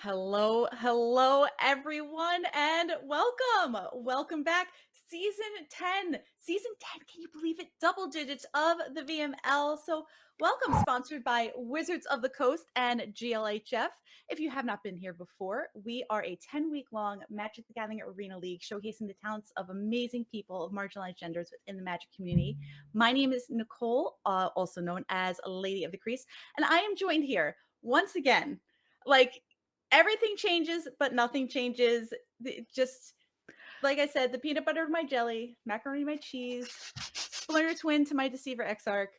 Hello, everyone, and welcome. Welcome back. Season 10. Season 10, can you believe it? Double digits of the VML. So, welcome, sponsored by Wizards of the Coast and GLHF. If you have not been here before, we are a 10-week-long Magic the Gathering Arena League showcasing the talents of amazing people of marginalized genders within the Magic community. My name is Nicole, also known as Lady of the Crease, and I am joined here once again. Everything changes, but nothing changes. Just like I said, the peanut butter to my jelly, macaroni to my cheese, Splinter Twin to my Deceiver Exarch,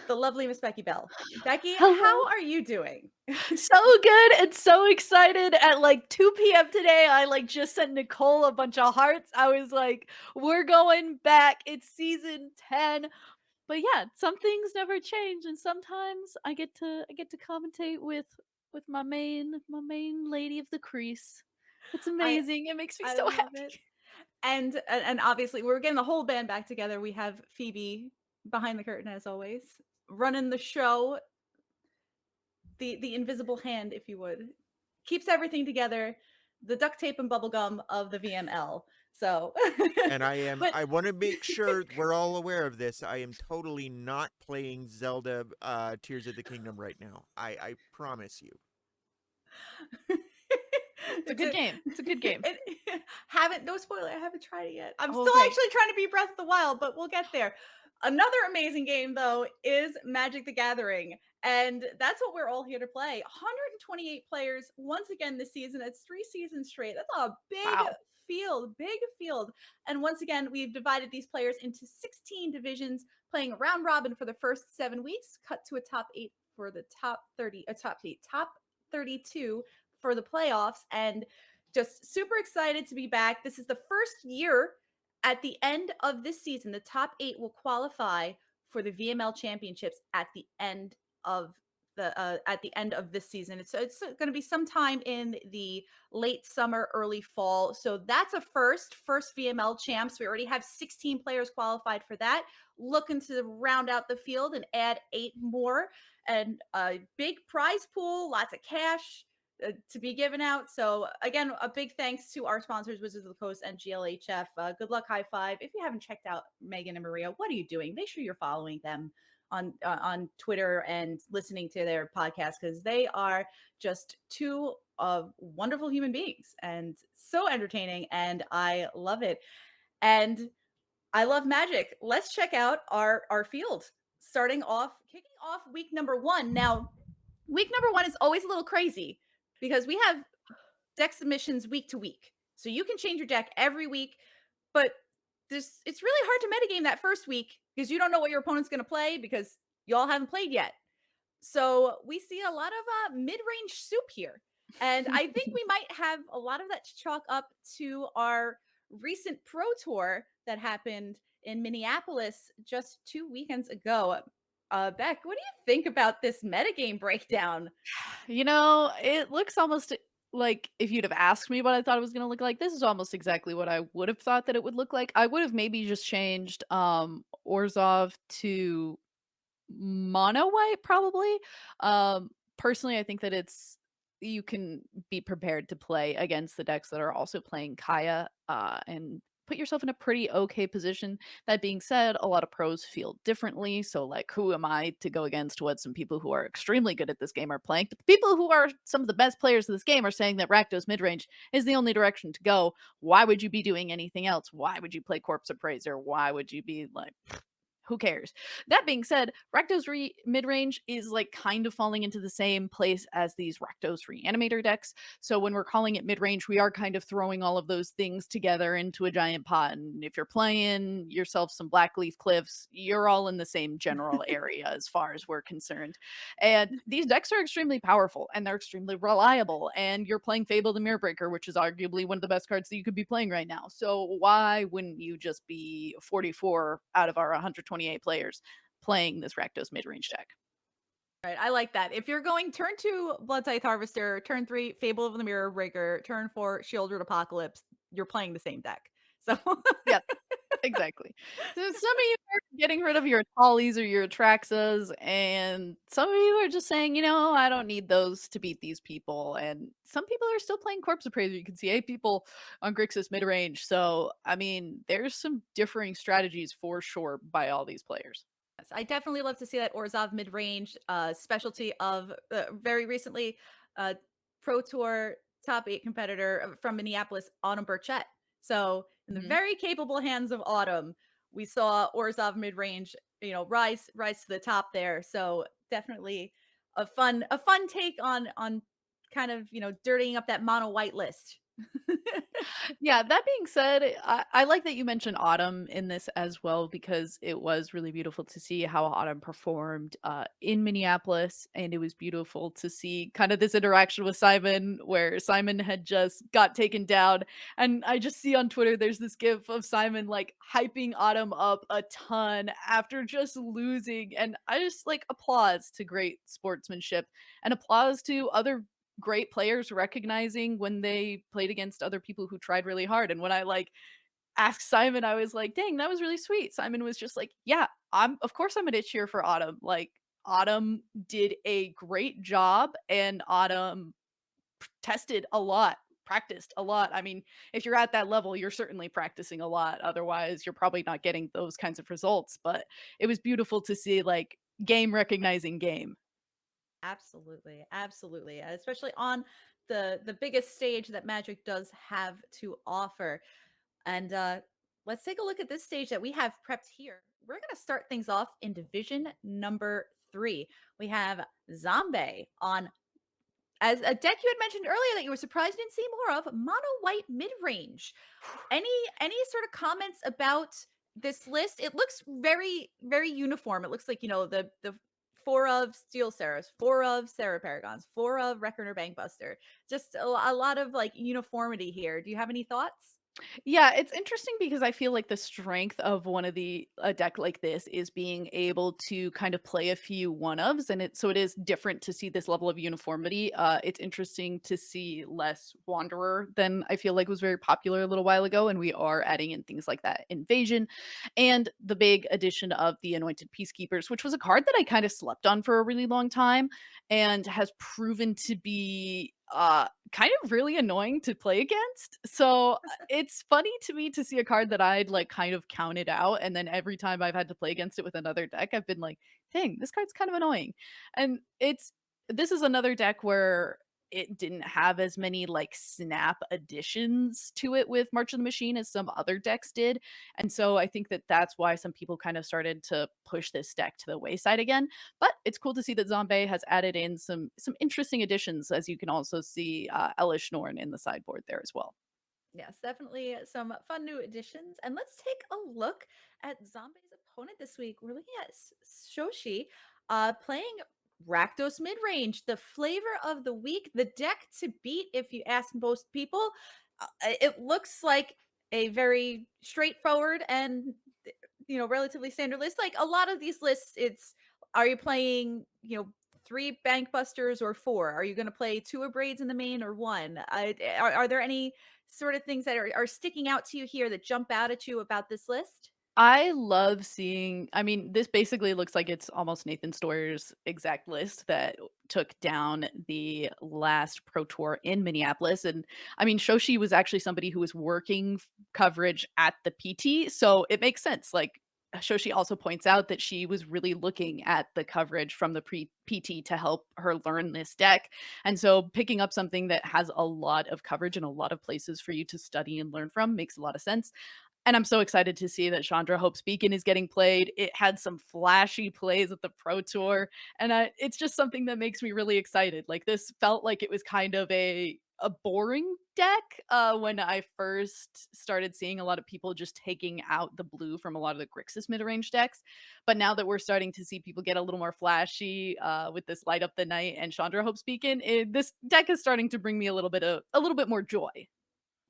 the lovely Miss Beky Bell. Beky, Hello. how are you doing? So good and so excited. At 2 p.m. today, I just sent Nicole a bunch of hearts. I was like, we're going back. It's season 10. But yeah, some things never change, and sometimes I get to commentate with my main lady of the crease. It's I amazing. It makes me I so love happy. it. And obviously we're getting the whole band back together. We have Phoebe behind the curtain as always, running the show, the invisible hand, if you would. Keeps everything together, the duct tape and bubblegum of the VML. So And but I want to make sure we're all aware of this. I am totally not playing Zelda Tears of the Kingdom right now. I promise you. It's a good game. It's a good game. No spoiler, I haven't tried it yet. I'm still Okay. actually trying to beat Breath of the Wild, but we'll get there. Another amazing game though is Magic the Gathering, and that's what we're all here to play. 128 players once again this season. That's 3 seasons straight. That's a Wow. big field. And once again, we've divided these players into 16 divisions, playing a round robin for the first 7 weeks, cut to a top 8 for the top 32 for the playoffs, and just super excited to be back. This is the first year at the end of this season. The top 8 will qualify for the VML championships at the end of this season. It's going to be sometime in the late summer, early fall. So that's a first VML champs. We already have 16 players qualified for that. Looking to round out the field and add 8 more, and a big prize pool, lots of cash to be given out. So again, a big thanks to our sponsors, Wizards of the Coast and GLHF. Good luck, high five. If you haven't checked out Megan and Maria, what are you doing? Make sure you're following them on Twitter and listening to their podcast, because they are just 2 wonderful human beings and so entertaining, and I love it. And I love Magic. Let's check out our field. Kicking off week number 1. Now, week number 1 is always a little crazy because we have deck submissions week to week. So you can change your deck every week, but it's really hard to metagame that first week because you don't know what your opponent's going to play because y'all haven't played yet. So we see a lot of mid-range soup here. And I think we might have a lot of that to chalk up to our recent Pro Tour that happened in Minneapolis just 2 weekends ago. Beck, what do you think about this metagame breakdown? It looks almost like, if you'd have asked me what I thought it was gonna look like, this is almost exactly what I would have thought that it would look like. I would have maybe just changed Orzhov to mono white, probably. Personally, I think that you can be prepared to play against the decks that are also playing Kaya, and put yourself in a pretty okay position. That being said, a lot of pros feel differently. So, who am I to go against what some people who are extremely good at this game are playing? But the people who are some of the best players of this game are saying that Rakdos midrange is the only direction to go. Why would you be doing anything else? Why would you play Corpse Appraiser? Why would you be who cares? That being said, Rakdos midrange is kind of falling into the same place as these Rakdos reanimator decks. So when we're calling it midrange, we are kind of throwing all of those things together into a giant pot. And if you're playing yourself some Blackleaf Cliffs, you're all in the same general area as far as we're concerned. And these decks are extremely powerful and they're extremely reliable. And you're playing Fable the Mirrorbreaker, which is arguably one of the best cards that you could be playing right now. So why wouldn't you just be 44 out of our 128 players playing this Rakdos midrange deck? Right, I like that. If you're going turn 2 Blood-Scythe Harvester, turn 3 Fable of the Mirrorbreaker, turn 4 Shieldred Apocalypse, you're playing the same deck. So Yep. Exactly. So some of you are getting rid of your Tallies or your Atraxas, and some of you are just saying, I don't need those to beat these people. And some people are still playing Corpse Appraiser. You can see 8 people on Grixis mid-range. So, I mean, there's some differing strategies for sure by all these players. Yes, I definitely love to see that Orzhov mid-range specialty of very recently uh, Pro Tour top 8 competitor from Minneapolis, Autumn Burchett. So in the Mhm. very capable hands of Autumn, we saw Orzhov mid-range, rise to the top there. So definitely a fun take on kind of dirtying up that mono white list. Yeah, that being said, I like that you mentioned Autumn in this as well because it was really beautiful to see how Autumn performed in Minneapolis. And it was beautiful to see kind of this interaction with Simon where Simon had just got taken down. And I just see on Twitter there's this gif of Simon like hyping Autumn up a ton after just losing. And I just like applause to great sportsmanship and applause to other great players recognizing when they played against other people who tried really hard. And when I like asked Simon, I was like, dang, that was really sweet. Simon was just like, yeah, of course I'm gonna cheer for Autumn. Like Autumn did a great job and Autumn tested a lot, practiced a lot. I mean, if you're at that level, you're certainly practicing a lot. Otherwise, you're probably not getting those kinds of results. But it was beautiful to see like game recognizing game. Absolutely, absolutely. Especially on the biggest stage that Magic does have to offer. And let's take a look at this stage that we have prepped here. We're going to start things off in division number 3. We have Zombae on as a deck you had mentioned earlier that you were surprised you didn't see more of, mono white mid range. Any sort of comments about this list? It looks very very uniform. It looks like the 4 of Steel Saras, 4 of Sarah Paragons, 4 of Reckoner Bankbuster. Just a lot of like uniformity here. Do you have any thoughts? Yeah, it's interesting because I feel like the strength of one of the a deck like this is being able to kind of play a few one-ofs, and it is different to see this level of uniformity. It's interesting to see less Wanderer than I feel like was very popular a little while ago, and we are adding in things like that Invasion, and the big addition of the Anointed Peacekeepers, which was a card that I kind of slept on for a really long time, and has proven to be kind of really annoying to play against. So it's funny to me to see a card that I'd like kind of counted out, and then every time I've had to play against it with another deck, I've been like, dang, this card's kind of annoying. And this is another deck where it didn't have as many like snap additions to it with March of the Machine as some other decks did. And so I think that that's why some people kind of started to push this deck to the wayside again. But it's cool to see that Zombae has added in some interesting additions, as you can also see Elish Norn in the sideboard there as well. Yes, definitely some fun new additions. And let's take a look at Zombies' opponent this week. We're looking at Shoshi playing Rakdos midrange, the flavor of the week, the deck to beat if you ask most people. It looks like a very straightforward and relatively standard list. Like a lot of these lists, it's are you playing, 3 Bankbusters or 4? Are you going to play 2 of Braids in the main or 1? Are there any sort of things that are sticking out to you here that jump out at you about this list? I love seeing I mean, this basically looks like it's almost Nathan Stoyer's exact list that took down the last Pro Tour in Minneapolis, and, I mean, Shoshi was actually somebody who was working coverage at the PT, so it makes sense, like, Shoshi also points out that she was really looking at the coverage from the PT to help her learn this deck, and so picking up something that has a lot of coverage and a lot of places for you to study and learn from makes a lot of sense. And I'm so excited to see that Chandra Hope's Beacon is getting played. It had some flashy plays at the Pro Tour, and it's just something that makes me really excited. Like this felt like it was kind of a boring deck when I first started seeing a lot of people just taking out the blue from a lot of the Grixis mid-range decks. But now that we're starting to see people get a little more flashy with this Light Up the Night and Chandra Hope's Beacon, this deck is starting to bring me a little bit more joy.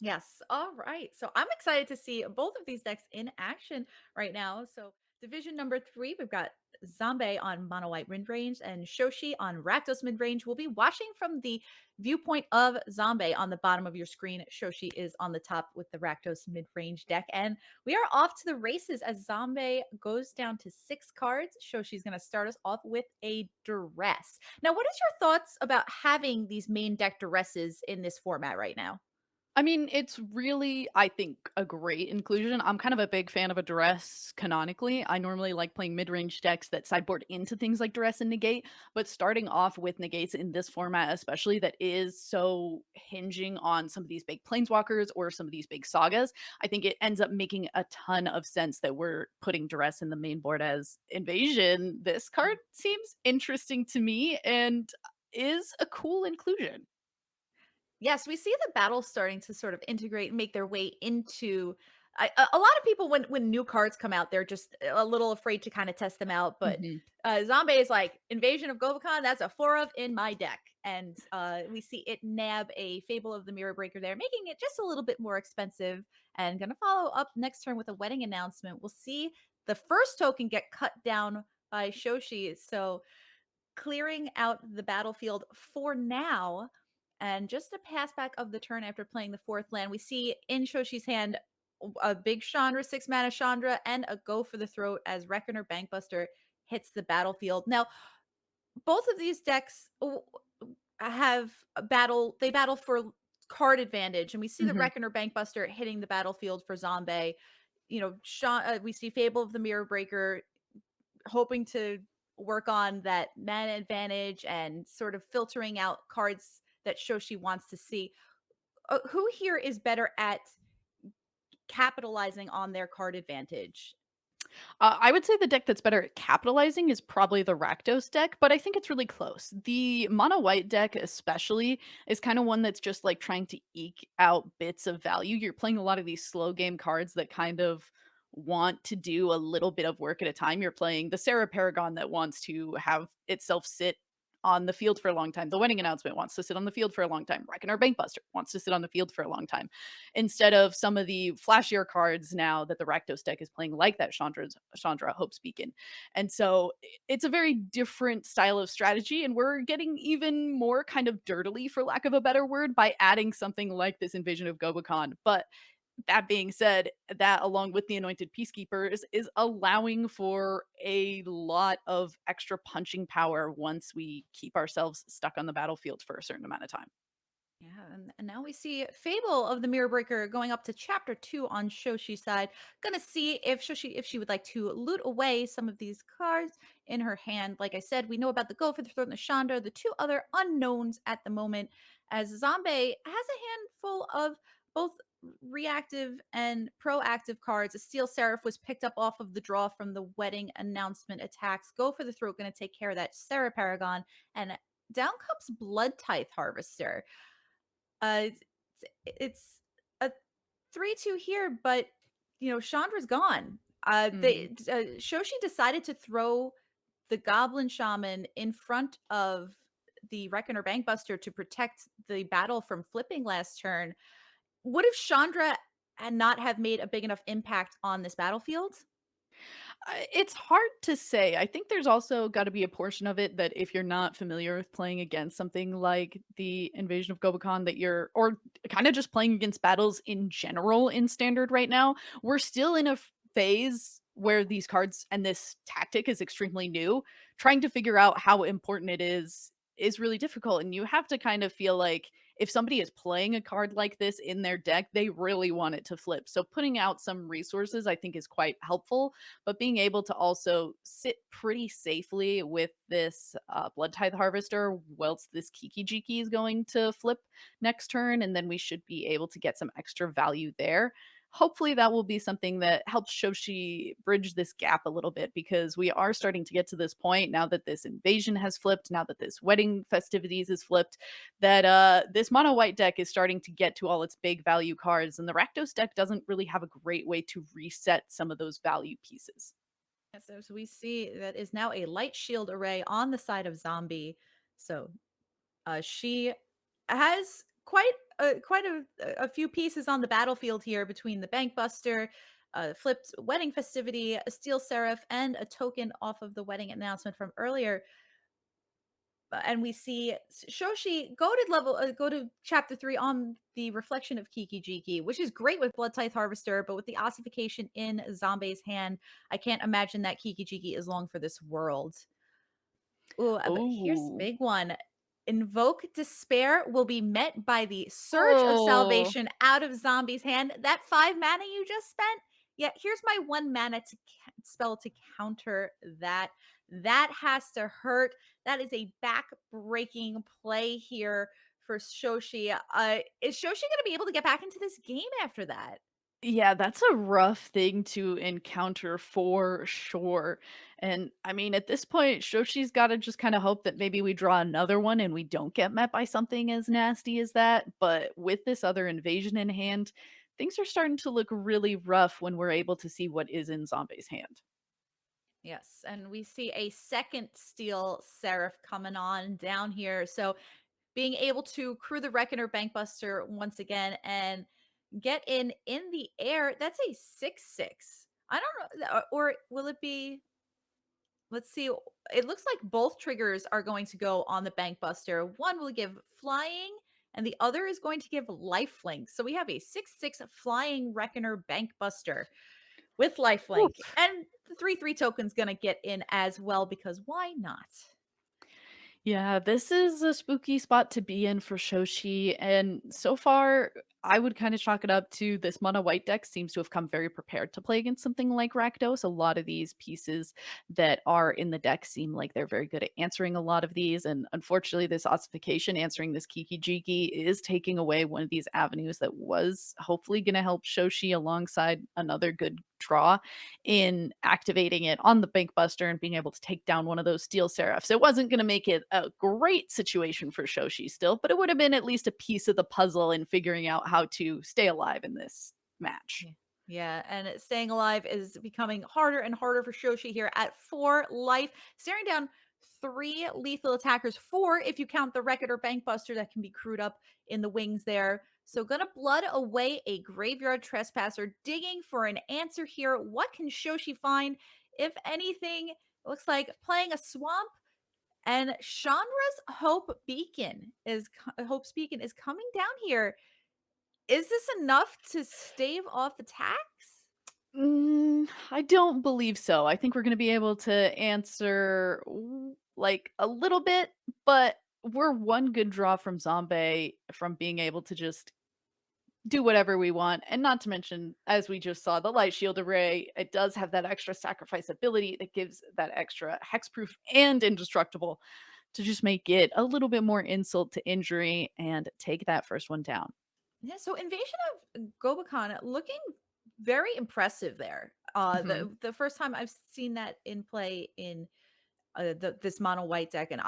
Yes. All right. So I'm excited to see both of these decks in action right now. So division number 3, we've got Zombae on mono white mid-range and Shoshi on Rakdos mid-range. We'll be watching from the viewpoint of Zombae on the bottom of your screen. Shoshi is on the top with the Rakdos mid-range deck. And we are off to the races as Zombae goes down to 6 cards. Shoshi's going to start us off with a duress. Now, what is your thoughts about having these main deck duresses in this format right now? I mean, it's really, I think, a great inclusion. I'm kind of a big fan of a duress canonically. I normally like playing mid-range decks that sideboard into things like duress and negate, but starting off with negates in this format, especially that is so hinging on some of these big planeswalkers or some of these big sagas, I think it ends up making a ton of sense that we're putting duress in the main board as invasion. This card seems interesting to me and is a cool inclusion. Yes, we see the battles starting to sort of integrate and make their way into a lot of people when new cards come out, they're just a little afraid to kind of test them out. But Mhm. Zombie is like Invasion of Govicon. That's a 4 of in my deck, and we see it nab a Fable of the Mirror Breaker there, making it just a little bit more expensive. And gonna follow up next turn with a wedding announcement. We'll see the first token get cut down by Shoshi. So clearing out the battlefield for now. And just a pass back of the turn after playing the 4th land, we see in Shoshi's hand a big Chandra, 6 mana Chandra, and a Go for the Throat as Reckoner Bankbuster hits the battlefield. Now, both of these decks have a battle, they battle for card advantage, and we see the Mhm. Reckoner Bankbuster hitting the battlefield for Zombie. You know, we see Fable of the Mirror Breaker hoping to work on that mana advantage and sort of filtering out cards that Shoshi wants to see. Who here is better at capitalizing on their card advantage? I would say the deck that's better at capitalizing is probably the Rakdos deck, but I think it's really close. The mono white deck, especially, is kind of one that's just like trying to eke out bits of value. You're playing a lot of these slow game cards that kind of want to do a little bit of work at a time. You're playing the Sarah Paragon that wants to have itself sit on the field for a long time. The wedding announcement wants to sit on the field for a long time. Reckoner Bankbuster wants to sit on the field for a long time instead of some of the flashier cards now that the Rakdos deck is playing, like that Chandra Hope's Beacon. And so it's a very different style of strategy, and we're getting even more kind of dirtily, for lack of a better word, by adding something like this Invasion of Gobakon. But that being said, that along with the Anointed Peacekeepers is allowing for a lot of extra punching power once we keep ourselves stuck on the battlefield for a certain amount of time. Yeah, and now we see Fable of the Mirror Breaker going up to chapter 2 on Shoshi's side. Gonna see if she would like to loot away some of these cards in her hand. Like I said, we know about the Go for the Throat and the Chandra, the two other unknowns at the moment, as Zombie has a handful of both reactive and proactive cards. A Steel Seraph was picked up off of the draw from the wedding announcement attacks. Go for the Throat gonna take care of that Sarah Paragon, and down comes Blood Tithe Harvester. It's a 3-2 here, but Chandra's gone. Mhm. Shoshi decided to throw the Goblin Shaman in front of the Reckoner Bankbuster to protect the battle from flipping last turn. What if Chandra had not have made a big enough impact on this battlefield? It's hard to say. I think there's also got to be a portion of it that if you're not familiar with playing against something like the Invasion of Gobakon, that you're, or kind of just playing against battles in general in standard right now, we're still in a phase where these cards and this tactic is extremely new. Trying to figure out how important it is really difficult. And you have to kind of feel like if somebody is playing a card like this in their deck, they really want it to flip. So putting out some resources I think is quite helpful, but being able to also sit pretty safely with this Blood Tithe Harvester whilst this Kiki Jiki is going to flip next turn, and then we should be able to get some extra value there. Hopefully, that will be something that helps Shoshi bridge this gap a little bit because we are starting to get to this point now that this invasion has flipped, now that this wedding festivities is flipped, that this mono white deck is starting to get to all its big value cards, and the Rakdos deck doesn't really have a great way to reset some of those value pieces. Yeah, so we see that is now a light shield array on the side of Zombie. So she has quite a few pieces on the battlefield here between the Bankbuster, flipped wedding festivity, a steel seraph, and a token off of the wedding announcement from earlier. And we see Shoshi go to chapter 3 on the reflection of Kiki Jiki, which is great with Blood Tithe Harvester, but with the ossification in Zombae's hand, I can't imagine that Kiki Jiki is long for this world. Ooh, but here's the Ooh. big one. Invoke Despair will be met by the Surge of Oh. Salvation out of Zombie's hand. That 5 mana you just spent? Yeah, here's my 1 mana to spell to counter that. That has to hurt. That is a back-breaking play here for Shoshi. Is Shoshi going to be able to get back into this game after that? Yeah, that's a rough thing to encounter for sure. And I mean, at this point, Shoshi's got to just kind of hope that maybe we draw another one and we don't get met by something as nasty as that. But with this other invasion in hand, things are starting to look really rough when we're able to see what is in Zombae's hand. Yes, and we see a second Steel Seraph coming on down here. So being able to crew the Reckoner Bankbuster once again and get in the air. That's a 6/6. I don't know, or will it be? Let's see. It looks like both triggers are going to go on the Bankbuster. One will give flying, and the other is going to give lifelink. So we have a 6/6 flying Reckoner Bankbuster with lifelink, Oof. and the 3/3 token's going to get in as well because why not? Yeah, this is a spooky spot to be in for Shoshi, and so far, I would kind of chalk it up to this mono white deck seems to have come very prepared to play against something like Rakdos. A lot of these pieces that are in the deck seem like they're very good at answering a lot of these, and unfortunately, this ossification answering this Kiki Jiki is taking away one of these avenues that was hopefully going to help Shoshi alongside another good draw in activating it on the Bank Buster and being able to take down one of those Steel Seraphs. It wasn't going to make it a great situation for Shoshi still, but it would have been at least a piece of the puzzle in figuring out how to stay alive in this match. Yeah. Yeah, and staying alive is becoming harder and harder for Shoshi here at 4 life, staring down 3 lethal attackers, 4 if you count the Reckoner Bankbuster that can be crewed up in the wings there. So gonna blood away a Graveyard Trespasser, digging for an answer here. What can Shoshi find? If anything, it looks like playing a swamp, and Chandra's Hope's Beacon is coming down here. Is this enough to stave off attacks? I don't believe so. I think we're going to be able to answer like a little bit, but we're one good draw from Zombae from being able to just do whatever we want. And not to mention, as we just saw, the Light Shield Array, it does have that extra sacrifice ability that gives that extra hexproof and indestructible to just make it a little bit more insult to injury and take that first one down. Yeah, so Invasion of Gobakon looking very impressive there. Mhm. The first time I've seen that in play in this mono white deck, and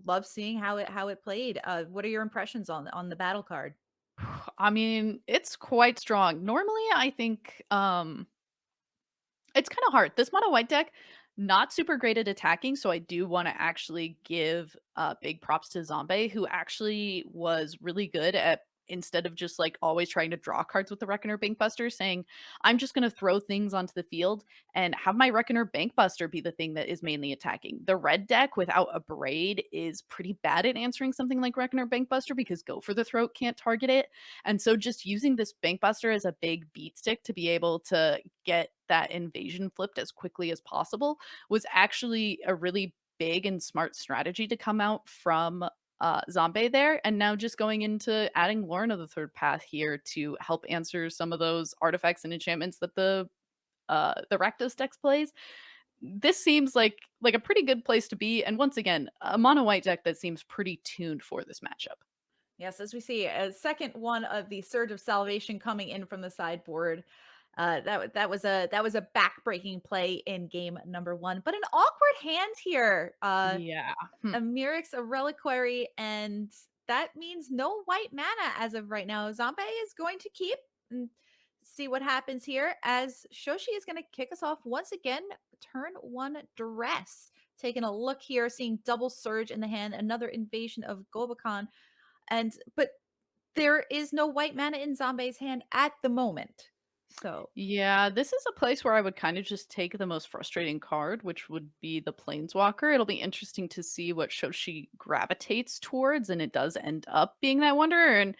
love seeing how it played. What are your impressions on the battle card? I mean, it's quite strong. Normally, I think it's kind of hard. This mono white deck, not super great at attacking, so I do want to actually give big props to Zombae, who actually was really good at instead of just like always trying to draw cards with the Reckoner Bankbuster, saying, I'm just gonna throw things onto the field and have my Reckoner Bankbuster be the thing that is mainly attacking. The red deck without a braid is pretty bad at answering something like Reckoner Bankbuster because Go for the Throat can't target it. And so just using this Bankbuster as a big beat stick to be able to get that invasion flipped as quickly as possible was actually a really big and smart strategy to come out from Zombae there. And now just going into adding Lorna the third path here to help answer some of those artifacts and enchantments that the Rakdos decks plays. This seems like a pretty good place to be. And once again, a mono white deck that seems pretty tuned for this matchup. Yes, as we see a second one of the Surge of Salvation coming in from the sideboard. That was a backbreaking play in game number 1, but an awkward hand here. Yeah. Hmm. A Mirrex, a Reliquary, and that means no white mana as of right now. Zombe is going to keep and see what happens here as Shoshi is going to kick us off once again. Turn 1 Duress. Taking a look here, seeing double Surge in the hand, another invasion of Gobakon. But there is no white mana in Zombe's hand at the moment. So Yeah, this is a place where I would kind of just take the most frustrating card, which would be the Planeswalker. It'll be interesting to see what Shoshi gravitates towards, and it does end up being that Wanderer. And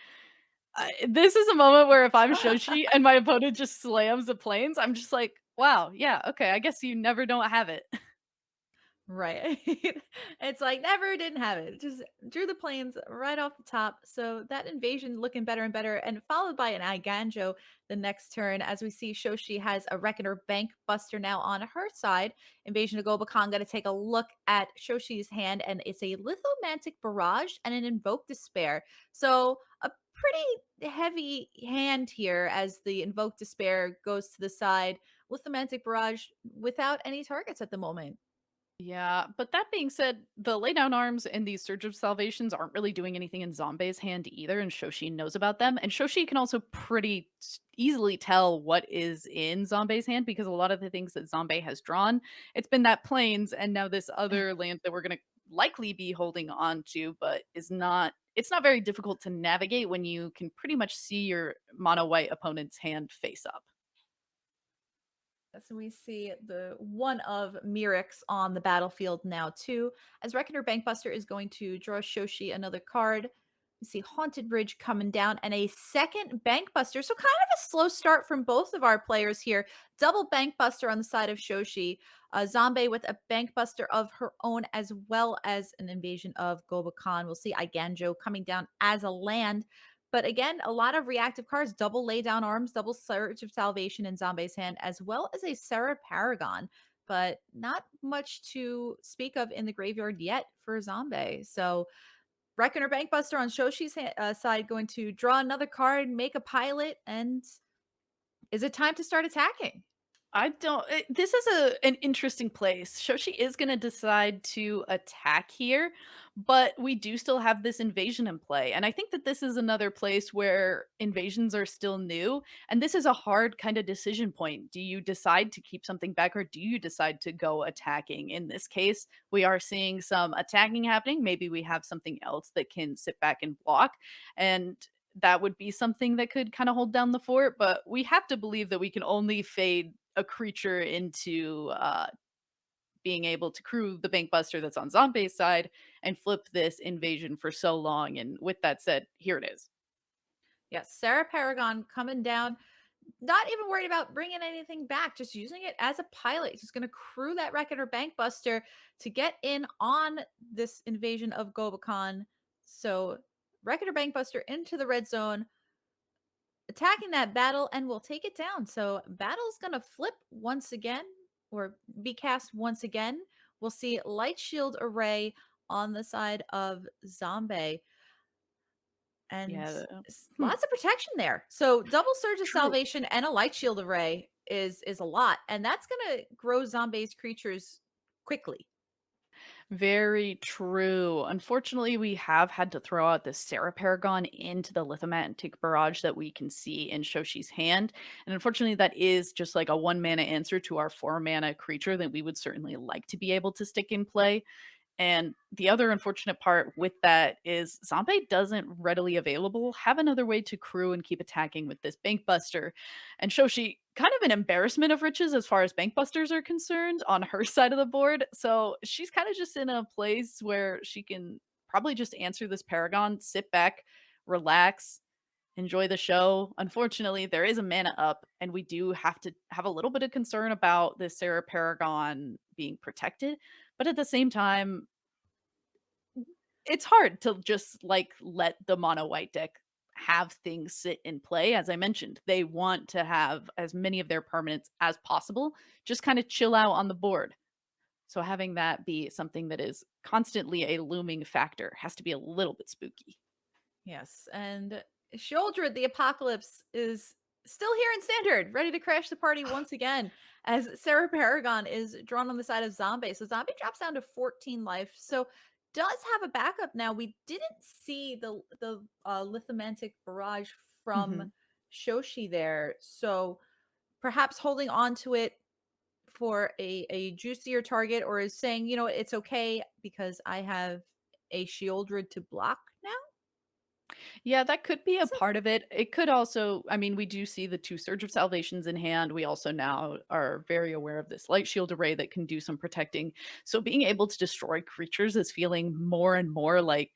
this is a moment where if I'm Shoshi and my opponent just slams the Plains, I'm just like, wow, yeah, okay, I guess you never don't have it. right. It's like never didn't have it. Just drew the planes right off the top. So that invasion looking better and better, and followed by an Iganjo the next turn. As we see, Shoshi has a Reckoner Bank Buster now on her side. Invasion of Gobakan going to take a look at Shoshi's hand, and it's a Lithomantic Barrage and an Invoke Despair. So a pretty heavy hand here as the Invoke Despair goes to the side. Lithomantic Barrage without any targets at the moment. Yeah, but that being said, the lay down arms and these Surge of Salvations aren't really doing anything in Zombae's hand either, and Shoshi knows about them. And Shoshi can also easily tell what is in Zombae's hand because a lot of the things that Zombae has drawn, it's been that plains and now this other land that we're going to likely be holding on to, but is not. It's not very difficult to navigate when you can pretty much see your mono white opponent's hand face up. So we see the one of Mirix on the battlefield now too. As Reckoner Bankbuster is going to draw Shoshi another card. We see Haunted Bridge coming down and a second Bankbuster. So kind of a slow start from both of our players here. Double Bankbuster on the side of Shoshi. Zombae with a Bankbuster of her own, as well as an invasion of Gobakan. We'll see Iganjo coming down as a land. But again, a lot of reactive cards, double lay down arms, double Surge of Salvation in Zombae's hand, as well as a Sarah Paragon. But not much to speak of in the graveyard yet for Zombae. So Reckoner Bankbuster on Shoshi's side going to draw another card, make a pilot, and is it time to start attacking? I don't this is an interesting place. Shoshi is gonna decide to attack here, but we do still have this invasion in play, and I think that this is another place where invasions are still new, and this is a hard kinda decision point. Do you decide to keep something back, or do you decide to go attacking? In this case, we are seeing some attacking happening, maybe we have something else that can sit back and block, and that would be something that could kinda hold down the fort, but we have to believe that we can only fade a creature into being able to crew the bank buster that's on Zombae's side and flip this invasion for so long. And with that said, here it is. Yes, Sarah Paragon coming down, not even worried about bringing anything back, just using it as a pilot. Just going to crew that Reckoner Bankbuster to get in on this invasion of Gobakan. So, Reckoner Bankbuster into the red zone, attacking that battle, and we'll take it down. So, battle's going to flip once again or be cast once again. We'll see Light Shield Array on the side of Zombae and Yeah. Hmm, lots of protection there. So double Surge of true. Salvation and a Light Shield Array is a lot, and that's gonna grow Zombae's creatures quickly. Very true. Unfortunately, we have had to throw out this Sarah Paragon into the Lithomantic Barrage that we can see in Shoshi's hand. And unfortunately, that is just like a 1 mana answer to our 4 mana creature that we would certainly like to be able to stick in play. And the other unfortunate part with that is Zombae doesn't readily available have another way to crew and keep attacking with this Bankbuster. And Shoshi, kind of an embarrassment of riches as far as Bankbusters are concerned on her side of the board. So she's kind of just in a place where she can probably just answer this Paragon, sit back, relax, enjoy the show. Unfortunately, there is a mana up, and we do have to have a little bit of concern about this Sarah Paragon being protected. But at the same time, it's hard to just like let the mono white deck have things sit in play. As I mentioned, they want to have as many of their permanents as possible, just kind of chill out on the board. So having that be something that is constantly a looming factor has to be a little bit spooky. Yes, and Shieldred the Apocalypse is still here in Standard, ready to crash the party once again, as Sarah Paragon is drawn on the side of Zombie. So Zombie drops down to 14 life. So does have a backup now. We didn't see the Lithomantic Barrage from Mhm. Shoshi there. So perhaps holding on to it for a juicier target, or is saying, you know, it's okay because I have a Shieldred to block now. Yeah, that could be a So part of it. It could also, I mean, we do see the two Surge of Salvations in hand. We also now are very aware of this Light Shield array that can do some protecting. So being able to destroy creatures is feeling more and more like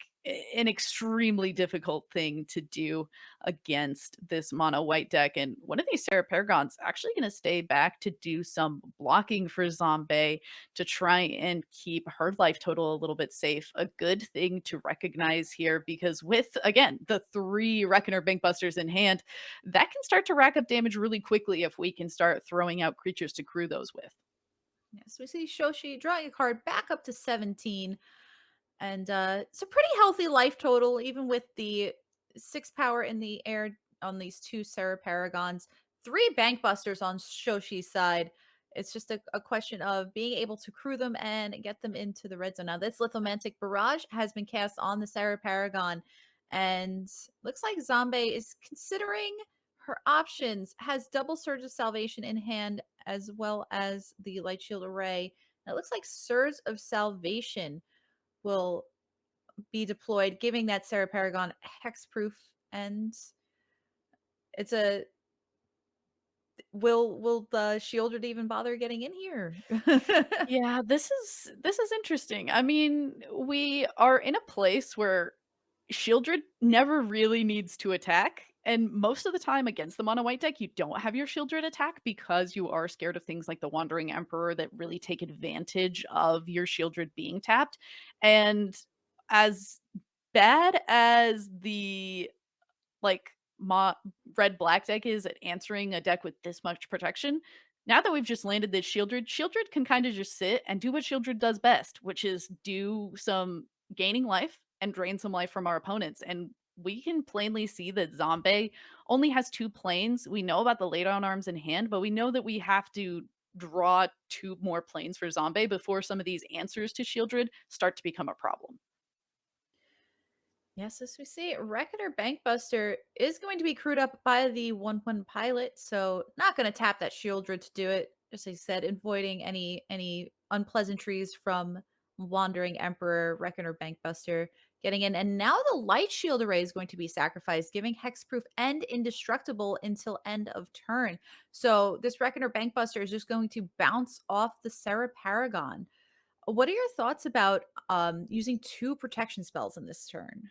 an extremely difficult thing to do against this mono white deck. And one of these Sarah Paragons actually going to stay back to do some blocking for Zombae to try and keep her life total a little bit safe. A good thing to recognize here because with again the three Reckoner Bankbusters in hand, that can start to rack up damage really quickly if we can start throwing out creatures to crew those with. yes, we see Shoshi drawing a card back up to 17. And it's a pretty healthy life total, even with the 6 power in the air on these two Sarah Paragons, 3 Bankbusters on Shoshi's side. It's just a question of being able to crew them and get them into the red zone. Now, this Lithomantic Barrage has been cast on the Sarah Paragon, and looks like Zombae is considering her options. Has double Surge of Salvation in hand, as well as the Light Shield Array. Now, it looks like Surge of Salvation will be deployed, giving that Sarah Paragon hexproof. And it's a will the Shieldred even bother getting in here? Yeah, this is interesting. I mean, we are in a place where Shieldred never really needs to attack. And most of the time against the mono white deck, you don't have your Shieldred attack because you are scared of things like the Wandering Emperor that really take advantage of your Shieldred being tapped. And as bad as the like mo red black deck is at answering a deck with this much protection. Now that we've just landed this Shieldred, Shieldred can kind of just sit and do what Shieldred does best, which is do some gaining life and drain some life from our opponents. And we can plainly see that Zombae only has 2 planes. We know about the lay down arms in hand, but we know that we have to draw 2 more planes for Zombae before some of these answers to Shieldred start to become a problem. Yes, as we see, Reckoner Bankbuster is going to be crewed up by the 1/1 pilot, so not going to tap that Shieldred to do it. Just like I said, avoiding any unpleasantries from Wandering Emperor, Reckoner Bankbuster getting in. And now the Light Shield Array is going to be sacrificed, giving hexproof and indestructible until end of turn. So this Reckoner Bankbuster is just going to bounce off the Sarah Paragon. What are your thoughts about using 2 protection spells in this turn?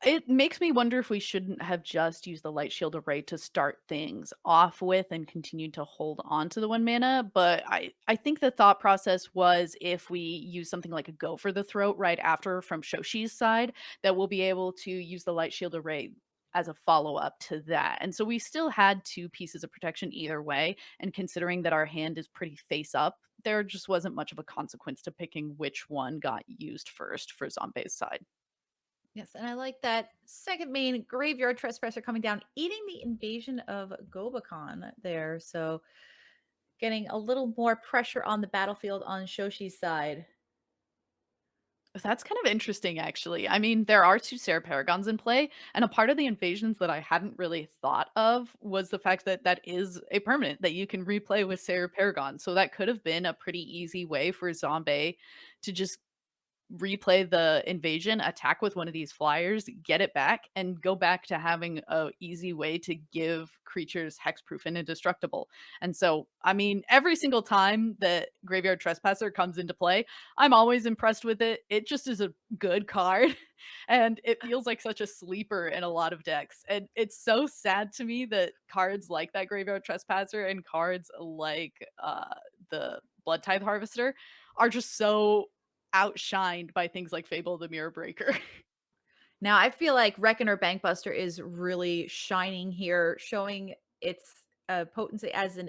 It makes me wonder if we shouldn't have just used the Light Shield Array to start things off with and continued to hold on to the 1 mana, but I think the thought process was if we use something like a Go for the Throat right after from Shoshi's side, that we'll be able to use the Light Shield Array as a follow-up to that. And so we still had 2 pieces of protection either way, and considering that our hand is pretty face up, there just wasn't much of a consequence to picking which one got used first for Zombae's side. Yes, and I like that second main graveyard trespasser coming down, eating the invasion of Gobakon there. So getting a little more pressure on the battlefield on Shoshi's side. That's kind of interesting, actually. I mean, there are 2 Sarah Paragons in play, and a part of the invasions that I hadn't really thought of was the fact that that is a permanent that you can replay with Sarah Paragon. So that could have been a pretty easy way for Zombae to just replay the invasion, attack with one of these flyers, get it back, and go back to having a easy way to give creatures hexproof and indestructible. And so, I mean, every single time that Graveyard Trespasser comes into play, I'm always impressed with it. It just is a good card, and it feels like such a sleeper in a lot of decks. And it's so sad to me that cards like that Graveyard Trespasser and cards like the Blood Tithe Harvester are just so outshined by things like Fable the Mirror Breaker. Now I feel like Reckoner Bankbuster is really shining here, showing its potency as an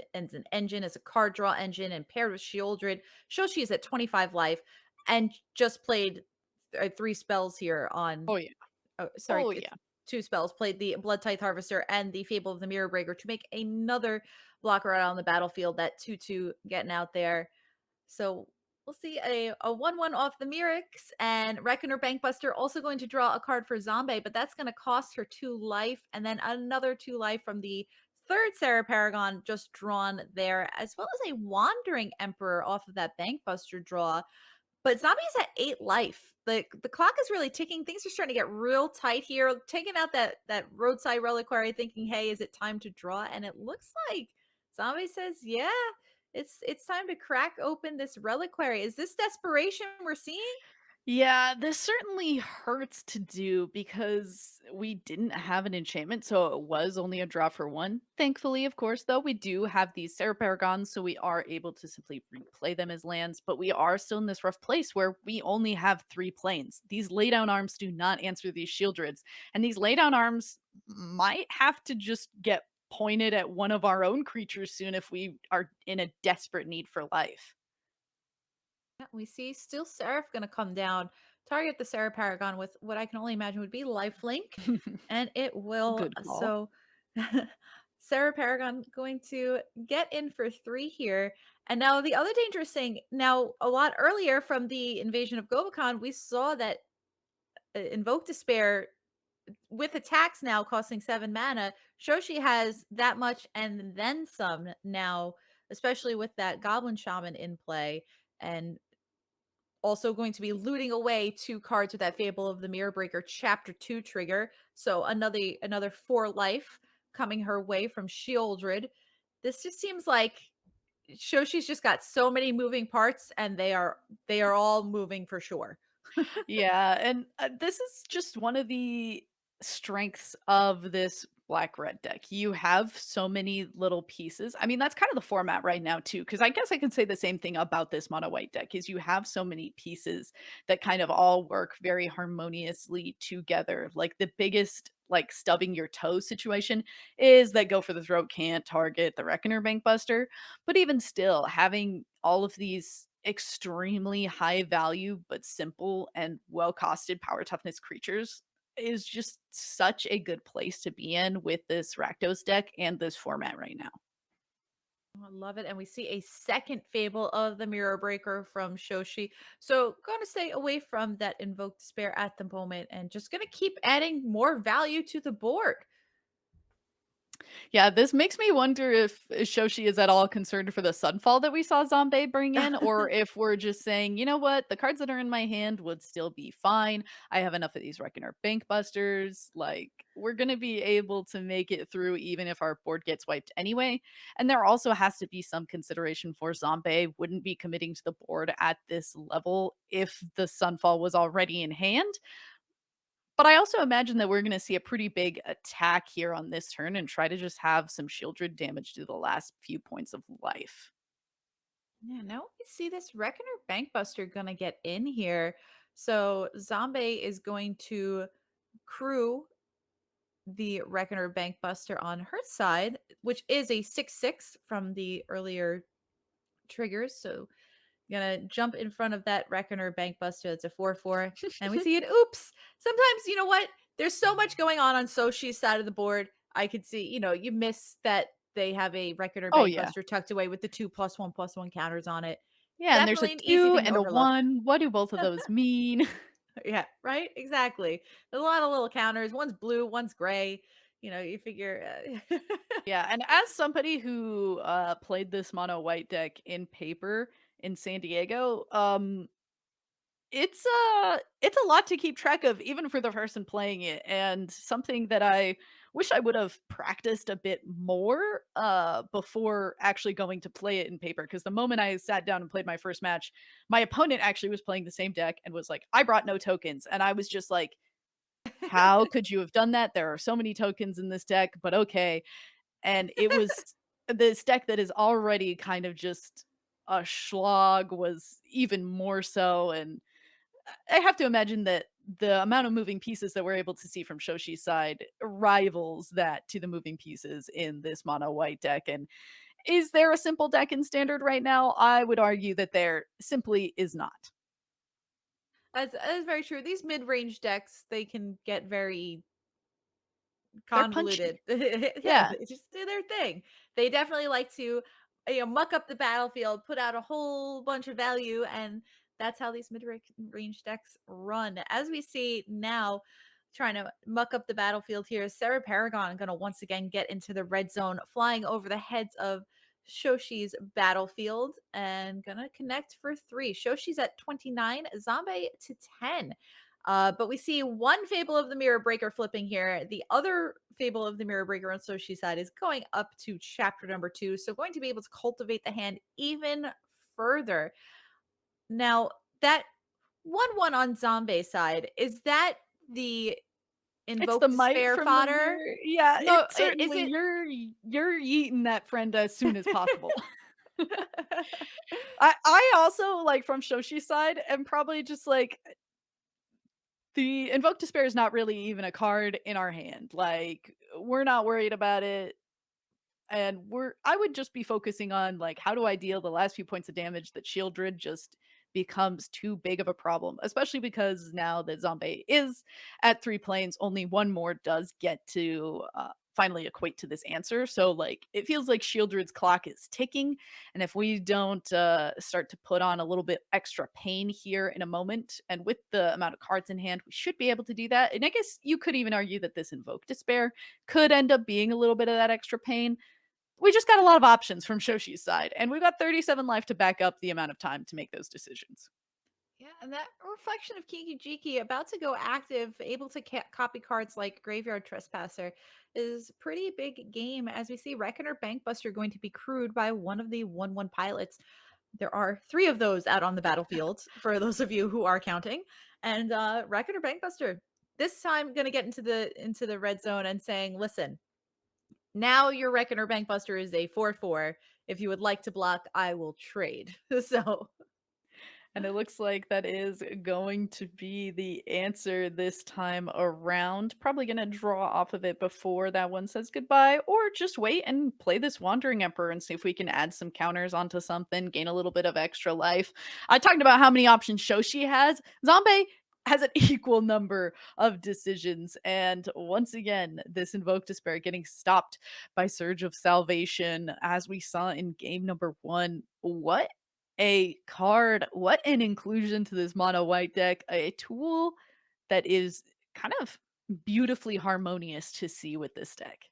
engine, as a card draw engine, and paired with Shieldred. Shoshi is at 25 life and just played 3 spells here on Oh, yeah. oh, sorry, Oh, it's yeah. 2 spells, played the Blood Tithe Harvester and the Fable of the Mirror Breaker to make another blocker out on the battlefield, that 2/2 getting out there. So we'll see a 1/1 off the Mirix, and Reckoner Bankbuster also going to draw a card for Zombae, but that's going to cost her 2 life, and then another 2 life from the third Sarah Paragon just drawn there, as well as a Wandering Emperor off of that Bankbuster draw. But Zombie's at 8 life. The clock is really ticking. Things are starting to get real tight here. Taking out that roadside reliquary, thinking, "Hey, is it time to draw?" And it looks like Zombie says, "Yeah, it's time to crack open this reliquary." Is this desperation we're seeing? Yeah, this certainly hurts to do because we didn't have an enchantment, so it was only a draw for one. Thankfully, of course, though, we do have these Sarah Paragons, so we are able to simply replay them as lands, but we are still in this rough place where we only have 3 planes. These laydown arms do not answer these Shieldreds, and these laydown arms might have to just get pointed at one of our own creatures soon if we are in a desperate need for life. Yeah, we see still Seraph gonna come down, target the Sarah Paragon with what I can only imagine would be lifelink, and it will. Good call. So Sarah Paragon going to get in for 3 here. And now the other dangerous thing, now a lot earlier from the invasion of Gobakon, we saw that Invoke Despair with attacks now costing 7 mana, Shoshi has that much and then some now, especially with that Goblin Shaman in play. And also going to be looting away 2 cards with that Fable of the Mirror Breaker Chapter 2 trigger. So another 4 life coming her way from Shieldred. This just seems like Shoshi's just got so many moving parts and they are all moving for sure. Yeah, and this is just one of the strengths of this black red deck. You have so many little pieces. I mean, that's kind of the format right now too, because I guess I can say the same thing about this mono white deck is you have so many pieces that kind of all work very harmoniously together. Like the biggest like stubbing your toe situation is that go for the throat can't target the Reckoner Bankbuster, but even still, having all of these extremely high value but simple and well costed power toughness creatures is just such a good place to be in with this Rakdos deck and this format right now. I love it. And we see a second Fable of the Mirror Breaker from Shoshi. So going to stay away from that Invoke Despair at the moment and just going to keep adding more value to the board. Yeah, this makes me wonder if Shoshi is at all concerned for the Sunfall that we saw Zombae bring in, or if we're just saying, you know what, the cards that are in my hand would still be fine. I have enough of these Reckoner Bankbusters. Like, we're going to be able to make it through even if our board gets wiped anyway. And there also has to be some consideration for Zombae wouldn't be committing to the board at this level if the Sunfall was already in hand. But I also imagine that we're gonna see a pretty big attack here on this turn and try to just have some shieldred damage to the last few points of life. Yeah, now we see this Reckoner Bankbuster gonna get in here. So Zombae is going to crew the Reckoner Bankbuster on her side, which is a 6/6 from the earlier triggers. So gonna jump in front of that Reckoner Bankbuster. It's a 4/4. And we see it. Oops. Sometimes, you know what? There's so much going on Soshi's side of the board. I could see, you miss that they have a Reckoner Oh, yeah. Bankbuster tucked away with the 2+1/+1 counters on it. Yeah, and there's a Definitely an easy 2 thing to and a overlook. 1. What do both of those mean? Yeah, right? Exactly. There's a lot of little counters. One's blue, one's gray. You figure. Yeah, and as somebody who, played this mono white deck in paper in San Diego, it's a lot to keep track of even for the person playing it, and something that I wish I would have practiced a bit more, before actually going to play it in paper. Because the moment I sat down and played my first match, my opponent actually was playing the same deck and was like, "I brought no tokens," and I was just like, "How could you have done that? There are so many tokens in this deck, but okay." And it was this deck that is already kind of just a slog was even more so, and I have to imagine that the amount of moving pieces that we're able to see from Shoshi's side rivals that to the moving pieces in this mono white deck. And is there a simple deck in standard right now? I would argue that there simply is not. That's very true. These mid-range decks, they can get very They're convoluted. punchy. Yeah, Yeah. they just do their thing. They definitely like to, muck up the battlefield, put out a whole bunch of value, and that's how these mid-range decks run. As we see now, trying to muck up the battlefield here, Sarah Paragon going to once again get into the red zone, flying over the heads of Shoshi's battlefield and gonna connect for 3. Shoshi's at 29, Zombae to 10. But we see one Fable of the Mirror Breaker flipping here. The other Fable of the Mirror Breaker on Shoshi's side is going up to chapter number 2, so going to be able to cultivate the hand even further. Now, that 1/1 on Zombae's side, is that the It's Invoke the might Despair from the fodder? mirror. Yeah, No, it is certainly it you're eating that friend as soon as possible. I also, like, from Shoshi's side, am probably just like, the Invoke Despair is not really even a card in our hand, like, we're not worried about it. And I would just be focusing on, like, how do I deal the last few points of damage that Shieldred just becomes too big of a problem, especially because now that Zombae is at 3 planes, only one more does get to finally equate to this answer. So, like, it feels like Shieldred's clock is ticking, and if we don't start to put on a little bit extra pain here in a moment, and with the amount of cards in hand, we should be able to do that. And I guess you could even argue that this Invoke Despair could end up being a little bit of that extra pain. We just got a lot of options from Shoshi's side, and we've got 37 life to back up the amount of time to make those decisions. Yeah, and that reflection of Kiki Jiki about to go active, able to copy cards like Graveyard Trespasser, is pretty big game as we see Reckoner Bankbuster going to be crewed by one of the 1/1 pilots. There are 3 of those out on the battlefield for those of you who are counting. And Reckoner Bankbuster this time going to get into the red zone and saying, "Listen, now your Reckoner Bankbuster is a 4/4. If you would like to block, I will trade." So And it looks like that is going to be the answer this time around. Probably going to draw off of it before that one says goodbye, or just wait and play this Wandering Emperor and see if we can add some counters onto something, gain a little bit of extra life. I talked about how many options Shoshi has. Zombae has an equal number of decisions. And once again, this Invoke Despair getting stopped by Surge of Salvation, as we saw in game number 1. What a card. What an inclusion to this mono white deck. A tool that is kind of beautifully harmonious to see with this deck.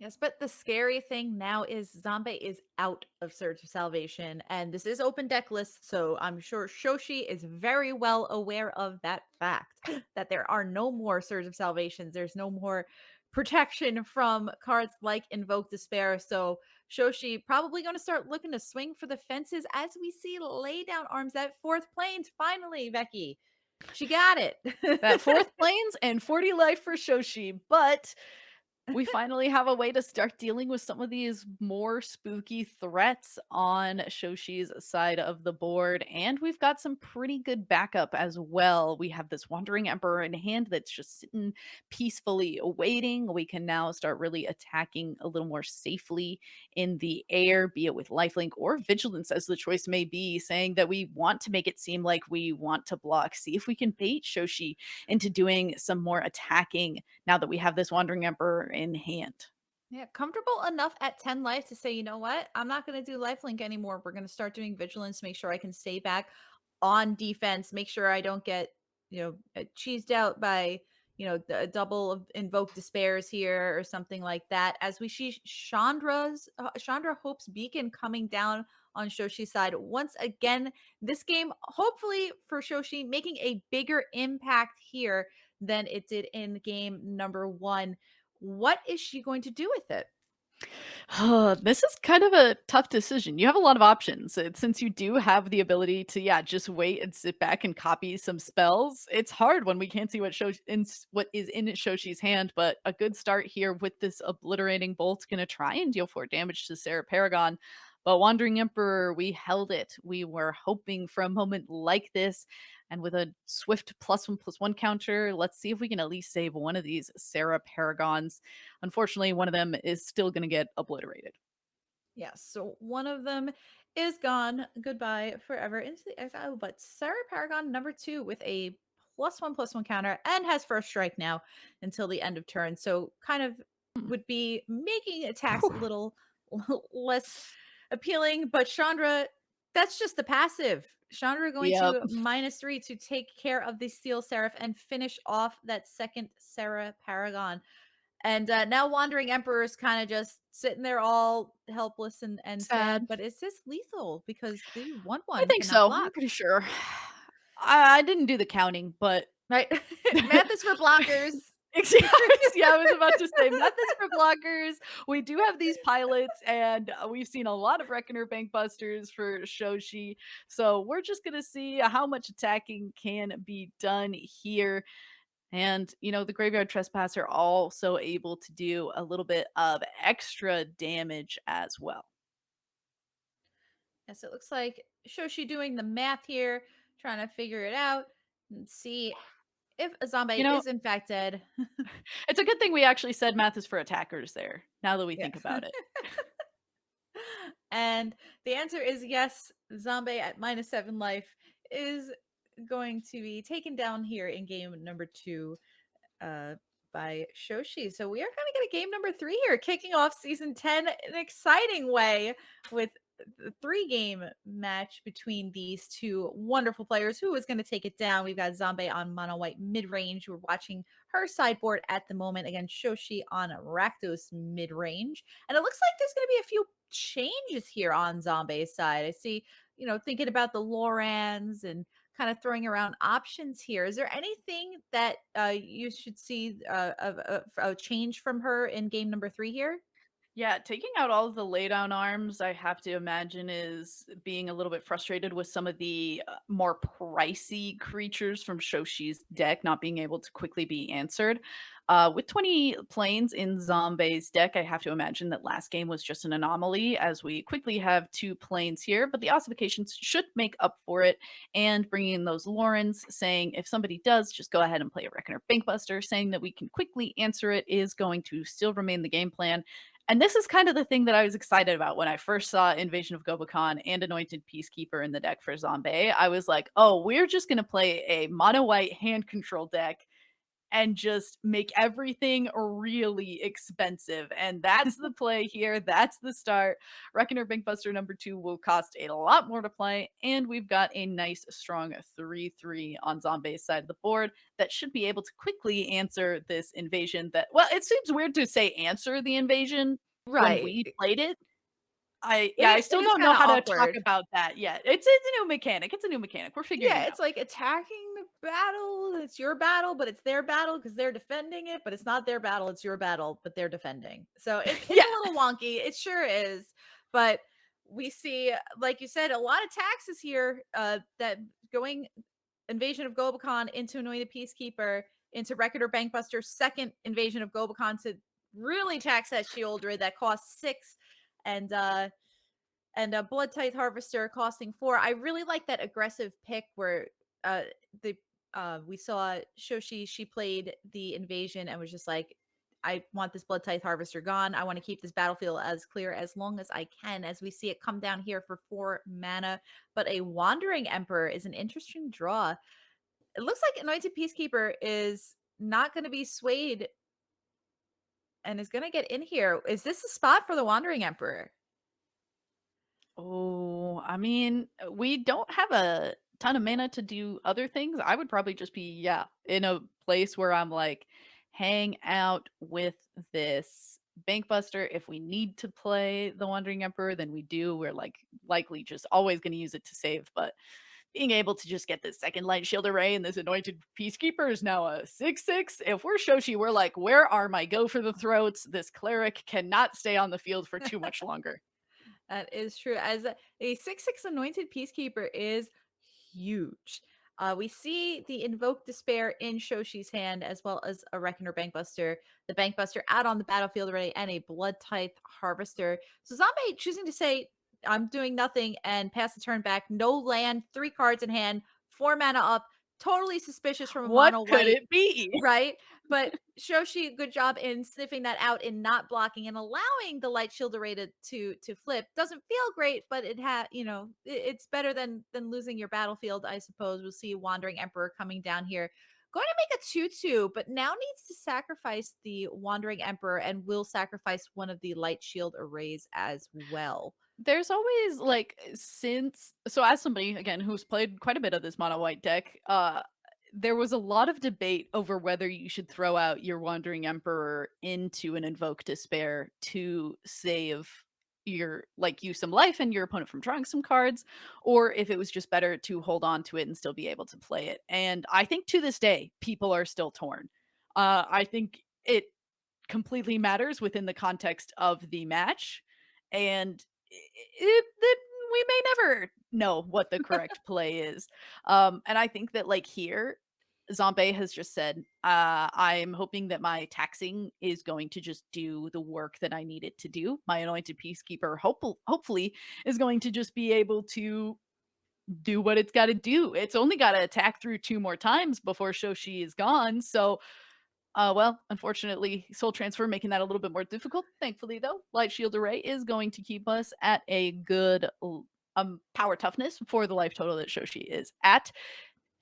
yes, but the scary thing now is Zombae is out of Surge of Salvation, and this is open deck list, so I'm sure Shoshi is very well aware of that fact that there are no more Surge of Salvations. There's no more protection from cards like Invoke Despair. So Shoshi probably going to start looking to swing for the fences as we see lay down arms at 4th planes. Finally, Becky, she got it. That 4th planes and 40 life for Shoshi, but we finally have a way to start dealing with some of these more spooky threats on Shoshi's side of the board, and we've got some pretty good backup as well. We have this Wandering Emperor in hand that's just sitting peacefully awaiting. We can now start really attacking a little more safely in the air, be it with lifelink or vigilance, as the choice may be, saying that we want to make it seem like we want to block. See if we can bait Shoshi into doing some more attacking now that we have this Wandering Emperor in hand. Yeah, comfortable enough at 10 life to say, you know what? I'm not going to do lifelink anymore. We're going to start doing vigilance, make sure I can stay back on defense, make sure I don't get, cheesed out by, a double of invoke despairs here or something like that. As we see Chandra Hope's Beacon coming down on Shoshi's side once again. This game, hopefully for Shoshi, making a bigger impact here than it did in game number 1. What is she going to do with it? This is kind of a tough decision. You have a lot of options. Since you do have the ability to, yeah, just wait and sit back and copy some spells, it's hard when we can't see what is in Shoshi's hand. But a good start here with this Obliterating Bolt's going to try and deal 4 damage to Sarah Paragon. But Wandering Emperor, we held it. We were hoping for a moment like this. And with a swift +1/+1 counter, let's see if we can at least save one of these Sarah Paragons. Unfortunately, one of them is still going to get obliterated. Yes, so one of them is gone. Goodbye forever into the exile. But Sarah Paragon number 2 with a +1/+1 counter and has first strike now until the end of turn. So kind of Hmm. would be making attacks a Whew. little less appealing. But Chandra, that's just the passive. Chandra going Yep. to -3 to take care of the Steel Seraph and finish off that second Sarah Paragon. And now Wandering Emperor is kind of just sitting there all helpless and sad. Sad. But is this lethal? Because the I 1/1 think cannot so. I'm block. pretty sure. I didn't do the counting, but Right? Math is for blockers. yeah, I was about to say math is for blockers. We do have these pilots, and we've seen a lot of Reckoner Bankbusters for Shoshi. So we're just gonna see how much attacking can be done here. And the Graveyard Trespasser also able to do a little bit of extra damage as well. Yes, it looks like Shoshi doing the math here, trying to figure it out and see if a You zombie know, is in fact dead. it's a good thing we actually said math is for attackers there. Now that we Yeah. think about it. And the answer is yes. Zombae at -7 life is going to be taken down here in game number 2 uh, by Shoshi. So we are going to get a game number 3 here, kicking off season 10 in an exciting way with the 3-game match between these two wonderful players. Who is going to take it down? We've got Zombae on mono white mid range. We're watching her sideboard at the moment against Shoshi on Rakdos mid range. And it looks like there's going to be a few changes here on Zombae's side. I see, thinking about the Lorans and kind of throwing around options here. Is there anything that you should see of a change from her in game number 3 here? Yeah, taking out all of the laydown arms, I have to imagine, is being a little bit frustrated with some of the more pricey creatures from Shoshi's deck not being able to quickly be answered. With 20 planes in Zombae's deck, I have to imagine that last game was just an anomaly, as we quickly have 2 planes here, but the ossifications should make up for it. And bringing in those Lorens, saying if somebody does, just go ahead and play a Reckoner Bankbuster, saying that we can quickly answer it is going to still remain the game plan. And this is kind of the thing that I was excited about when I first saw Invasion of Gobakhan and Anointed Peacekeeper in the deck for Zombae. I was like, oh, we're just going to play a mono white hand control deck and just make everything really expensive. And that's the play here. That's the start. Reckoner Bankbuster number 2 will cost a lot more to play. And we've got a nice, strong 3/3 on Zombae's side of the board that should be able to quickly answer this invasion. Well, it seems weird to say answer the invasion when Right. we played it. I It yeah, I it still is don't know kind of how to talk awkward. about that yet. It's a new mechanic. It's a new mechanic. We're figuring Yeah, it it's out. like attacking the battle. It's your battle, but it's their battle because they're defending it. But it's not their battle; it's your battle, but they're defending. So it's Yeah. a little wonky. It sure is. But we see, like you said, a lot of taxes here. That going Invasion of Gobakhan into Anointed Peacekeeper into Record or Bankbuster, second Invasion of Gobakhan to really tax that Shieldred that costs 6, and a Blood Tithe Harvester costing 4. I really like that aggressive pick where uh the we saw Shoshi, she played the invasion and was just like, I want this Blood Tithe Harvester gone. I want to keep this battlefield as clear as long as I can, as we see it come down here for 4 mana. But a Wandering Emperor is an interesting draw. It looks like Anointed Peacekeeper is not going to be swayed and is going to get in here. Is this a spot for the Wandering Emperor? Oh, I mean, we don't have a ton of mana to do other things. I would probably just be, yeah, in a place where I'm like, hang out with this Bankbuster. If we need to play the Wandering Emperor, then we do. We're like likely just always going to use it to save. But being able to just get this second light shield array and this anointed peacekeeper is now a 6/6. If we're Shoshi, we're like, where are my go for the throats? This cleric cannot stay on the field for too much longer. That is true. As a 6/6 anointed peacekeeper is huge. We see the invoke despair in Shoshi's hand, as well as a Reckoner Bankbuster. The Bankbuster out on the battlefield already, and a Blood Tithe Harvester. So Zombie choosing to say, I'm doing nothing and pass the turn back. No land, 3 cards in hand, 4 mana up. Totally suspicious from a What mono could white, it be? right? But Shoshi, good job in sniffing that out and not blocking and allowing the light shield array to flip. Doesn't feel great, but it's better than losing your battlefield, I suppose. We'll see Wandering Emperor coming down here. Going to make a 2/2, but now needs to sacrifice the Wandering Emperor and will sacrifice one of the light shield arrays as well. There's always since so as somebody again who's played quite a bit of this mono white deck, there was a lot of debate over whether you should throw out your Wandering Emperor into an Invoke Despair to save you some life and your opponent from drawing some cards, or if it was just better to hold on to it and still be able to play it. And I think to this day, people are still torn. I think it completely matters within the context of the match, and we may never know what the correct play is. And I think that like here, Zombae has just said, I'm hoping that my taxing is going to just do the work that I need it to do. My anointed peacekeeper hopefully is going to just be able to do what it's got to do. It's only got to attack through 2 more times before Shoshi is gone. So well, unfortunately, soul transfer making that a little bit more difficult. Thankfully, though, light shield array is going to keep us at a good power toughness for the life total that Shoshi is at,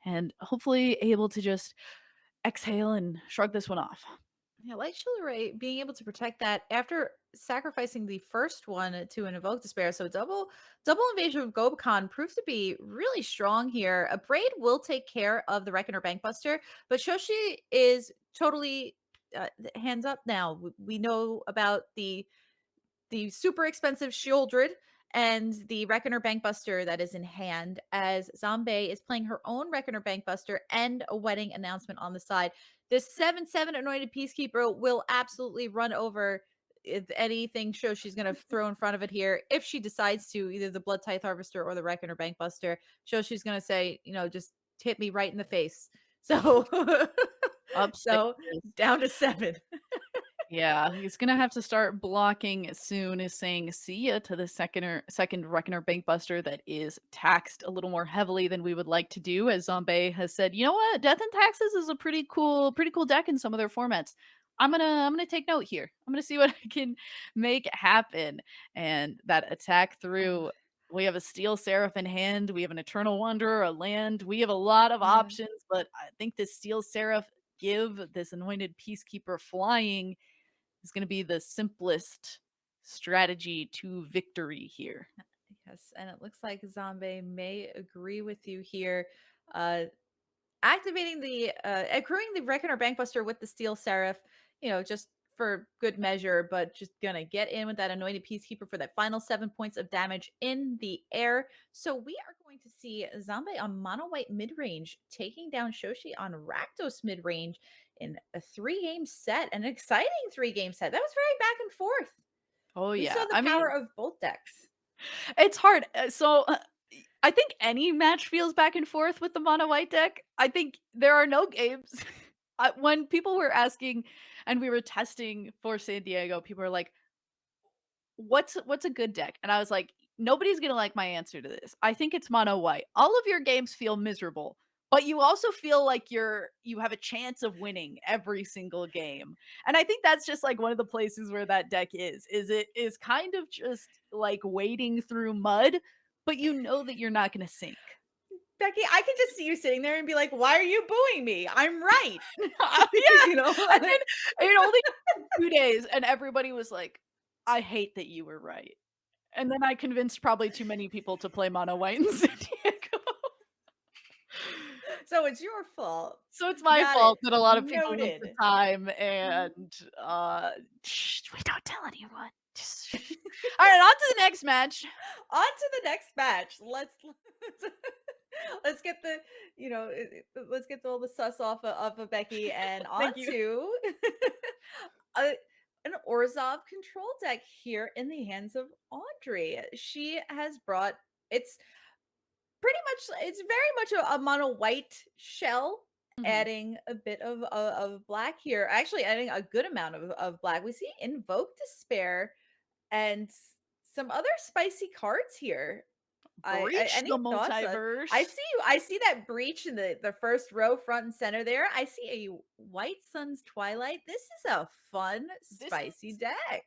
and hopefully able to just exhale and shrug this one off. Yeah, Light Shield Array being able to protect that after sacrificing the first one to an Evoke Despair. So double invasion of Gobekon proves to be really strong here. A Braid will take care of the Reckoner Bankbuster, but Shoshi is totally hands up now. We know about the super expensive Shieldred and the Reckoner Bankbuster that is in hand, as Zombae is playing her own Reckoner Bankbuster and a wedding announcement on the side. This 7/7 Anointed Peacekeeper will absolutely run over anything show she's going to throw in front of it here. If she decides to, either the Blood Tithe Harvester or the Reckoner Bankbuster, show she's going to say, just hit me right in the face. So, Upstairs. so down to 7. Yeah, he's gonna have to start blocking as soon as saying see ya to the second Reckoner Bankbuster that is taxed a little more heavily than we would like to do. As Zombae has said, you know what? Death and Taxes is a pretty cool deck in some of their formats. I'm gonna take note here. I'm gonna see what I can make happen. And that attack through, we have a Steel Seraph in hand, we have an Eternal Wanderer, a land, we have a lot of Yeah. options, but I think this Steel Seraph give this anointed peacekeeper flying is going to be the simplest strategy to victory here. Yes, and it looks like Zombae may agree with you here. Uh, Activating accruing the Reckoner Bankbuster with the Steel Seraph, just for good measure, but just gonna get in with that Anointed Peacekeeper for that final 7 points of damage in the air. So we are going to see Zombae on Mono White mid range taking down Shoshi on Rakdos mid range in a 3-game set, an exciting 3-game set. That was very back and forth. Oh We saw yeah. the I power mean, of both decks. it's hard. I think any match feels back and forth with the mono white deck. I think there are no games. When people were asking and we were testing for San Diego, people were like, what's a good deck? And I was like, nobody's gonna like my answer to this. I think it's mono white. All of your games feel miserable, but you also feel like you have a chance of winning every single game. And I think that's just like one of the places where that deck is it is kind of just like wading through mud, but you know that you're not gonna sink. Becky, I can just see you sitting there and be like, "Why are you booing me? I'm right." Yeah. you know, And then it only took 2 days and everybody was like, I hate that you were right. And then I convinced probably too many people to play mono white in San Diego. so it's your fault. So it's my Got it. fault that a lot of people went the Noted. time and, shh, we don't tell anyone. Just shh. Alright, on to the next match. On to the next match. Let's get the let's get all the sus off of Becky and on Thank you. to a, an Orzhov control deck here in the hands of Audrey. She has brought it's pretty much it's very much a mono white shell, Mhm. adding a bit of black here, actually adding a good amount of black. We see Invoke Despair and some other spicy cards here. Breach Any the thoughts? I multiverse. see you. I see that breach in the first row, front and center there. I see a White Sun's Twilight. This is a fun, This spicy is deck.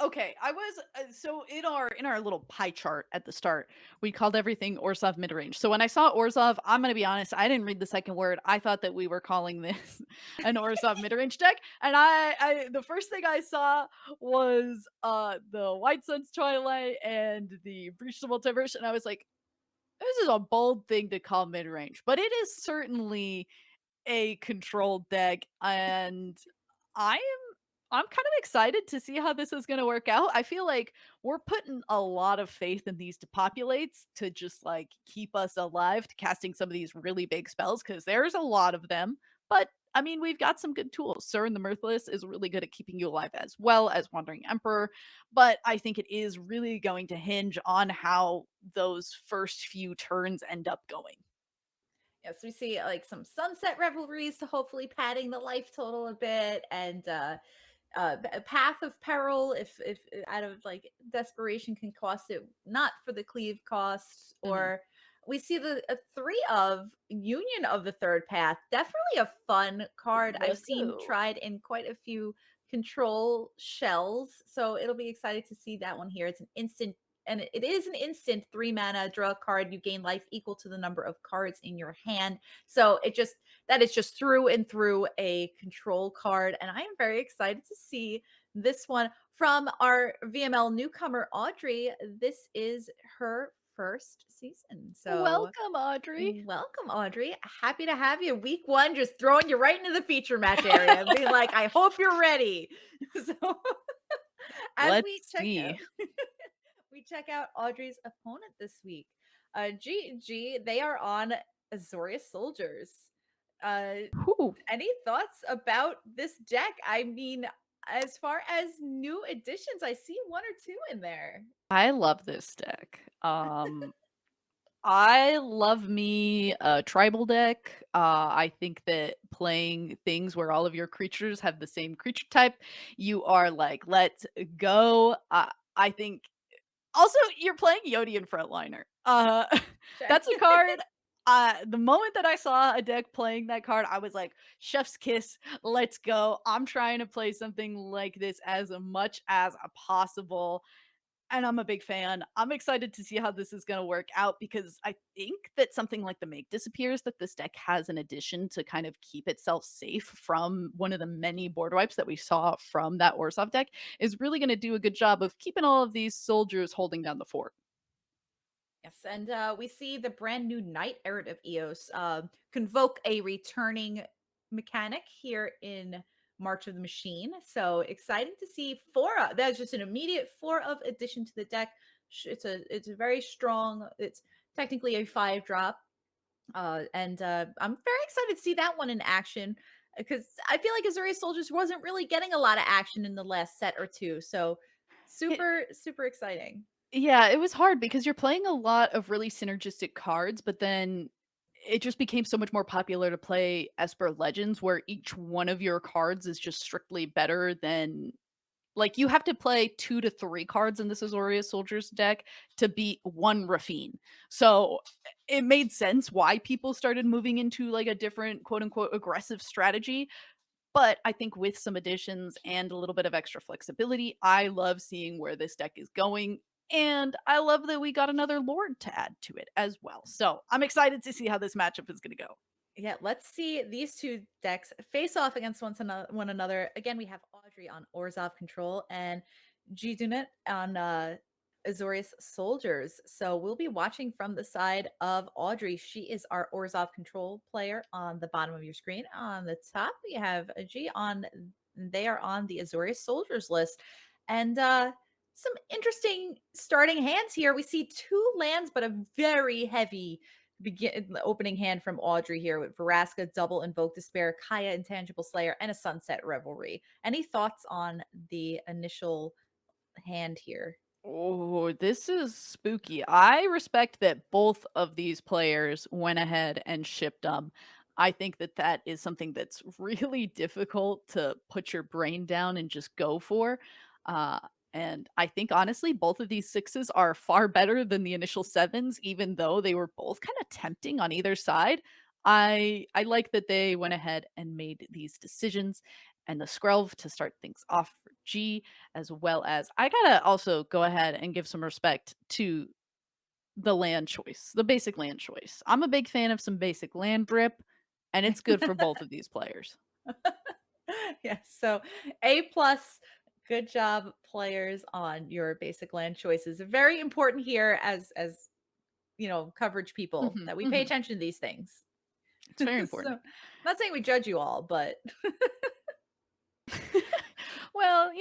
okay. I was so in our little pie chart at the start, we called everything Orzhov midrange. So when I saw Orzhov, I'm gonna be honest, I didn't read the second word. I thought that we were calling this an Orzhov midrange deck, and I the first thing I saw was the White Sun's Twilight and the Breach the Multiverse, and I was like, This is a bold thing to call mid-range, but it is certainly a controlled deck, and I I'm kind of excited to see how this is going to work out. I feel like we're putting a lot of faith in these depopulates to just like keep us alive to casting some of these really big spells because there's a lot of them. But I mean, we've got some good tools. Sir and the Mirthless is really good at keeping you alive as well as Wandering Emperor. But I think it is really going to hinge on how those first few turns end up going. Yes, we see like some sunset revelries to hopefully padding the life total a bit, and a path of peril if out of like desperation can cost it not for the cleave cost, Mhm. or we see the three of union of the third path, definitely a fun card I've seen Woohoo. tried in quite a few control shells, so it'll be excited to see that one here. It's an instant, and it is an instant 3 mana draw a card. You gain life equal to the number of cards in your hand. So it just, that is just through and through a control card. And I am very excited to see this one from our VML newcomer, Audrey. This is her first season. So Welcome, Audrey. welcome, Audrey. Happy to have you. Week one, just throwing you right into the feature match area and being like, I hope you're ready. So as Let's we check out see. we check out Audrey's opponent this week. GG, they are on Azorius Soldiers. Whew. Any thoughts about this deck? I mean, as far as new additions, I see one or two in there. I love this deck. I love me a tribal deck. I think that playing things where all of your creatures have the same creature type, you are like, let's go. I think also you're playing Yodian Frontliner. Sure. That's a card. The moment that I saw a deck playing that card, I was like, chef's kiss, let's go. I'm trying to play something like this as much as possible, and I'm a big fan. I'm excited to see how this is going to work out because I think that something like the Make Disappears that this deck has an addition to kind of keep itself safe from one of the many board wipes that we saw from that Orzhov deck is really going to do a good job of keeping all of these soldiers holding down the fort. Yes, and we see the brand new Knight Errant of Eos convoke a returning mechanic here in March of the Machine. So exciting to see four. That's just an immediate four of addition to the deck. It's a very strong. It's technically a 5 drop, and I'm very excited to see that one in action because I feel like Azorius Soldiers wasn't really getting a lot of action in the last set or two. So super exciting. Yeah, it was hard because you're playing a lot of really synergistic cards, but then it just became so much more popular to play Esper Legends where each one of your cards is just strictly better than like you have to play 2 to 3 cards in this Azorius Soldiers deck to beat 1 Rafine. So it made sense why people started moving into like a different quote unquote aggressive strategy, but I think with some additions and a little bit of extra flexibility, I love seeing where this deck is going. And I love that we got another Lord to add to it as well. So I'm excited to see how this matchup is going to go. Yeah, let's see these two decks face off against one another. Again, we have Audrey on Orzhov Control and Gdinut on Azorius Soldiers. So we'll be watching from the side of Audrey. She is our Orzhov Control player on the bottom of your screen. On the top, we have a G on. They are on the Azorius Soldiers list, and some interesting starting hands here. We see two lands, but a very heavy begin the opening hand from Audrey here with Veraska, Double Invoke Despair, Kaya, Intangible Slayer, and a Sunset Revelry. Any thoughts on the initial hand here? Oh, this is spooky. I respect that both of these players went ahead and shipped them. I think that that is something that's really difficult to put your brain down and just go for. Uh, and I think honestly, both of these sixes are far better than the initial sevens, even though they were both kind of tempting on either side. I like that they went ahead and made these decisions and the Skrelv to start things off for G, as well as I gotta also go ahead and give some respect to the land choice, the basic land choice. I'm a big fan of some basic land drip, and it's good for both of these players. Yes, so A plus. Good job, players, on your basic land choices. Very important here, as coverage people Mhm, that we pay mhm. attention to these things. It's very So, important. not saying we judge you all, but Well,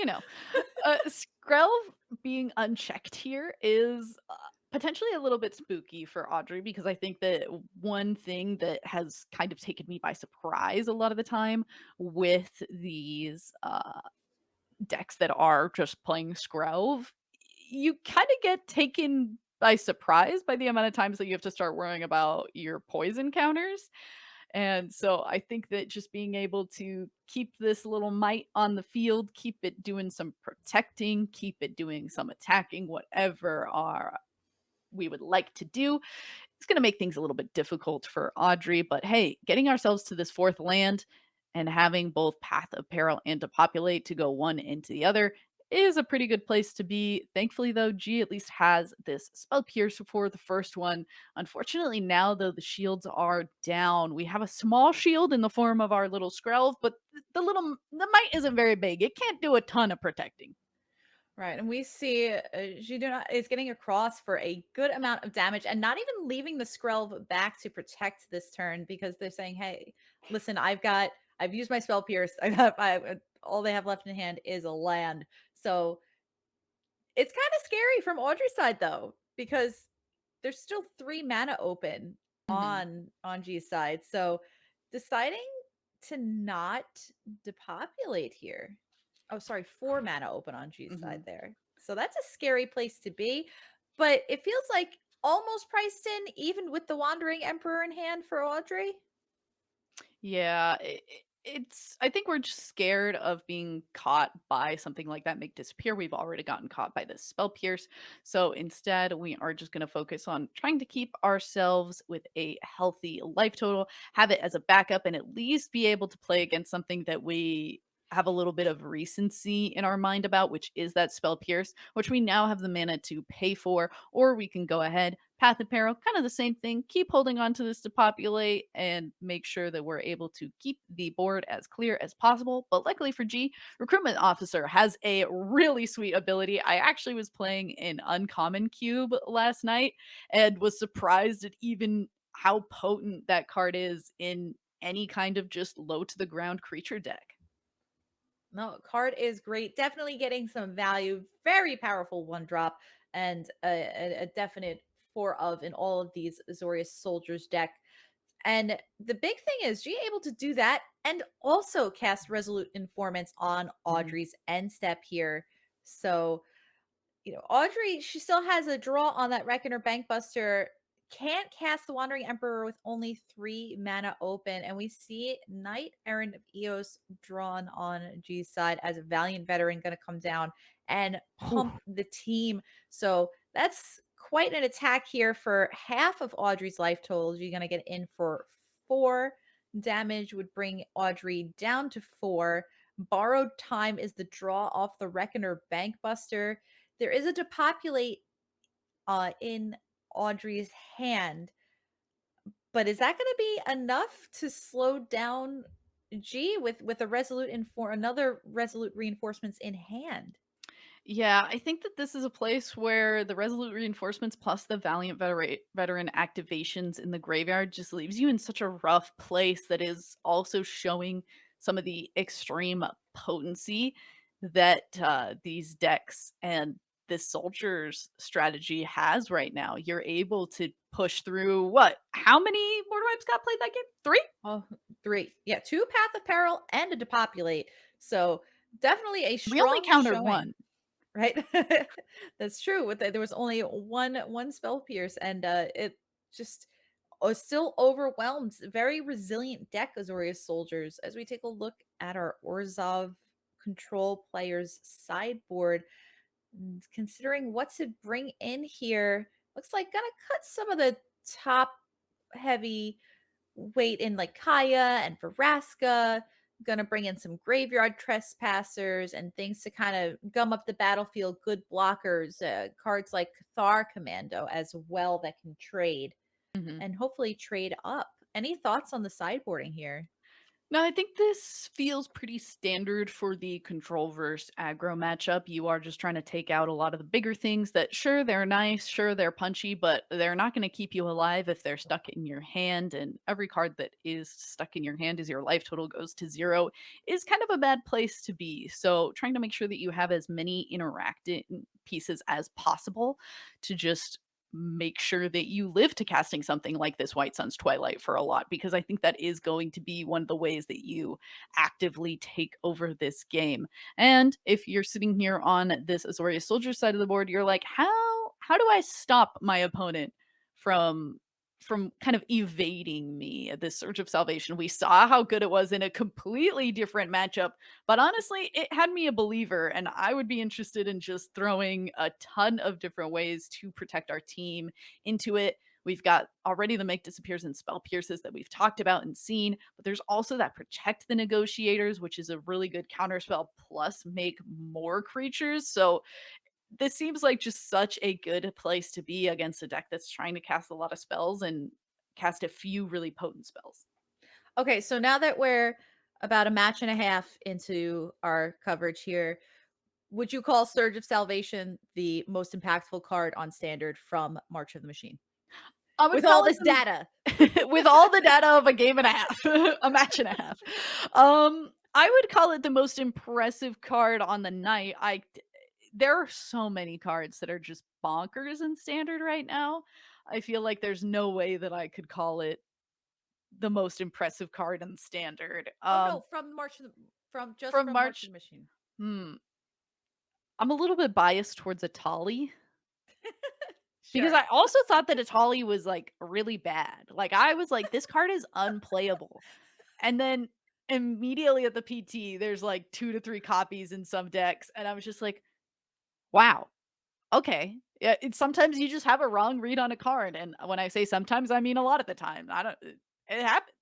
Skrelv being unchecked here is potentially a little bit spooky for Audrey because I think that one thing that has kind of taken me by surprise a lot of the time with these decks that are just playing Skrelv, you kind of get taken by surprise by the amount of times that you have to start worrying about your poison counters. And so I think that just being able to keep this little mite on the field, keep it doing some protecting, keep it doing some attacking, whatever we would like to do, it's going to make things a little bit difficult for Audrey. But hey, getting ourselves to this fourth land and having both Path of Peril and Depopulate to go one into the other is a pretty good place to be. Thankfully, though, G at least has this Spell Pierce for the first one. Unfortunately, now, though, the shields are down. We have a small shield in the form of our little Skrelv, but the mite isn't very big. It can't do a ton of protecting. right, and we see Gdinut is getting across for a good amount of damage and not even leaving the Skrelv back to protect this turn because they're saying, "Hey, listen, I've used my spell pierce. All they have left in hand is a land." So it's kind of scary from Audrey's side though because there's still 3 mana open Mhm, on G's side. So deciding to not depopulate here. Oh, sorry, 4 mana open on G's side mhm. there. So that's a scary place to be, but it feels like almost priced in even with the Wandering Emperor in hand for Audrey. Yeah, it's I think we're just scared of being caught by something like that make disappear. We've already gotten caught by this spell pierce. So instead, we are just going to focus on trying to keep ourselves with a healthy life total, have it as a backup, and at least be able to play against something that we have a little bit of recency in our mind about, which is that spell pierce, which we now have the mana to pay for, or we can go ahead, Path of Peril, kind of the same thing. Keep holding on to this to populate and make sure that we're able to keep the board as clear as possible. But luckily for G, Recruitment Officer has a really sweet ability. I actually was playing in Uncommon Cube last night and was surprised at even how potent that card is in any kind of just low to the ground creature deck. No, card is great. Definitely getting some value. Very powerful one drop and a definite four of in all of these Azorius soldiers deck. And the big thing is she able to do that and also cast Resolute Informants on Mhm. Audrey's end step here. So Audrey, she still has a draw on that Reckoner Bankbuster. Can't cast the Wandering Emperor with only 3 mana open. And we see Knight Errant of Eos drawn on G's side as a Valiant Veteran going to come down and Whew. pump the team. So that's quite an attack here for half of Audrey's life total. You're going to get in for 4 damage, would bring Audrey down to 4. Borrowed Time is the draw off the Reckoner Bankbuster. There is a depopulate in Audrey's hand, but is that going to be enough to slow down G with a resolute another resolute reinforcements in hand? Yeah, I think that this is a place where the Resolute Reinforcements plus the Valiant Veteran activations in the graveyard just leaves you in such a rough place that is also showing some of the extreme potency that these decks and this soldier's strategy has right now. You're able to push through what? How many Mortal Wipes got played that game? 3? Oh, 3. Yeah, 2 Path of Peril and a depopulate. So definitely a We only strong countered showing. 1. Right? That's true. There was only one spell pierce, and it just still overwhelmed. Very resilient deck, Azorius soldiers. As we take a look at our Orzhov control players sideboard, considering what to bring in here, looks like gonna cut some of the top heavy weight in like Kaya and Veraska. Gonna bring in some graveyard trespassers and things to kind of gum up the battlefield. Good blockers, cards like Cathar Commando as well that can trade Mhm. and hopefully trade up. Any thoughts on the sideboarding here? No, I think this feels pretty standard for the control versus aggro matchup. You are just trying to take out a lot of the bigger things that, sure, they're nice, sure, they're punchy, but they're not going to keep you alive if they're stuck in your hand. And every card that is stuck in your hand as your life total goes to 0 is kind of a bad place to be. So, trying to make sure that you have as many interacting pieces as possible to just make sure that you live to casting something like this White Sun's Twilight for a lot, because I think that is going to be one of the ways that you actively take over this game. And if you're sitting here on this Azorius Soldier side of the board, you're like, how do I stop my opponent from kind of evading me at this Surge of Salvation? We saw how good it was in a completely different matchup, but honestly, it had me a believer, and I would be interested in just throwing a ton of different ways to protect our team into it. We've got already the Make Disappears and Spell Pierces that we've talked about and seen, but there's also that Protect the Negotiators, which is a really good counterspell plus make more creatures. So this seems like just such a good place to be against a deck that's trying to cast a lot of spells and cast a few really potent spells. Okay, so now that we're about a match and a half into our coverage here, would you call Surge of Salvation the most impactful card on standard from March of the Machine? I would With all call this it data. with all the data of a game and a half, a match and a half. I would call it the most impressive card on the night. There are so many cards that are just bonkers in standard right now. I feel like there's no way that I could call it the most impressive card in standard. Oh no, from From from March of March, the Machine. hmm, I'm a little bit biased towards Atali. Because Sure. I also thought that Atali was, like, really bad. Like, I was like, "This card is unplayable." And then immediately at the PT, there's, like, 2 to 3 copies in some decks, and I was just like, "Wow, okay." Yeah, it's sometimes you just have a wrong read on a card, and when I say sometimes, I mean a lot of the time. I don't it happens.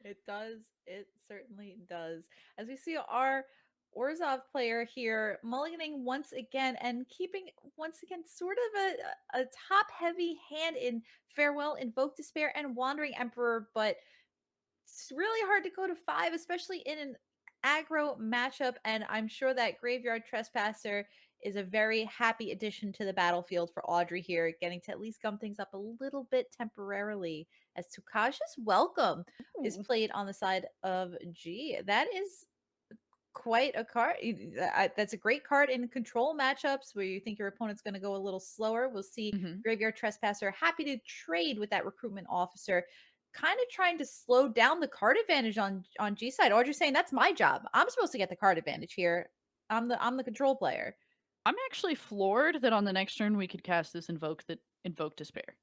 It does. It certainly does. As we see our Orzhov player here mulliganing once again and keeping once again sort of a top heavy hand in Farewell, Invoke Despair, and Wandering Emperor, but it's really hard to go to 5, especially in an aggro matchup. And I'm sure that Graveyard Trespasser is a very happy addition to the battlefield for Audrey here, getting to at least gum things up a little bit temporarily as Tukasha's Welcome is Ooh. played on the side of G. That is quite a card. That's a great card in control matchups where you think your opponent's going to go a little slower. We'll see Mhm. Graveyard Trespasser happy to trade with that recruitment officer, kind of trying to slow down the card advantage on G side. Audrey saying that's my job. I'm supposed to get the card advantage here. I'm the control player. I'm actually floored that on the next turn we could cast this Invoke Despair.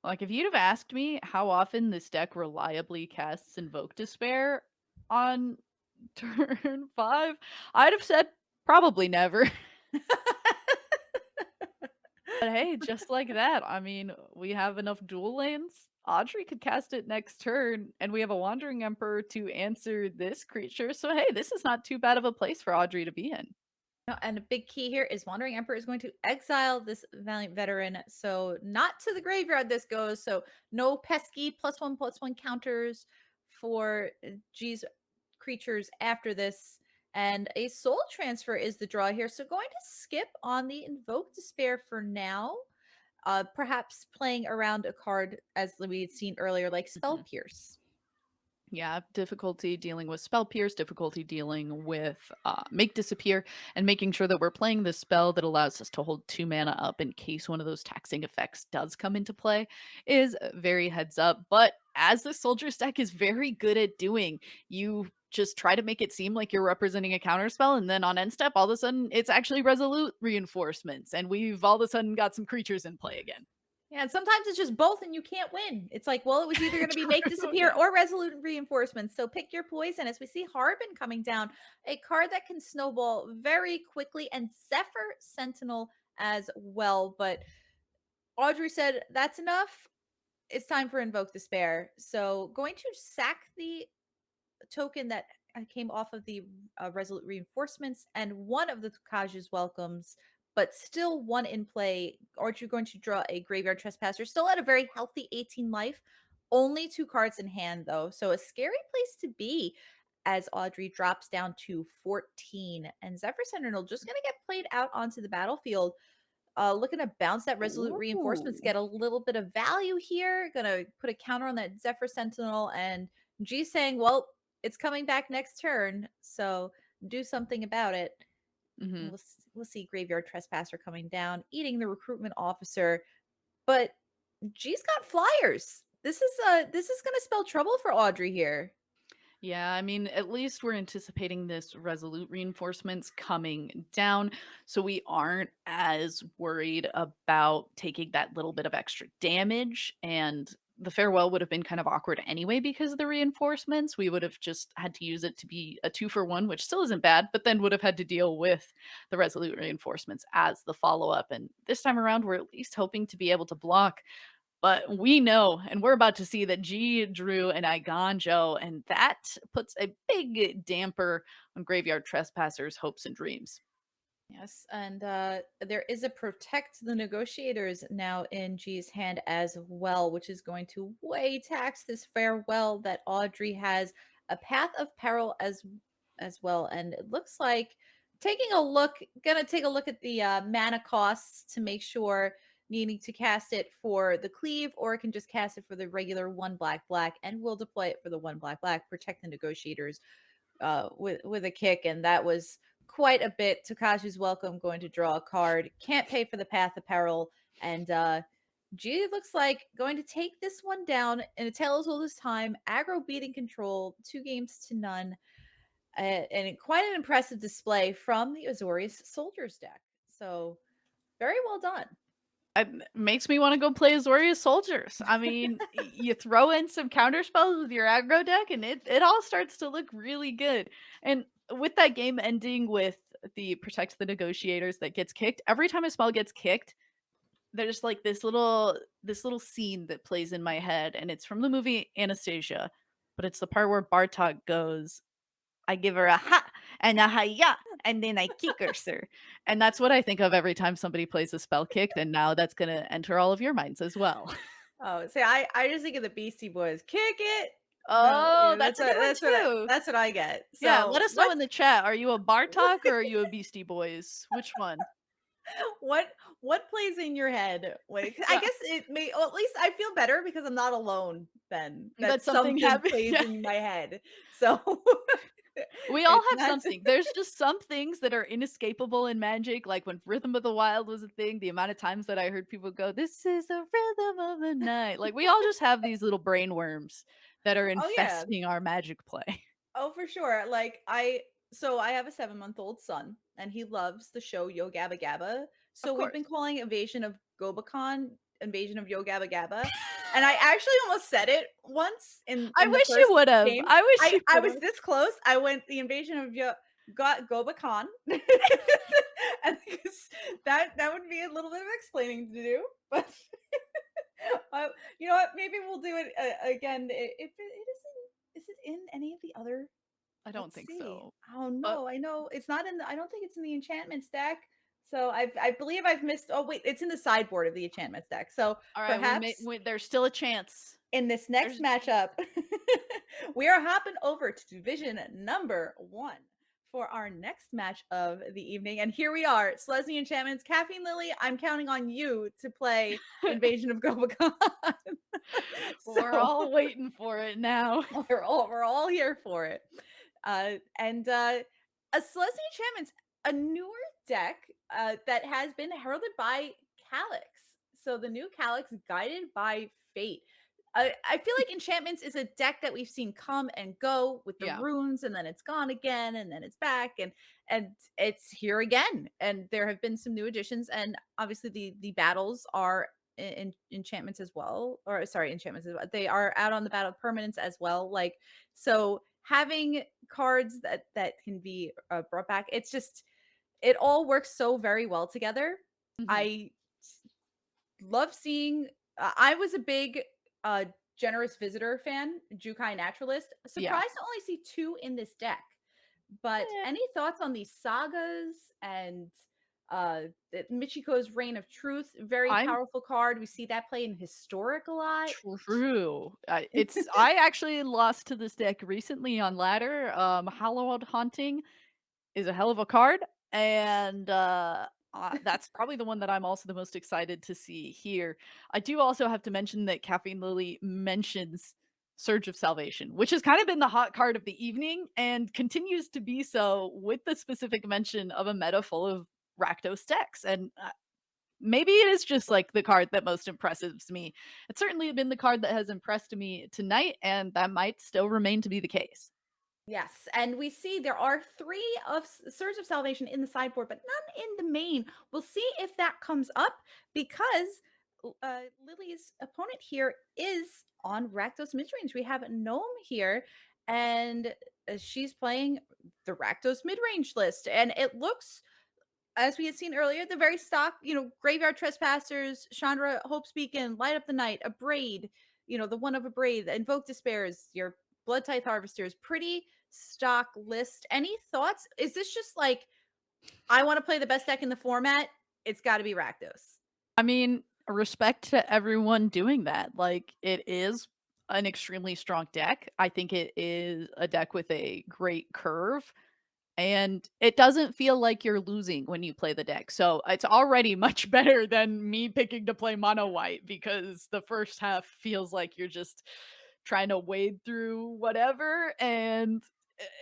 Like, if you'd have asked me how often this deck reliably casts Invoke Despair on turn 5, I'd have said probably never. But hey, just like that, I mean, we have enough dual lanes. Audrey could cast it next turn, and we have a Wandering Emperor to answer this creature. So hey, this is not too bad of a place for Audrey to be in. No, and a big key here is Wandering Emperor is going to exile this Valiant Veteran. So not to the graveyard this goes. So no pesky +1/+1 counters for G's creatures after this. And a soul transfer is the draw here. So going to skip on the Invoke Despair for now. Perhaps playing around a card as we had seen earlier, like Spell Mhm. Pierce. Yeah, difficulty dealing with Spell Pierce, difficulty dealing with Make Disappear, and making sure that we're playing the spell that allows us to hold 2 mana up in case one of those taxing effects does come into play is very heads up. But as the Soldier's deck is very good at doing, you just try to make it seem like you're representing a counter spell, and then on end step, all of a sudden, it's actually Resolute Reinforcements, and we've all of a sudden got some creatures in play again. Yeah, and sometimes it's just both and you can't win. It's like, well, it was either going to be Make True, Disappear yeah. or Resolute Reinforcements. So pick your poison. As we see Harbin coming down, a card that can snowball very quickly, and Zephyr Sentinel as well. But Audrey said, that's enough. It's time for Invoke Despair. So going to sack the token that came off of the Resolute Reinforcements and one of the Kaju's welcomes, but still one in play. Aren't you going to draw a Graveyard Trespasser? Still at a very healthy 18 life. Only 2 cards in hand, though, so a scary place to be as Audrey drops down to 14. And Zephyr Sentinel just going to get played out onto the battlefield. Looking to bounce that Resolute Reinforcements, Ooh. get a little bit of value here. Gonna put a counter on that Zephyr Sentinel, and G saying, well, it's coming back next turn, so do something about it. Mhm. We'll see Graveyard Trespasser coming down, eating the Recruitment Officer, but G's got flyers. This is gonna spell trouble for Audrey here. Yeah, I mean, at least we're anticipating this resolute reinforcements coming down, so we aren't as worried about taking that little bit of extra damage. And the farewell would have been kind of awkward anyway because of the reinforcements. We would have just had to use it to be a 2-for-1, which still isn't bad, but then would have had to deal with the resolute reinforcements as the follow up. And this time around, we're at least hoping to be able to block, but we know, and we're about to see that G drew an Igonjo, and that puts a big damper on Graveyard Trespassers' hopes and dreams. Yes, and there is a Protect the Negotiators now in G's hand as well, which is going to way tax this farewell that Audrey has. A Path of Peril as well, and it looks like gonna take a look at the mana costs to make sure needing to cast it for the cleave, or it can just cast it for the regular 1 black, and we'll deploy it for the 1 black, Protect the Negotiators with a kick, and that was quite a bit. Takashi's Welcome going to draw a card. Can't pay for the Path of Peril, and G looks like going to take this one down in a tale as old as time. Aggro beating control, 2 games to none, and quite an impressive display from the Azorius Soldiers deck. So very well done. It makes me want to go play Azorius Soldiers. I mean, you throw in some counter spells with your aggro deck, and it all starts to look really good. And with that game ending with the Protect the Negotiators that gets kicked, every time a spell gets kicked, there's like this little scene that plays in my head, and it's from the movie Anastasia, but it's the part where Bartok goes, "I give her a ha and a hi-ya, and then I kick her, sir." And that's what I think of every time somebody plays a spell kicked, and now that's gonna enter all of your minds as well. Oh, see, I just think of the Beastie Boys. Kick it. No, Oh, that's a good one too. that's what I get. Yeah, let So us know in the chat. Are you a Bartok or are you a Beastie Boys? Which one? what what plays in your head when I Yeah, guess it may, well, at least I feel better because I'm not alone then that that something something happened. plays Yeah. in my head. So We all it's have not something. There's just some things that are inescapable in Magic, like when Rhythm of the Wild was a thing, the amount of times that I heard people go, "This is the rhythm of the night." Like, we all just have these little brain worms that are oh yeah. infesting our Magic play. Oh, for sure. Like I have a 7-month-old son and he loves the show Yo Gabba Gabba. Of So we've course. been calling Invasion of Gobakon Invasion of Yo Gabba Gabba. And I actually almost said it once I in the wish you first would've. game. I wish you I was would've. this close. I went the Invasion of Gobakon. And because that would be a little bit of explaining to do, but you know what? Maybe we'll do it again. If it isn't, is it in any of the other? I don't Let's think see. so. Oh But no, I know it's not in the, I don't think it's in the enchantments deck. So I believe I've missed, oh wait, it's in the sideboard of the enchantments deck. So all right, perhaps there's still a chance. in this next There's matchup, we are hopping over to division number 1 for our next match of the evening. And here we are, Selesnya Enchantments, Caffeinelily. I'm counting on you to play Invasion of Gobakon. we're So all waiting for it now. we're all here for it. And a Selesnya Enchantments, a newer deck that has been heralded by Calyx. So the new Calyx, Guided by Fate. I feel like Enchantments is a deck that we've seen come and go with the Yeah. runes, and then it's gone again, and then it's back, and it's here again. And there have been some new additions, and obviously the battles are in enchantments as well, or sorry, enchantments as well. They are out on the battle permanents as well. Like, so having cards that can be brought back, it's just, it all works so very well together. Mhm. I love seeing, I was a big uh Generous Visitor fan, Jukai Naturalist. Yeah. Surprised to only see 2 in this deck. But Eh, any thoughts on these sagas and Uh, Michiko's Reign of Truth, very I'm powerful card. We see that play in Historic a lot. true. I actually lost to this deck recently on ladder. Hallowed Haunting is a hell of a card, and that's probably the one that I'm also the most excited to see here. I do also have to mention that Caffeine Lily mentions Surge of Salvation, which has kind of been the hot card of the evening and continues to be so with the specific mention of a meta full of Rakdos decks. And maybe it is just like the card that most impresses me. It's certainly been the card that has impressed me tonight, and that might still remain to be the case. Yes, and we see there are three of Surge of Salvation in the sideboard, but none in the main. We'll see if that comes up because Lily's opponent here is on Rakdos midrange. We have Noam here, and she's playing the Rakdos midrange list, and it looks, as we had seen earlier, the very stock, Graveyard Trespassers, Chandra, Hope's Beacon, Light Up the Night, a Braid, the one of a Braid, Invoke Despairs, your Blood Tithe Harvesters, pretty stock list. Any thoughts? Is this just like, I want to play the best deck in the format? It's got to be Rakdos. I mean, respect to everyone doing that. Like, it is an extremely strong deck. I think it is a deck with a great curve, and it doesn't feel like you're losing when you play the deck. So it's already much better than me picking to play mono white because the first half feels like you're just trying to wade through whatever, and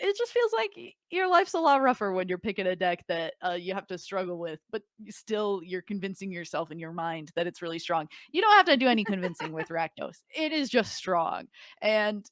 it just feels like your life's a lot rougher when you're picking a deck that you have to struggle with, but you're convincing yourself in your mind that it's really strong. You don't have to do any convincing with Rakdos. It is just strong. And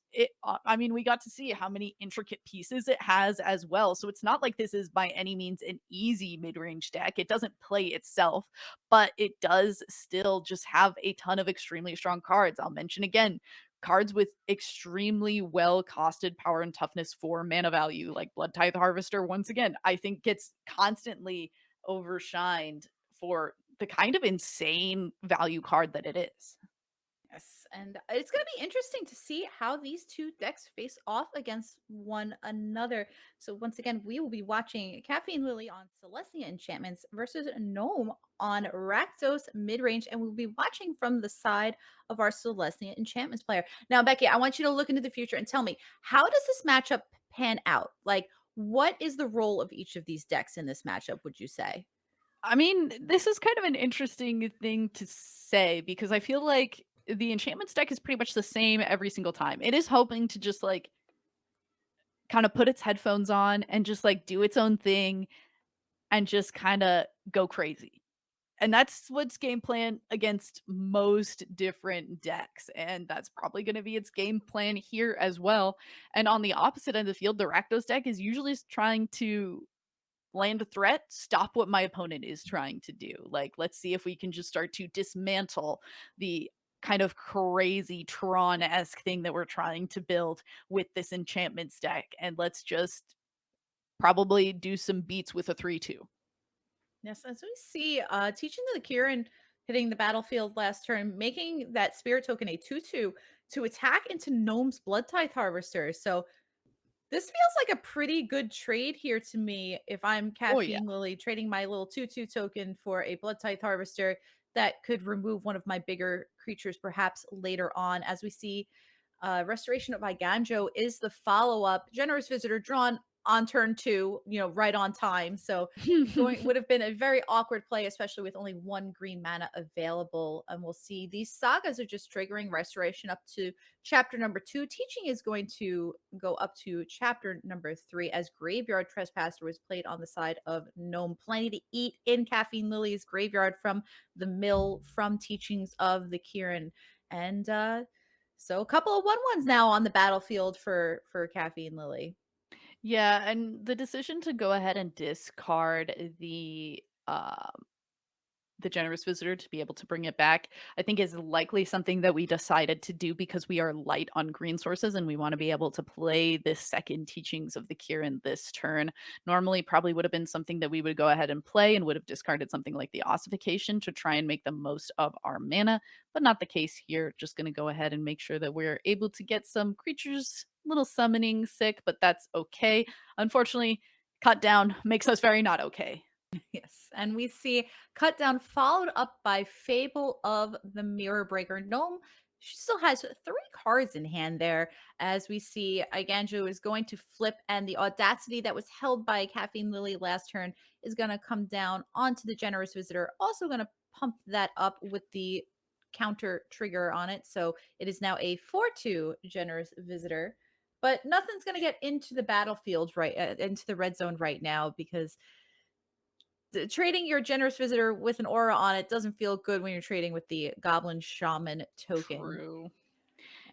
I mean, we got to see how many intricate pieces it has as well. So it's not like this is by any means an easy mid-range deck. It doesn't play itself, but it does still just have a ton of extremely strong cards. I'll mention again, cards with extremely well costed power and toughness for mana value, like Blood Tithe Harvester, once again, I think gets constantly overshined for the kind of insane value card that it is. Yes, and it's going to be interesting to see how these two decks face off against one another. So once again, we will be watching Caffeine Lily on Selesnya Enchantments versus Gnome on Rakdos midrange, and we'll be watching from the side of our Selesnya Enchantments player. Now, Becky, I want you to look into the future and tell me, how does this matchup pan out? Like, what is the role of each of these decks in this matchup, would you say? I mean, this is kind of an interesting thing to say because I feel like the enchantments deck is pretty much the same every single time. It is hoping to just like kind of put its headphones on and just like do its own thing and just kind of go crazy. And that's what's game plan against most different decks. And that's probably going to be its game plan here as well. And on the opposite end of the field, the Rakdos deck is usually trying to land a threat, stop what my opponent is trying to do. Like, let's see if we can just start to dismantle the kind of crazy Tron-esque thing that we're trying to build with this enchantment deck. And let's just probably do some beats with a 3-2. Yes, as we see, teaching the Kieran hitting the battlefield last turn, making that spirit token a 2/2 to attack into Gnome's Blood Tithe Harvester. So this feels like a pretty good trade here to me if I'm Oh, yeah. Caffeine Lily, trading my little 2/2 token for a Blood Tithe Harvester that could remove one of my bigger creatures perhaps later on. As we see, Restoration of Iganjo is the follow-up. Generous Visitor drawn on turn 2, right on time. So going would have been a very awkward play, especially with only one green mana available. And we'll see these sagas are just triggering restoration up to chapter number 2. Teaching is going to go up to chapter number 3 as Graveyard Trespasser was played on the side of Gnome. Plenty to eat in Caffeine Lily's graveyard from the mill, from Teachings of the Kieran. And so a couple of 1/1s now on the battlefield for Caffeine Lily. Yeah, and the decision to go ahead and discard the generous visitor to be able to bring it back, I think is likely something that we decided to do because we are light on green sources and we want to be able to play this second teachings of the Kieran this turn. Normally, probably would have been something that we would go ahead and play and would have discarded something like the ossification to try and make the most of our mana, but not the case here. Just going to go ahead and make sure that we're able to get some creatures, little summoning sick, but that's okay. Unfortunately, cut down makes us very not okay. Yes, and we see Cut Down followed up by Fable of the Mirror Breaker. Gnome, she still has 3 cards in hand there, as we see Iganjo is going to flip, and the Audacity that was held by Caffeinelily last turn is going to come down onto the Generous Visitor. Also going to pump that up with the counter trigger on it, so it is now a 4/2 Generous Visitor. But nothing's going to get into the battlefield right into the red zone right now because trading your generous visitor with an aura on it doesn't feel good when you're trading with the goblin shaman token. True.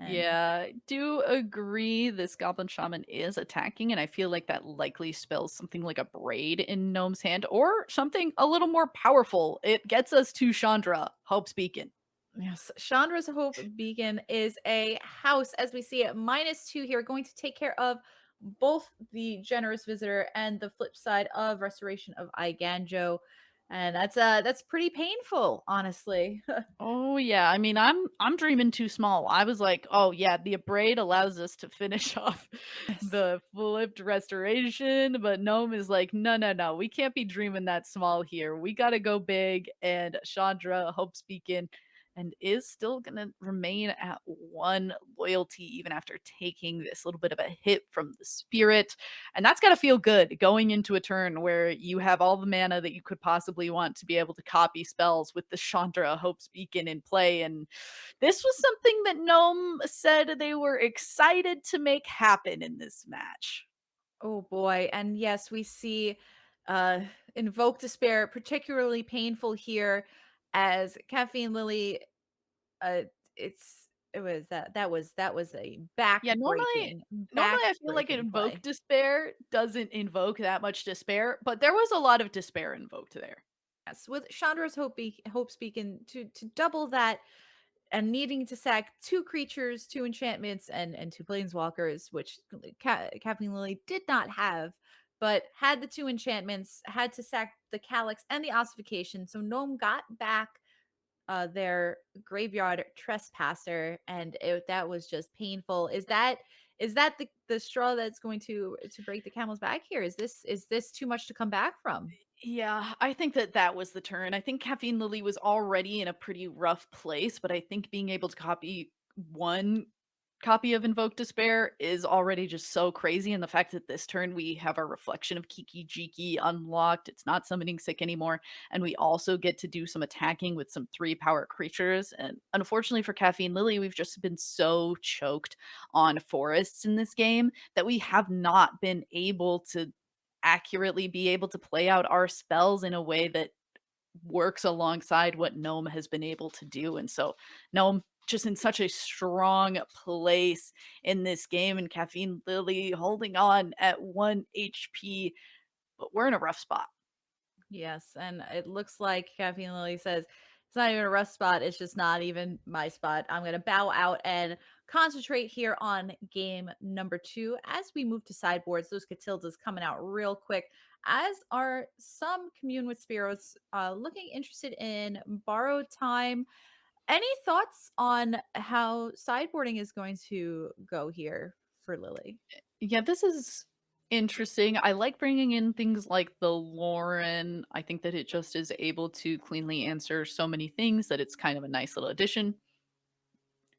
And Yeah, I do agree this goblin shaman is attacking, and I feel like that likely spells something like a braid in Gnome's hand, or something a little more powerful. It gets us to Chandra, Hope's Beacon. yes, Chandra's Hope Beacon is a house, as we see it, -2 here, going to take care of both the generous visitor and the flip side of restoration of Iganjo. And that's pretty painful, honestly. Oh yeah, I mean I'm dreaming too small. I was like, oh yeah, the braid allows us to finish off Yes. the flipped restoration, but Gnome is like, no, no, no, we can't be dreaming that small here. We gotta go big. And Chandra, Hope speaking, and is still gonna remain at 1 loyalty even after taking this little bit of a hit from the spirit. And that's gotta feel good going into a turn where you have all the mana that you could possibly want to be able to copy spells with the Chandra Hope's Beacon in play. And this was something that Gnome said they were excited to make happen in this match. Oh boy. And yes, we see uh Invoke Despair particularly painful here as Caffeine Lily uh it's it was a Yeah, back-breaking, normally I feel like back-breaking Invoke play. Despair doesn't invoke that much despair, but there was a lot of despair invoked there. Yes, with Chandra's Hope Beacon to double that and needing to sack 2 creatures, 2 enchantments, and 2 planeswalkers, which Caffeine Lily did not have, but had the 2 enchantments, had to sack the Calyx and the Ossification. So Gnome got back their graveyard trespasser, and that was just painful. Is that the straw that's going to break the camel's back here? Is this too much to come back from? Yeah, I think that that was the turn. I think Caffeine Lily was already in a pretty rough place, but I think being able to copy one copy of Invoke Despair is already just so crazy. And the fact that this turn we have our reflection of Kiki Jiki unlocked, it's not summoning sick anymore. And we also get to do some attacking with some 3 power creatures. And unfortunately for Caffeine Lily, we've just been so choked on forests in this game that we have not been able to accurately be able to play out our spells in a way that works alongside what Gnome has been able to do. And so Gnome just in such a strong place in this game, and Caffeine Lily holding on at 1 HP, but we're in a rough spot. Yes, and it looks like Caffeine Lily says it's not even a rough spot. It's just not even my spot. I'm going to bow out and concentrate here on game number 2 as we move to sideboards. Those Catildas coming out real quick, as are some Commune with Spirits looking interested in borrowed time. Any thoughts on how sideboarding is going to go here for Lily? Yeah, this is interesting. I like bringing in things like the Lauren. I think that it just is able to cleanly answer so many things that it's kind of a nice little addition.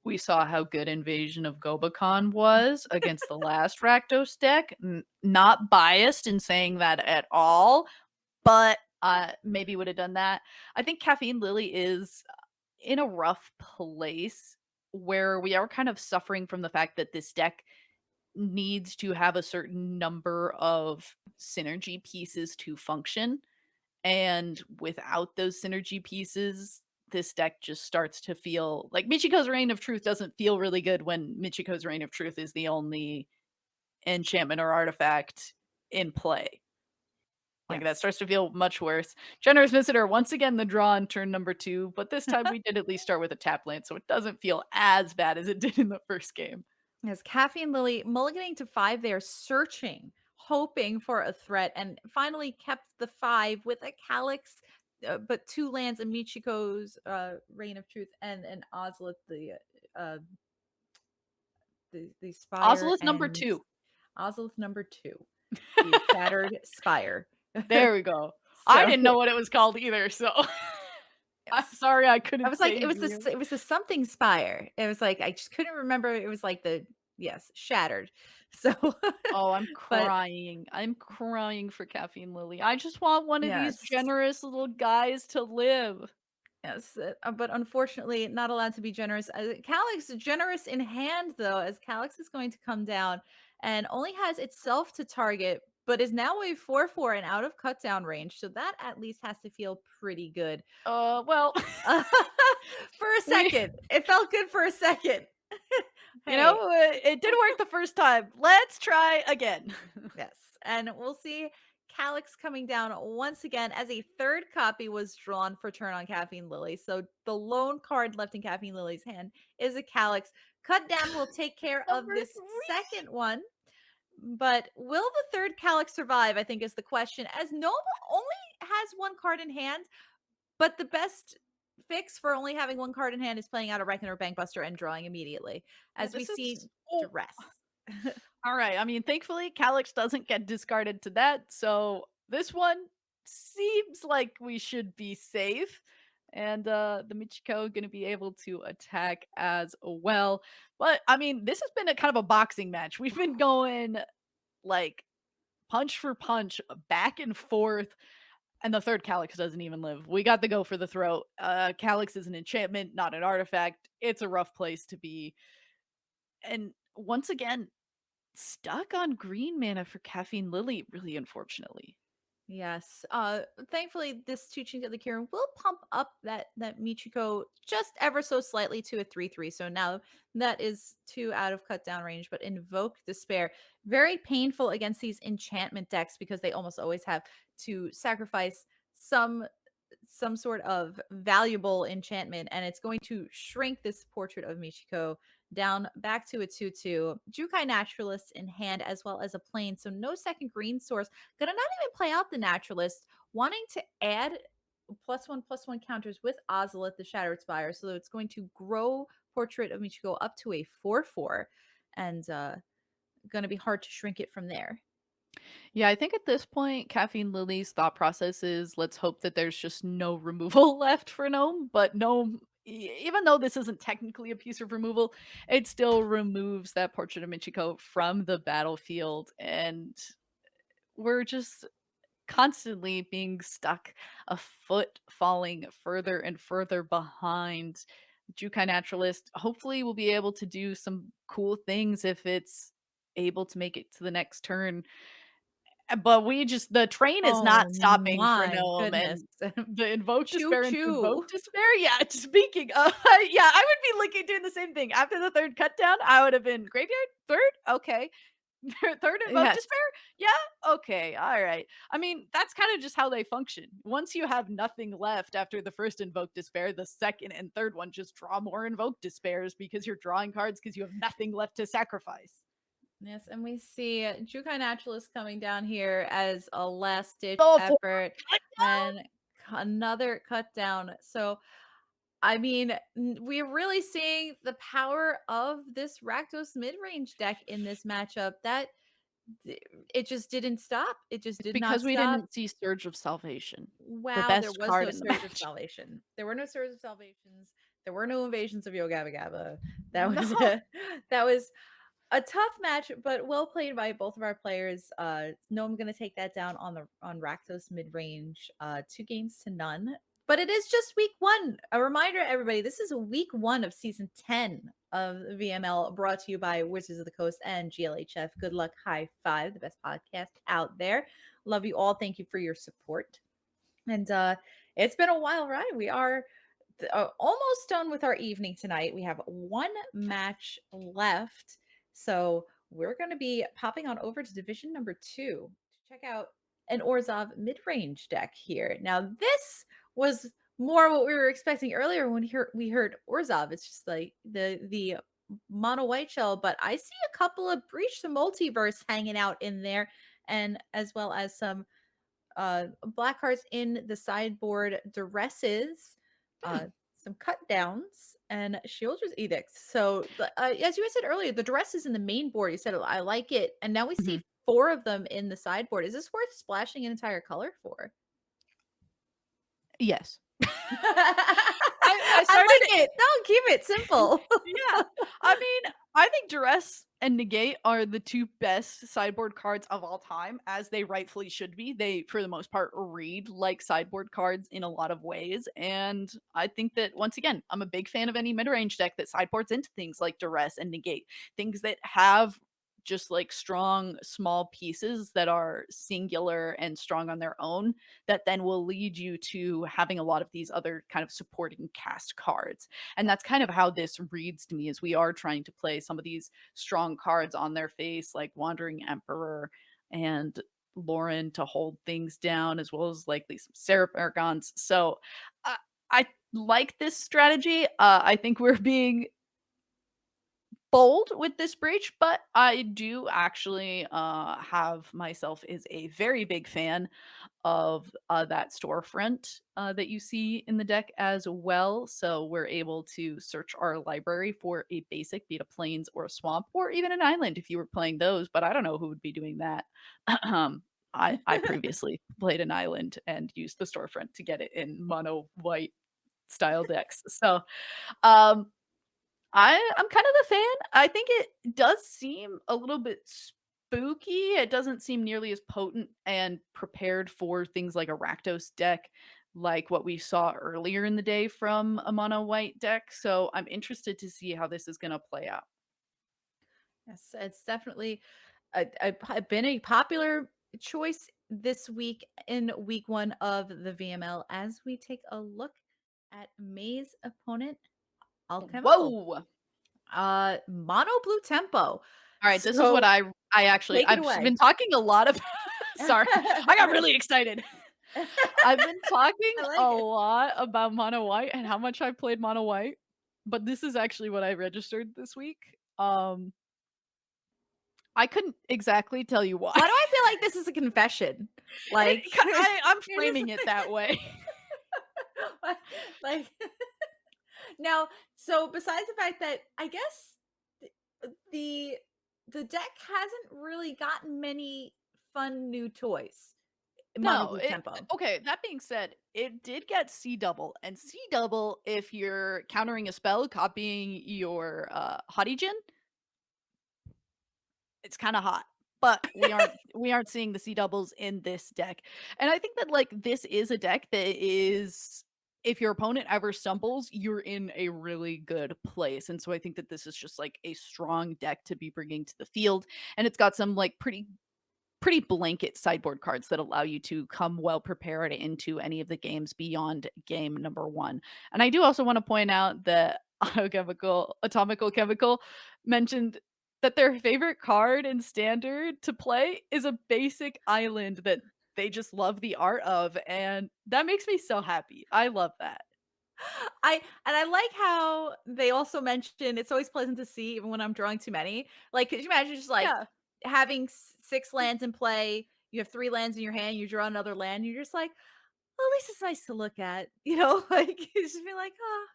We saw how good Invasion of Gobakon was against the last Rakdos deck. Not biased in saying that at all, but maybe would have done that. I think Caffeine Lily is in a rough place where we are kind of suffering from the fact that this deck needs to have a certain number of synergy pieces to function. And without those synergy pieces, this deck just starts to feel like Michiko's Reign of Truth doesn't feel really good when Michiko's Reign of Truth is the only enchantment or artifact in play. Like that Yes. starts to feel much worse. Generous Visitor, once again, the draw on turn number 2, but this time we did at least start with a tap land, so it doesn't feel as bad as it did in the first game. Yes, Caffeine Lily mulliganing to 5 there, searching, hoping for a threat, and finally kept the 5 with a Calyx, but 2 lands, and Michiko's Reign of Truth, and Ozlith, uh, the Spire, Ozolith number and 2. Ozlith number 2, the Shattered Spire. There we go. I So didn't know what it was called either, so I'm yes. sorry I I couldn't was like, save you. it was the something spire. It was like I just couldn't remember. It was like the yes, shattered. So, Oh, I'm but crying. I'm crying for Caffeinelily. I just want one of these yes, generous little guys to live. yes, but unfortunately, not allowed to be generous. Calyx is generous in hand though, as Calyx is going to come down and only has itself to target, but is now a 4/4 and out of cut down range. So that at least has to feel pretty good. Well, For a we second, it felt good for a second. you know, Hey. it didn't work the first time. Let's try again. Yes, and we'll see Calyx coming down once again as a third copy was drawn for turn on Caffeinelily. So the lone card left in Caffeinelily's hand is a Calyx. Cut down will take care of Number this 3. second one. But will the third Calyx survive? I think is the question. As Noam only has one card in hand, but the best fix for only having one card in hand is playing out a Reckoner Bankbuster and drawing immediately, Yeah, as we this see is oh, duress. all right. I mean, thankfully, Calyx doesn't get discarded to that, so this one seems like we should be safe. And the Michiko gonna be able to attack as well. But I mean, this has been a kind of a boxing match. We've been going like punch for punch, back and forth. And the third Calyx doesn't even live. We got to go for the throat. Calyx is an enchantment, not an artifact. It's a rough place to be. And once again, stuck on green mana for Caffeinelily, really unfortunately. Yes. Thankfully this teaching of the Kieran will pump up that Michiko just ever so slightly to a 3/3. So now that is 2 out of cut down range, but Invoke Despair. Very painful against these enchantment decks because they almost always have to sacrifice some sort of valuable enchantment, and it's going to shrink this portrait of Michiko down back to a 2/2. Jukai Naturalist in hand as well as a plane, so no second green source. Gonna not even play out the Naturalist, wanting to add +1/+1 counters with Ozolith, the Shattered Spire, so it's going to grow portrait of Michiko up to a 4/4, and gonna be hard to shrink it from there. Yeah, I think at this point, Caffeinelily's thought process is let's hope that there's just no removal left for Gnome. But Gnome, even though this isn't technically a piece of removal, it still removes that portrait of Michiko from the battlefield. And we're just constantly being stuck a foot falling further and further behind. Jukai Naturalist hopefully will be able to do some cool things if it's able to make it to the next turn. But we just the train is Oh not stopping for my Gnome, goodness. and the Invoke Choo Despair and Invoke choo. Despair, yeah, speaking of yeah, I would be looking doing the same thing. After the 3rd cut down, I would have been graveyard? 3rd? Okay. 3rd Invoke Yes. Despair? Yeah? Okay, alright. I mean, that's kinda just how they function. Once you have nothing left after the 1st Invoke Despair, the 2nd and 3rd one just draw more Invoke Despairs because you're drawing cards because you have nothing left to sacrifice. Yes, and we see Jukai Naturalist coming down here as a last ditch Oh, 4 effort cut down? and another cut down. So, I mean, we're really seeing the power of this Rakdos mid-range deck in this matchup. It just didn't stop. It just It's did not because we stop. didn't see Surge of Salvation, the Wow, there best was card no in the Surge of match. Salvation. There were no Surge of Salvations. There were no invasions of Yo Gabba Gabba. That was No. that was a tough match, but well played by both of our players. No, I'm gonna take that down on Rakdos mid range. 2 games to none. But it is just week one. A reminder, everybody, this is week one of season 10 of VML, brought to you by Wizards of the Coast and GLHF. Good luck, high five, the best podcast out there. Love you all. Thank you for your support. And it's been a wild ride. We are almost done with our evening tonight. We have one match left. So we're going to be popping on over to division number 2 to check out an Orzhov mid-range deck here. Now, this was more what we were expecting earlier when we heard Orzhov. It's just like the mono white shell, but I see a couple of Breach the Multiverse hanging out in there, and as well as some black cards in the sideboard, duresses, Hmm. some cut downs, and Shield's edicts. So as you had said earlier, the duress is in the main board. You said I like it, and now we Mhm. see 4 of them in the sideboard. Is this worth splashing an entire color for? Yes. I I started like it. No, keep it simple. Yeah. I mean, I think Duress and Negate are the two best sideboard cards of all time, as they rightfully should be. They, for the most part, read like sideboard cards in a lot of ways. And I think that, once again, I'm a big fan of any mid-range deck that sideboards into things like Duress and Negate, things that have just like strong small pieces that are singular and strong on their own that then will lead you to having a lot of these other kind of supporting cast cards. And that's kind of how this reads to me, is we are trying to play some of these strong cards on their face, like Wandering Emperor and Lauren, to hold things down, as well as likely some Sarah Paragons. So uh, I like this strategy. I think we're being bold with this breach, but I do actually have myself is a very big fan of that storefront that you see in the deck as well. So we're able to search our library for a basic, be it a plains or a swamp, or even an island if you were playing those. But I don't know who would be doing that. I previously played an island and used the storefront to get it in mono white style decks. So um I'm kind of a fan. I think it does seem a little bit spooky. It doesn't seem nearly as potent and prepared for things like a Rakdos deck, like what we saw earlier in the day from a mono white deck. So I'm interested to see how this is going to play out. Yes, it's definitely been a popular choice this week in week one of the VML as we take a look at May's opponent, Alchemical. Whoa! Mono blue tempo. All right, this is what So I actually take it I've away. been talking a lot of sorry. I got really excited. I've been talking I a like it. lot about mono white and how much I played mono white, but this is actually what I registered this week. I couldn't exactly tell you why. Why do I feel like this is a confession? Like I'm you're just framing it that way. like now, so besides the fact that I guess the the deck hasn't really gotten many fun new toys in mono No, blue it tempo. okay, that being said, it did get C double, and C double, if you're countering a spell, copying your, Haughty Djinn, it's kinda hot, but we aren't seeing the C doubles in this deck, and I think that, like, this is a deck that is, if your opponent ever stumbles, you're in a really good place, and so I think that this is just, like, a strong deck to be bringing to the field, and it's got some, like, pretty blanket sideboard cards that allow you to come well prepared into any of the games beyond game number 1. And I do also want to point out that Atomical Chemical mentioned that their favorite card in standard to play is a basic island that they just love the art of, and that makes me so happy. I love that. I like how they also mentioned it's always pleasant to see even when I'm drawing too many. Like, could you imagine just like Yeah. having six lands in play? You have three lands in your hand. You draw another land. You're just like, well, at least it's nice to look at. You know, like you just be like, oh,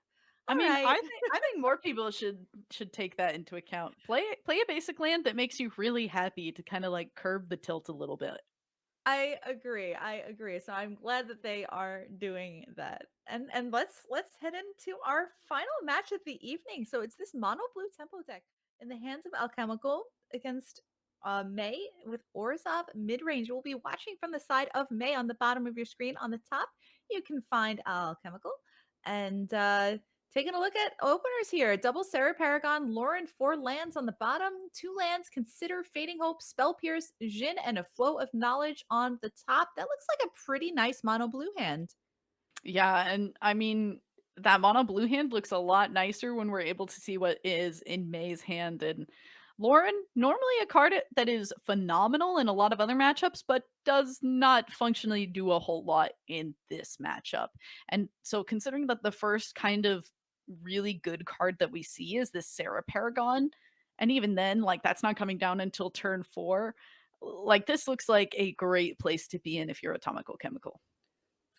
I all mean, right. I think more people should take that into account. Play a basic land that makes you really happy to kind of like curb the tilt a little bit. I agree. I agree. So I'm glad that they are doing that. And let's head into our final match of the evening. So it's this mono blue tempo deck in the hands of Alchemical against May with Orzhov Midrange. We'll be watching from the side of May on the bottom of your screen. On the top, you can find Alchemical. And taking a look at openers here. Double Sarah Paragon, Lauren, 4 lands on the bottom. 2 lands, Consider, Fading Hope, Spell Pierce, Jin, and a Flow of Knowledge on the top. That looks like a pretty nice mono blue hand. Yeah, and I mean that mono blue hand looks a lot nicer when we're able to see what is in May's hand. And Lauren, normally a card that is phenomenal in a lot of other matchups, but does not functionally do a whole lot in this matchup. And so, considering that the first kind of really good card that we see is this Sarah Paragon, and even then, like, that's not coming down until turn 4. Like, this looks like a great place to be in if you're Atomical Chemical.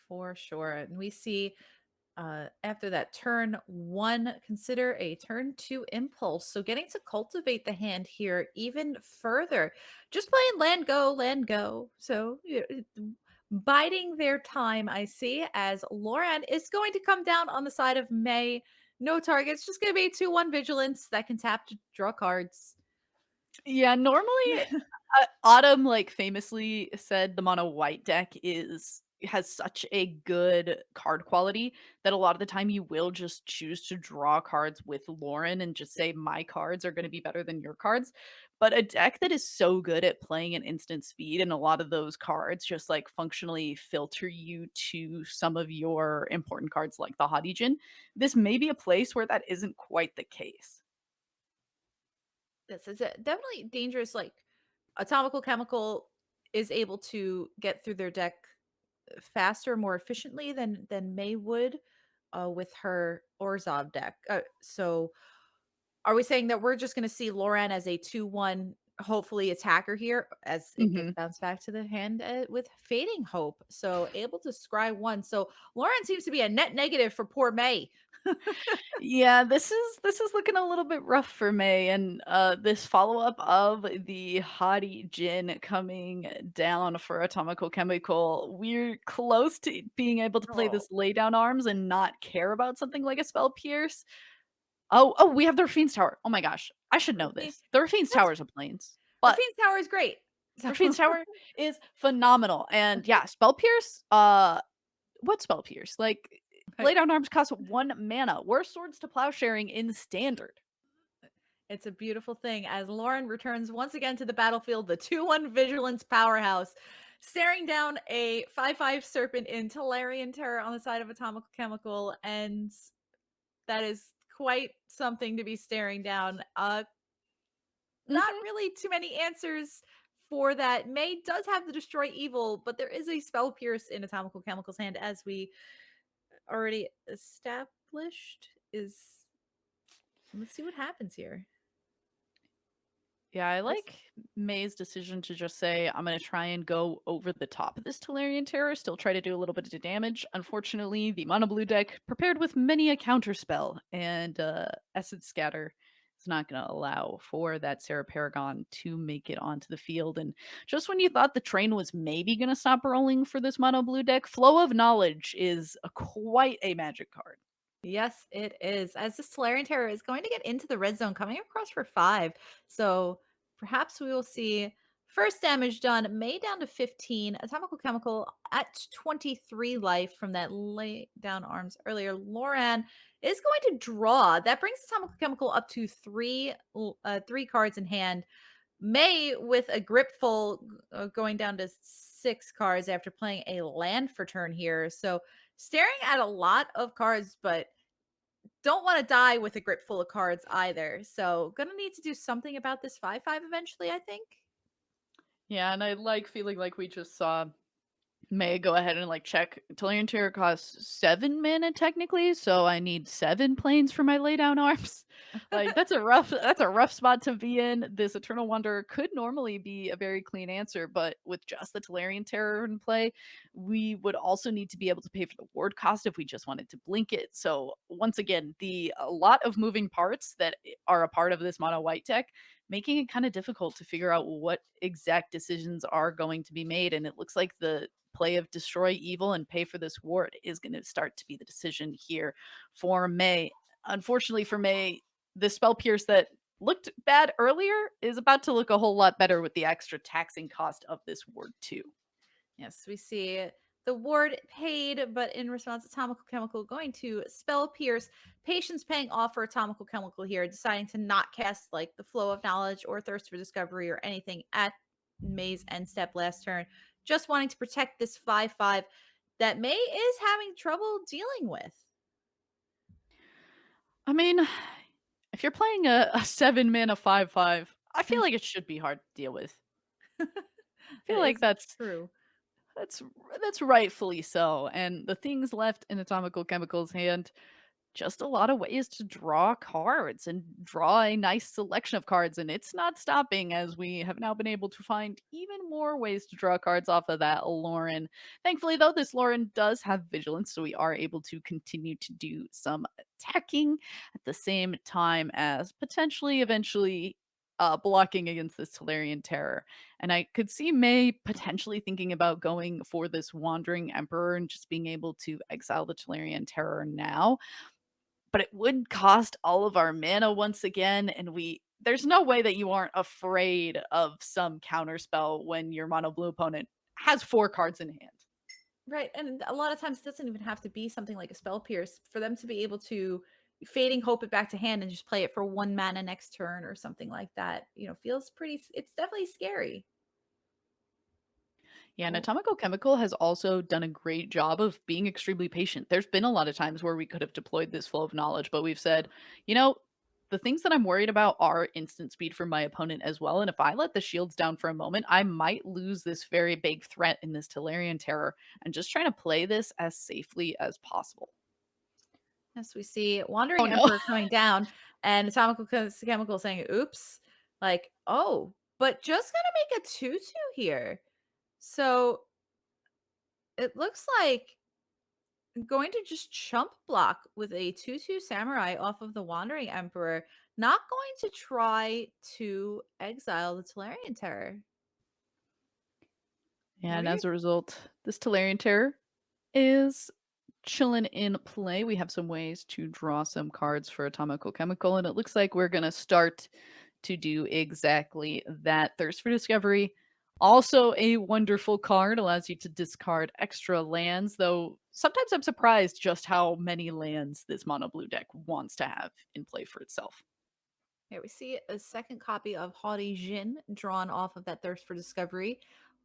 For sure. And we see after that turn 1, consider a turn 2 impulse. So getting to cultivate the hand here even further. Just playing land go, land go. So biding their time, I see, as Lauren is going to come down on the side of May. No targets, just going to be 2-1 vigilance that can tap to draw cards. Yeah, normally Autumn, like, famously said the mono white deck has such a good card quality that a lot of the time you will just choose to draw cards with Lauren and just say, "My cards are gonna be better than your cards." But a deck that is so good at playing at instant speed and a lot of those cards just, like, functionally filter you to some of your important cards like the Hadijin, this may be a place where that isn't quite the case. This is definitely dangerous. Like, Atomical Chemical is able to get through their deck faster, more efficiently than May would with her Orzhov deck. So are we saying that we're just going to see Lauren as a 2-1, hopefully attacker here as it gets Mhm. bounced back to the hand with Fading Hope? So able to scry one. So Lauren seems to be a net negative for poor May. Yeah, this is looking a little bit rough for May, and this follow up of the Hottie Jin coming down for Atomical Chemical. We're close to being able to play Oh, this lay down arms and not care about something like a spell pierce. Oh, we have the Raffine's Tower. Oh my gosh, I should know Rafine, this. The Raffine's that's Tower is a plains, but Rafine's Tower is great. So Raffine's Tower is phenomenal. And yeah, spell pierce. What spell pierce? Like, lay down arms cost 1 mana. We're swords to plowsharing in standard. it's a beautiful thing as Lauren returns once again to the battlefield, the 2-1 Vigilance powerhouse, staring down a 5-5 Serpent in Tolarian Terror on the side of Atomical Chemical, and that is quite something to be staring down. Not Mhm. really too many answers for that. May does have the Destroy Evil, but there is a Spell Pierce in Atomical Chemical's hand, as we already established. Is Let's see what happens here. Yeah, I First, like May's decision to just say, I'm going to try and go over the top of this Tolarian Terror, still try to do a little bit of damage. Unfortunately, the Mono Blue deck prepared with many a counter spell, and Essence Scatter is not going to allow for that Sarah Paragon to make it onto the field. And just when you thought the train was maybe going to stop rolling for this Mono Blue deck, Flow of Knowledge is quite a magic card. yes, it is. As the Solarian Terror is going to get into the red zone, coming across for 5. So perhaps we will see first damage done, May down to 15, Atomical Chemical at 23 life from that lay down arms earlier. Loran is going to draw. That brings Atomical Chemical up to 3 cards in hand. May with a grip full going down to 6 cards after playing a land for turn here. So staring at a lot of cards, but don't want to die with a grip full of cards either. So gonna need to do something about this 5-5 eventually, I think. Yeah, and I like feeling like we just saw May go ahead and like check. Tolian Terror costs 7 mana technically, so I need 7 planes for my laydown arms. Like that's a rough spot to be in. This Eternal Wonder could normally be a very clean answer, but with just the Tolarian Terror in play, we would also need to be able to pay for the ward cost if we just wanted to blink it. So once again, the a lot of moving parts that are a part of this mono white deck making it kind of difficult to figure out what exact decisions are going to be made. And it looks like the play of destroy evil and pay for this ward is going to start to be the decision here for May. Unfortunately for May, the spell pierce that looked bad earlier is about to look a whole lot better with the extra taxing cost of this ward too. Yes, we see the ward paid, but in response, Atomical Chemical going to spell pierce. Patience paying off for Atomical Chemical here, deciding to not cast like the Flow of Knowledge or Thirst for Discovery or anything at May's end step last turn. Just wanting to protect this 5-5 that May is having trouble dealing with. I mean, if you're playing a 7 mana 5/5, I feel like it should be hard to deal with. I It feel like is that's true. That's that's rightfully so, and the things left in Atomical Chemical's hand, just a lot of ways to draw cards and draw a nice selection of cards, and it's not stopping as we have now been able to find even more ways to draw cards off of that Lauren. Thankfully, though, this Lauren does have vigilance, so we are able to continue to do some attacking at the same time as potentially eventually blocking against this Tolarian terror. And I could see May potentially thinking about going for this Wandering Emperor and just being able to exile the Tolarian terror now. But it would cost all of our mana once again, and there's no way that you aren't afraid of some counterspell when your mono blue opponent has 4 cards in hand. Right. And a lot of times it doesn't even have to be something like a spell pierce for them to be able to fading hope it back to hand and just play it for 1 mana next turn or something like that. Feels pretty it's definitely scary. Yeah, and Oh, Atomicalalchemical has also done a great job of being extremely patient. There's been a lot of times where we could have deployed this flow of knowledge, but we've said, you know, the things that I'm worried about are instant speed for my opponent as well. And if I let the shields down for a moment, I might lose this very big threat in this Tolarian terror, and just trying to play this as safely as possible. yes, we see Oh Wandering no. Emperor coming down and Chemical saying, oops, like, oh, but just gonna make a 2/2 here. So it looks like going to just chump block with a 2/2 samurai off of the Wandering Emperor, not going to try to exile the Tolarian Terror. What And are you as a result, this Tolarian terror is chilling in play. We have some ways to draw some cards for Atomicalalchemical, and it looks like we're gonna start to do exactly that. Thirst for Discovery, also a wonderful card, allows you to discard extra lands, though sometimes I'm surprised just how many lands this mono blue deck wants to have in play for itself. Here we see a second copy of Haughty Jin drawn off of that Thirst for Discovery.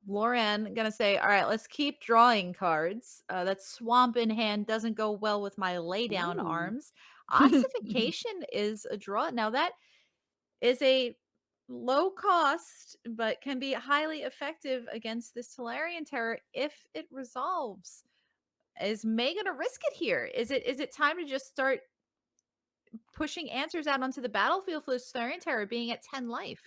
Lauren gonna say, all right, let's keep drawing cards. That swamp in hand doesn't go well with my laydown Ooh. arms. Ossification is a draw. Now that is a low cost, but can be highly effective against this Solarian terror if it resolves. Is May gonna risk it here? Is it time to just start pushing answers out onto the battlefield for the Solarian terror being at 10 life?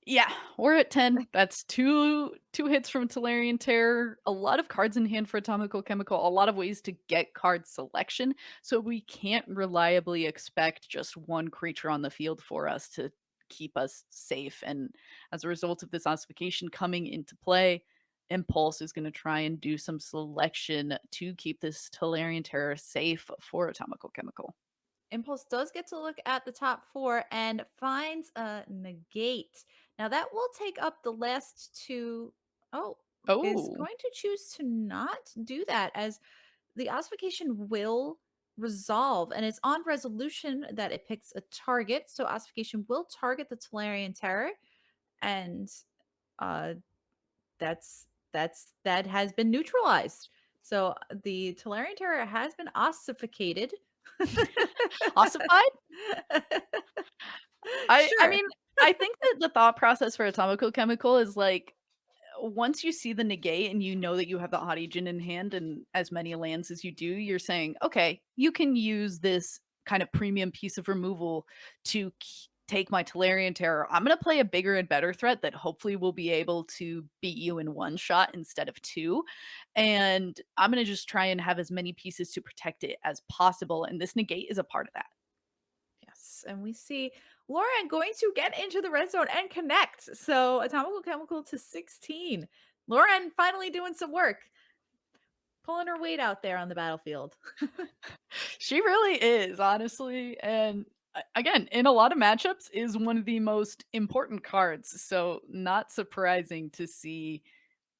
Yeah, we're at 10. That's two hits from Tolarian Terror, a lot of cards in hand for Atomicalalchemical, a lot of ways to get card selection, so we can't reliably expect just one creature on the field for us to keep us safe. And as a result of this ossification coming into play, Impulse is going to try and do some selection to keep this Tolarian Terror safe for Atomicalalchemical. Impulse does get to look at the top 4 and finds a negate. Now that will take up the last 2. Oh, is Oh. going to choose to not do that as the ossification will resolve, and it's on resolution that it picks a target. So ossification will target the Tolarian terror, and uh that has been neutralized. So the Tolarian terror has been ossificated. Ossified? I Sure. mean, I think that the thought process for Atomicalalchemical is like, once you see the negate and you know that you have the Audigen in hand and as many lands as you do, you're saying, okay, you can use this kind of premium piece of removal to take my Tolarian Terror. I'm going to play a bigger and better threat that hopefully will be able to beat you in one shot instead of two. And I'm going to just try and have as many pieces to protect it as possible. And this negate is a part of that. Yes, and we see Lauren going to get into the red zone and connect. So Atomicalalchemical to 16. Lauren finally doing some work, pulling her weight out there on the battlefield. She really is, honestly, and again, in a lot of matchups, is one of the most important cards, so not surprising to see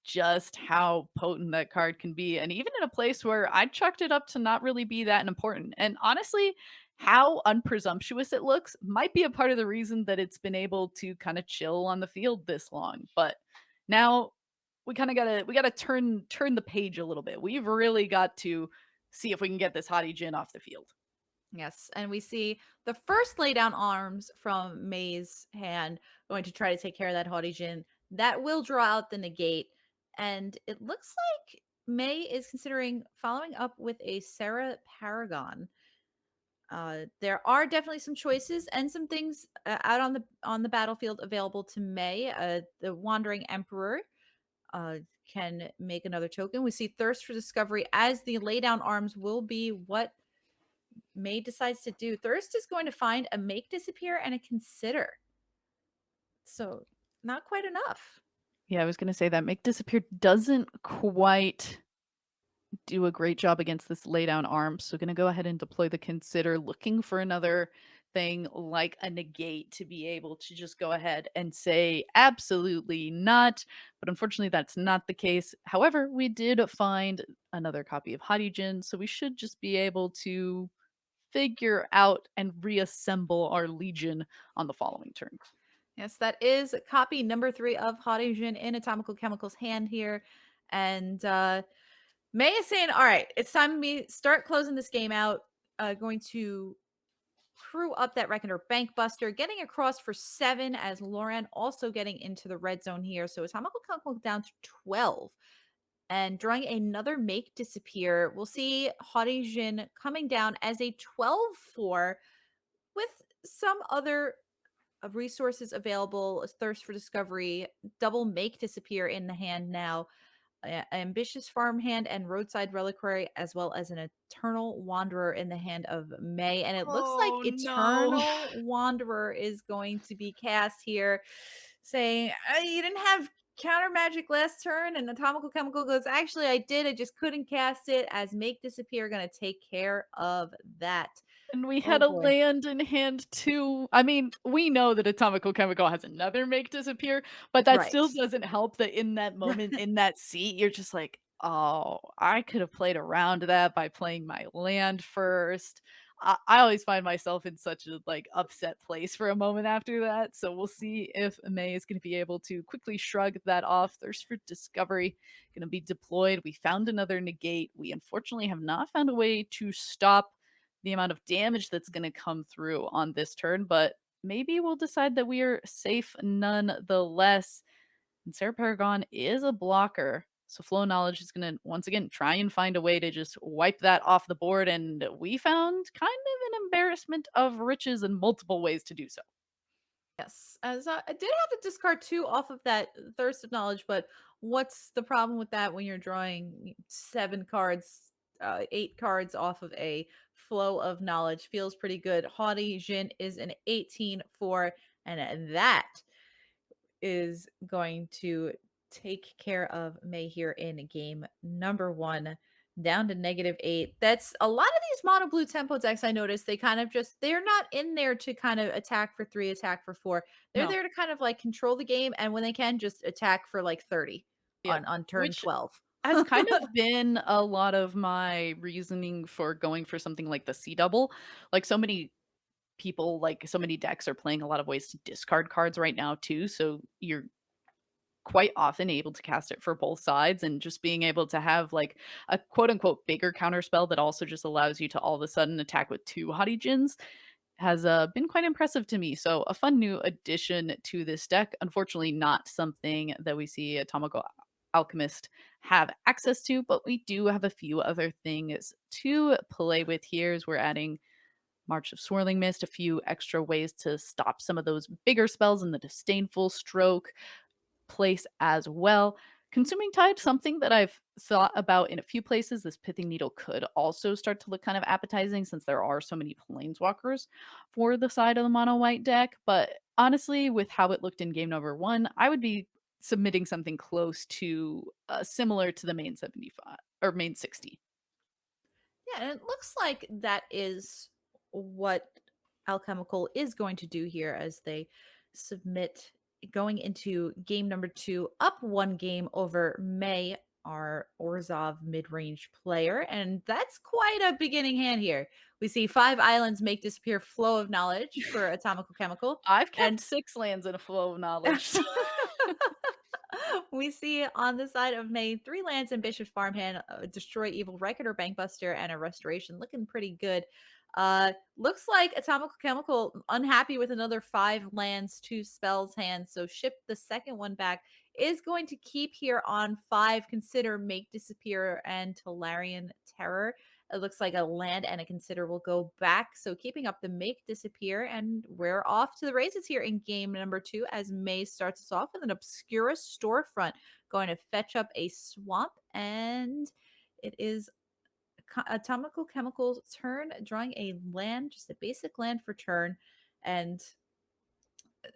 just how potent that card can be, and even in a place where I chucked it up to not really be that important, and honestly, how unpresumptuous it looks might be a part of the reason that it's been able to kinda chill on the field this long, but now we gotta turn the page a little bit. We've really got to see if we can get this Hottie Jin off the field. Yes, and we see the first lay down arms from May's hand going to try to take care of that haughty Jin. That will draw out the negate, and it looks like May is considering following up with a Sarah Paragon. There are definitely some choices and some things out on the battlefield available to May. The Wandering Emperor uh, can make another token. We see Thirst for Discovery as the laydown arms will be what May decides to do. Thirst is going to find a Make Disappear and a Consider. So not quite enough. Yeah, I was gonna say that make disappear doesn't quite do a great job against this lay down arm. So gonna go ahead and deploy the consider, looking for another thing like a negate to be able to just go ahead and say absolutely not. But unfortunately, that's not the case. However, we did find another copy of Hadijin, so we should just be able to figure out and reassemble our legion on the following turn. Yes, that is copy number 3 of Hadijin in Atomical Chemical's hand here. And May is saying, all right, it's time to start closing this game out. Going to crew up that Reckoner Bank Buster, getting across for 7 as Lauren also getting into the red zone here. So Atomical Chemical down to 12 and drawing another Make Disappear. We'll see Haughty Jin coming down as a 12-4 with some other resources available. Thirst for Discovery, double Make Disappear in the hand now. Ambitious Farmhand and Roadside Reliquary, as well as an Eternal Wanderer in the hand of May. And it looks like Oh no. Eternal Wanderer is going to be cast here, saying, You didn't have counter magic last turn. And Atomical Chemical goes, Actually, I did. I just couldn't cast it, as Make Disappear going to take care of that. And we Oh had a boy. land in hand too. I mean, we know that Atomical Chemical has another make disappear, but that Right. still doesn't help that in that moment, in that seat, you're just like, oh, I could have played around that by playing my land first. I always find myself in such a like upset place for a moment after that. So we'll see if May is going to be able to quickly shrug that off. Thirst for Discovery going to be deployed. We found another negate. We unfortunately have not found a way to stop the amount of damage that's going to come through on this turn, but maybe we'll decide that we are safe nonetheless. And Sarah Paragon is a blocker. So Flow Knowledge is going to once again try and find a way to just wipe that off the board. And we found kind of an embarrassment of riches in multiple ways to do so. Yes, as I did have to discard 2 off of that Thirst of Knowledge, but what's the problem with that when you're drawing 7 cards, 8 cards off of a Flow of Knowledge? Feels pretty good. Haughty Jin is an 18-4, and that is going to take care of May here in game number 1, down to -8. That's a lot of these mono blue tempo decks. I noticed they kind of just they're not in there to kind of attack for 3, attack for 4. They're No. there to kind of like control the game, and when they can, just attack for like 30 Yeah. on turn Which 12. has kind of been a lot of my reasoning for going for something like the C double. Like so many people, like so many decks are playing a lot of ways to discard cards right now too. So you're quite often able to cast it for both sides and just being able to have like a quote unquote bigger counter spell that also just allows you to all of a sudden attack with 2 Haughty Jins has been quite impressive to me. So a fun new addition to this deck. Unfortunately, not something that we see Atomical Alchemist have access to, but we do have a few other things to play with here as we're adding March of Swirling Mist, a few extra ways to stop some of those bigger spells in the Disdainful Stroke place as well. Consuming Tide, something that I've thought about in a few places. This Pithing Needle could also start to look kind of appetizing since there are so many planeswalkers for the side of the mono white deck. But honestly, with how it looked in game number 1, I would be submitting something close to similar to the main 75 or main 60. Yeah, and it looks like that is what Alchemical is going to do here as they submit going into game number 2, up 1 game over May, our Orzhov mid-range player. And that's quite a beginning hand here. We see 5 islands Make Disappear, Flow of Knowledge for Atomical Chemical. I've kept And 6 lands in a flow of knowledge. we see on the side of May 3 lands, Ambitious Farmhand, Destroy Evil, Reckoner Bankbuster, and a Restoration. Looking pretty good. Looks like Atomical Chemical unhappy with another 5 lands, 2 spells hand. So ship the second one back. Is going to keep here on 5. Consider Make Disappear and Tolarian Terror. It looks like a land and a consider will go back. So keeping up the Make Disappear, and we're off to the races here in game number 2 as May starts us off with an Obscura Storefront, going to fetch up a swamp, and it is Atomical Chemical's turn, drawing a land, just a basic land for turn, and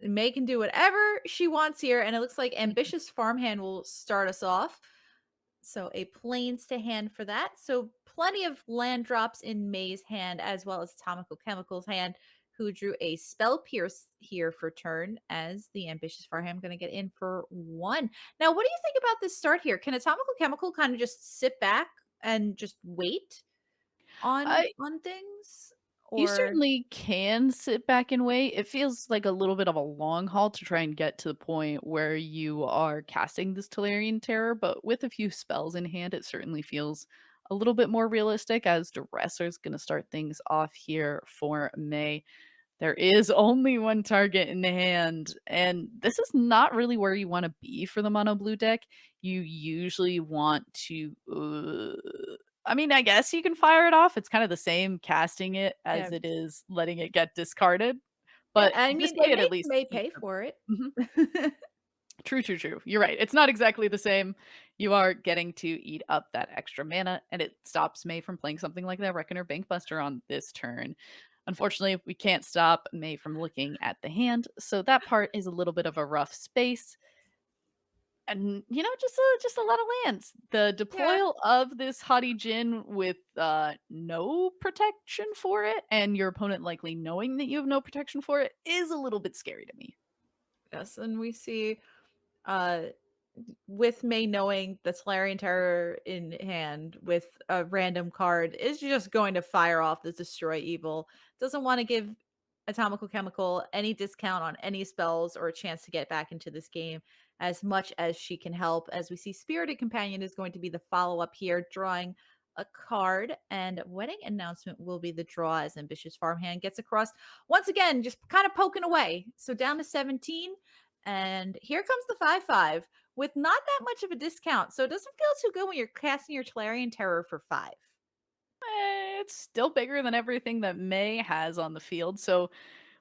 May can do whatever she wants here, and it looks like Ambitious Farmhand will start us off. So a plains to hand for that. So plenty of land drops in May's hand as well as Atomical Chemicals hand, who drew a Spell Pierce here for turn as the Ambitious Farham going to get in for 1. Now, what do you think about this start here? Can Atomical Chemical kind of just sit back and just wait I on things? You Or certainly can sit back and wait. It feels like a little bit of a long haul to try and get to the point where you are casting this Tolarian Terror, but with a few spells in hand, it certainly feels a little bit more realistic as Duress is going to start things off here for May. There is only one target in the hand, and this is not really where you want to be for the mono blue deck. You usually want to I mean, I guess you can fire it off. It's kind of the same casting it yeah, as it is letting it get discarded, yeah, but I this mean, way it it may at least may eats pay the for it. Mhm. True, true, true. You're right. It's not exactly the same. You are getting to eat up that extra mana, and it stops May from playing something like that Reckoner Bankbuster on this turn. Unfortunately, we can't stop May from looking at the hand, so that part is a little bit of a rough space. And just a lot of lands. The Yeah. deployal of this Haughty Djinn with no protection for it, and your opponent likely knowing that you have no protection for it, is a little bit scary to me. Yes, and we see uh with May knowing the Solarian Terror in hand with a random card is just going to fire off the Destroy Evil. Doesn't want to give Atomical Chemical any discount on any spells or a chance to get back into this game as much as she can help. As we see, Spirited Companion is going to be the follow up here, drawing a card, and Wedding Announcement will be the draw as Ambitious Farmhand gets across once again, just kind of poking away. So down to 17. And here comes the 5/5 with not that much of a discount. So it doesn't feel too good when you're casting your Tolarian Terror for 5. It's still bigger than everything that May has on the field, so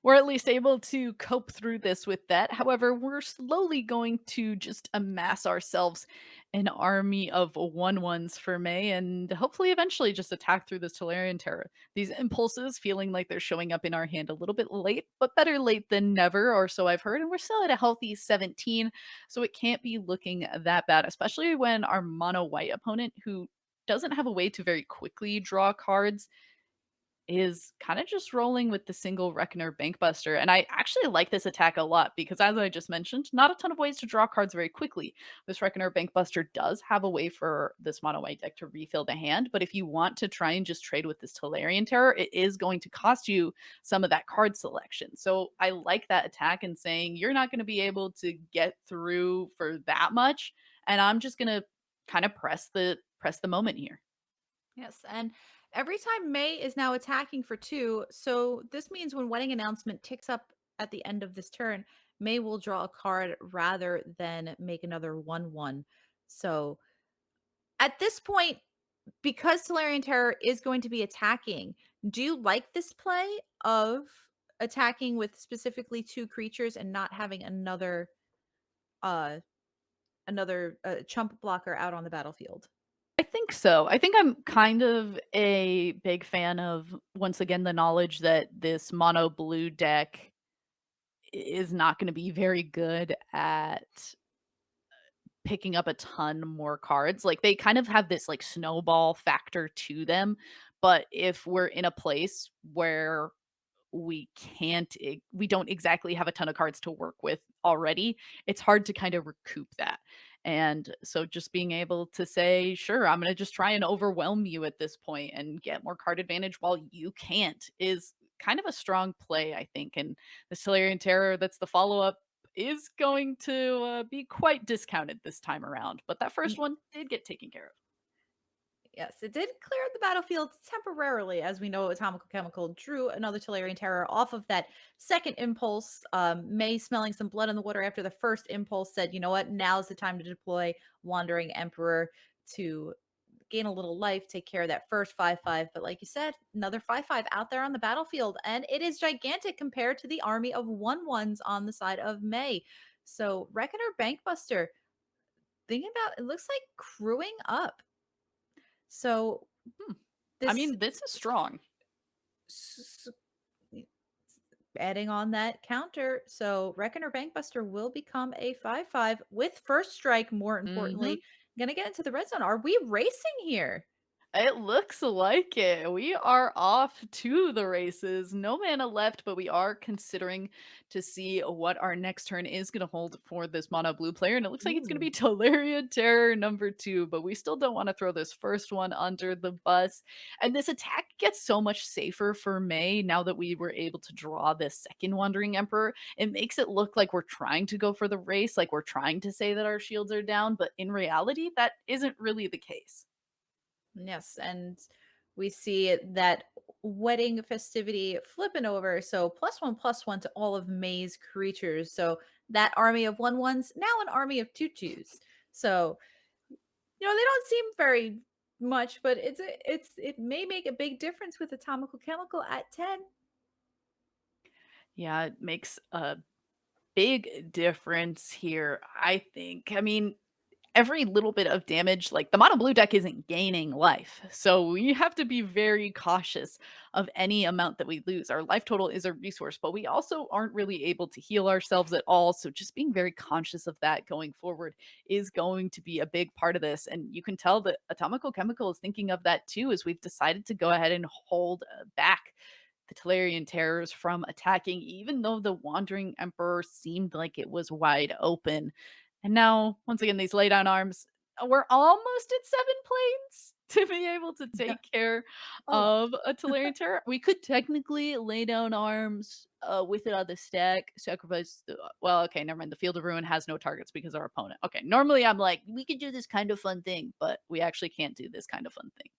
we're at least able to cope through this with that. However, we're slowly going to just amass ourselves an army of one-ones for May and hopefully eventually just attack through this Tolarian Terror. These impulses feeling like they're showing up in our hand a little bit late, but better late than never, or so I've heard. And we're still at a healthy 17, so it can't be looking that bad, especially when our mono white opponent, who doesn't have a way to very quickly draw cards, is kind of just rolling with the single Reckoner Bankbuster. And I actually like this attack a lot because, as I just mentioned, not a ton of ways to draw cards very quickly. This Reckoner Bankbuster does have a way for this mono white deck to refill the hand, but if you want to try and just trade with this Tolarian Terror, it is going to cost you some of that card selection. So I like that attack and saying you're not going to be able to get through for that much, and I'm just going to kind of press the moment here. Yes, and every time May is now attacking for 2, so this means when Wedding Announcement ticks up at the end of this turn, May will draw a card rather than make another 1/1. So at this point, because Solarian Terror is going to be attacking, do you like this play of attacking with specifically 2 creatures and not having uh another chump blocker out on the battlefield? I think so. I think I'm kind of a big fan of, once again, the knowledge that this mono blue deck is not going to be very good at picking up a ton more cards. Like they kind of have this like snowball factor to them. But if we're in a place where we don't exactly have a ton of cards to work with already, it's hard to kind of recoup that. And so just being able to say, sure, I'm going to just try and overwhelm you at this point and get more card advantage while you can't, is kind of a strong play, I think. And the Solarian Terror, that's the follow up, is going to be quite discounted this time around. But that first one did get taken care of. Yes, it did clear the battlefield temporarily, as we know Atomical Chemical drew another Tolarian Terror off of that second impulse. May, smelling some blood in the water after the first impulse, said, you know what, now's the time to deploy Wandering Emperor to gain a little life, take care of that first 5/5. But like you said, another 5/5 out there on the battlefield, and it is gigantic compared to the army of 1/1s on the side of May. So, Reckoner Bankbuster, thinking about it, looks like crewing up. So, Hmm. I this mean, this is strong. s- adding on that counter. So Reckoner Bankbuster will become a 5/5 with first strike, more Mhm. importantly. Gonna get into the red zone. Are we racing here? It looks like it. We are off to the races. No mana left, but we are considering to see what our next turn is going to hold for this mono blue player. And it looks like it's going to Ooh. be Teleria Terror number 2, but we still don't want to throw this first one under the bus. And this attack gets so much safer for May now that we were able to draw this second Wandering Emperor. It makes it look like we're trying to go for the race, like we're trying to say that our shields are down, but in reality, that isn't really the case. Yes, and we see that wedding festivity flipping over. So +1/+1 to all of May's creatures. So that army of 1/1s now an army of 2/2s. So they don't seem very much, but it may make a big difference with Atomical Chemical at 10. Yeah, it makes a big difference here, I think. I mean, every little bit of damage, like the mono blue deck isn't gaining life. So we have to be very cautious of any amount that we lose. Our life total is a resource, but we also aren't really able to heal ourselves at all. So just being very conscious of that going forward is going to be a big part of this. And you can tell that Atomical Chemical is thinking of that too, as we've decided to go ahead and hold back the Talarian terrors from attacking, even though the Wandering Emperor seemed like it was wide open. And now, once again, these lay down arms, we're almost at 7 planes to be able to Yeah, take care almost. of a Talarian terror. We could technically lay down arms with it on the stack, sacrifice. Well, okay, never mind. The Field of Ruin has no targets because our opponent. Okay, normally I'm like, we could do this kind of fun thing, but we actually can't do this kind of fun thing.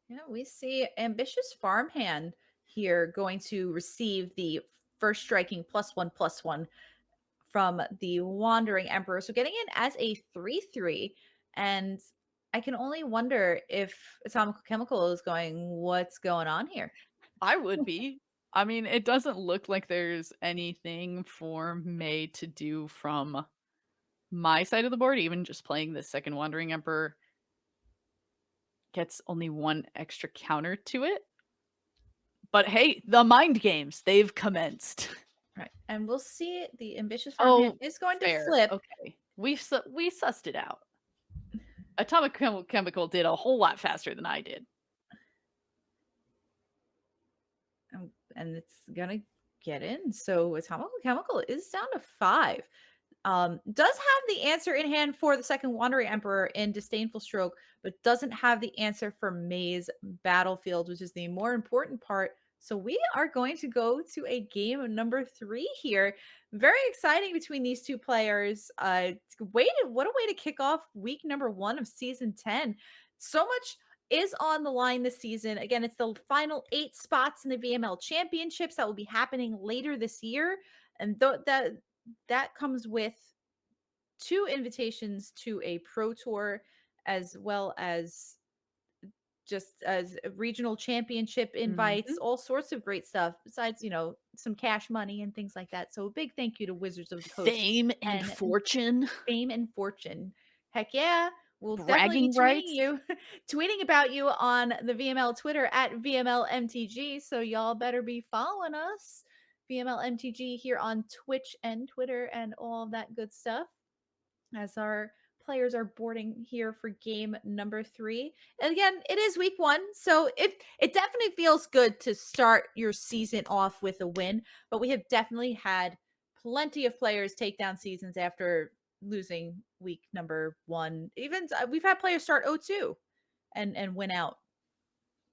Yeah, we see ambitious farmhand here going to receive the first striking +1/+1 from the Wandering Emperor. So getting in as a 3/3. And I can only wonder if Atomical Chemical is going, what's going on here? I would be. I mean, it doesn't look like there's anything for May to do from my side of the board. Even just playing the second Wandering Emperor gets only one extra counter to it. But hey, the mind games, they've commenced. Right. And we'll see the ambitious farmhand Oh, is going to fair. flip. Okay. We sussed it out. Chemical did a whole lot faster than I did. And it's gonna get in. So Atomical Chemical is down to 5. Does have the answer in hand for the second Wandering Emperor in Disdainful Stroke, but doesn't have the answer for Maze Battlefield, which is the more important part. So we are going to go to a game number 3 here. Very exciting between these two players. What a way to kick off week number 1 of season 10. So much is on the line this season. Again, it's the final 8 spots in the VML championships that will be happening later this year. And that comes with 2 invitations to a pro tour, as well as just as regional championship invites, Mhm. all sorts of great stuff besides, some cash money and things like that. So a big thank you to Wizards of the Coast Fame and and fortune, Fame and Fortune. Heck yeah. We'll definitely be bragging tweeting rights. you, tweeting about you on the VML Twitter at VMLMTG. So y'all better be following us. VMLMTG here on Twitch and Twitter and all of that good stuff as our players are boarding here for game number 3. And again, it is week 1, so it definitely feels good to start your season off with a win, but we have definitely had plenty of players take down seasons after losing week number 1. Even we've had players start 0-2 and win out.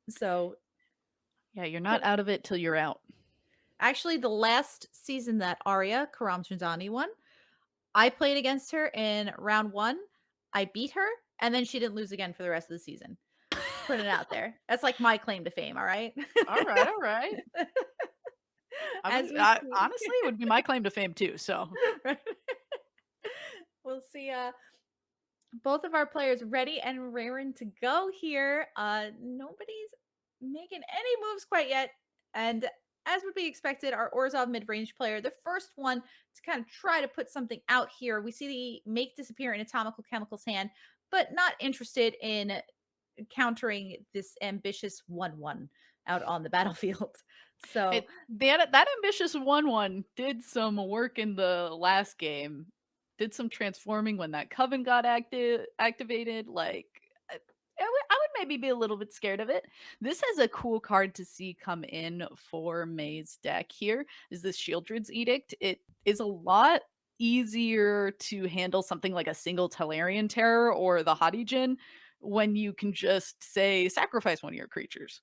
So, Yeah, you're not out of it till you're out. actually the last season that Arya Karam Chanzani won, I played against her in round 1. I beat her, and then she didn't lose again for the rest of the season. Put it out there. That's like my claim to fame, all right? All right, all right. As we I see. honestly, it would be my claim to fame too, so Right? We'll see, both of our players ready and raring to go here. Nobody's making any moves quite yet. And as would be expected, our Orzhov mid-range player, the first one to kind of try to put something out here. We see the make disappear in Atomical Chemical's hand, but not interested in countering this ambitious 1/1 out on the battlefield. So That ambitious 1/1 did some work in the last game. Did some transforming when that coven got activated. Like, I would maybe be a little bit scared of it. This is a cool card to see come in for May's deck here. Is this Shieldred's Edict? It is a lot easier to handle something like a single Telerian Terror or the Hadijin when you can just say sacrifice one of your creatures.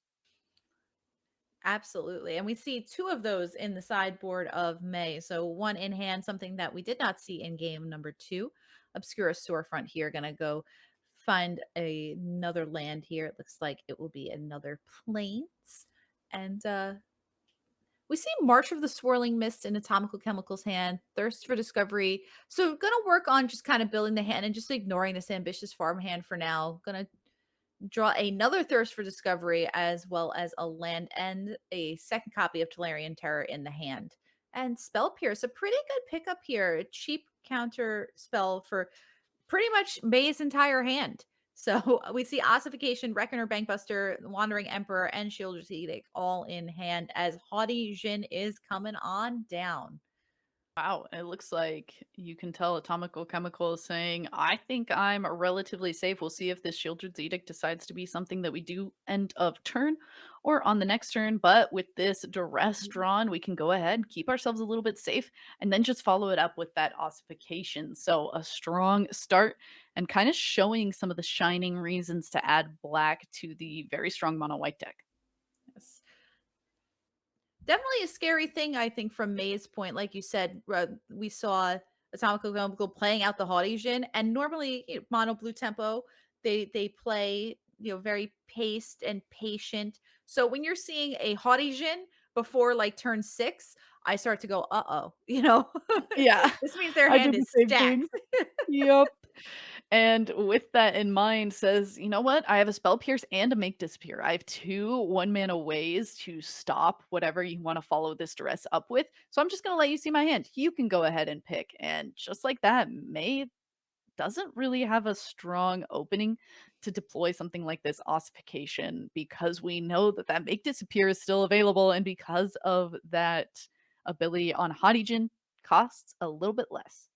absolutely. And we see two of those in the sideboard of May. So one in hand, something that we did not see in game number two. Obscura Storefront here. Gonna go find another land here. It looks like it will be another plains. And we see March of the Swirling Mist in Atomical Chemical's hand, Thirst for Discovery. So gonna work on just kind of building the hand and just ignoring this ambitious farm hand for now. Gonna draw another Thirst for Discovery as well as a land and a second copy of Tolarian Terror in the hand. And Spell Pierce, a pretty good pickup here. A cheap counter spell for pretty much May's entire hand. So we see Ossification, Reckoner, Bankbuster, Wandering Emperor, and Shield's Edict all in hand as Haughty Jin is coming on down. Wow, it looks like you can tell Atomical Chemical is saying, I think I'm relatively safe. We'll see if this Shieldred's Edict decides to be something that we do end of turn or on the next turn. But with this duress drawn, we can go ahead, keep ourselves a little bit safe, and then just follow it up with that ossification. So a strong start and kind of showing some of the shining reasons to add black to the very strong mono white deck. Yes. Definitely a scary thing, I think, from May's point. Like you said, we saw Atomical Chemical playing out the Haughty Jin, and normally mono blue tempo, they play very paced and patient. So when you're seeing a Haughty Jin before like turn 6, I start to go, uh-oh, Yeah, this means their I did hand the is same stacked. thing. Yep. And with that in mind, says, you know what? I have a spell pierce and a make disappear. I have two 1 mana ways to stop whatever you want to follow this duress up with. So I'm just gonna let you see my hand. You can go ahead and pick. And just like that, May doesn't really have a strong opening to deploy something like this ossification because we know that that make disappear is still available, and because of that ability on Hadijin costs a little bit less.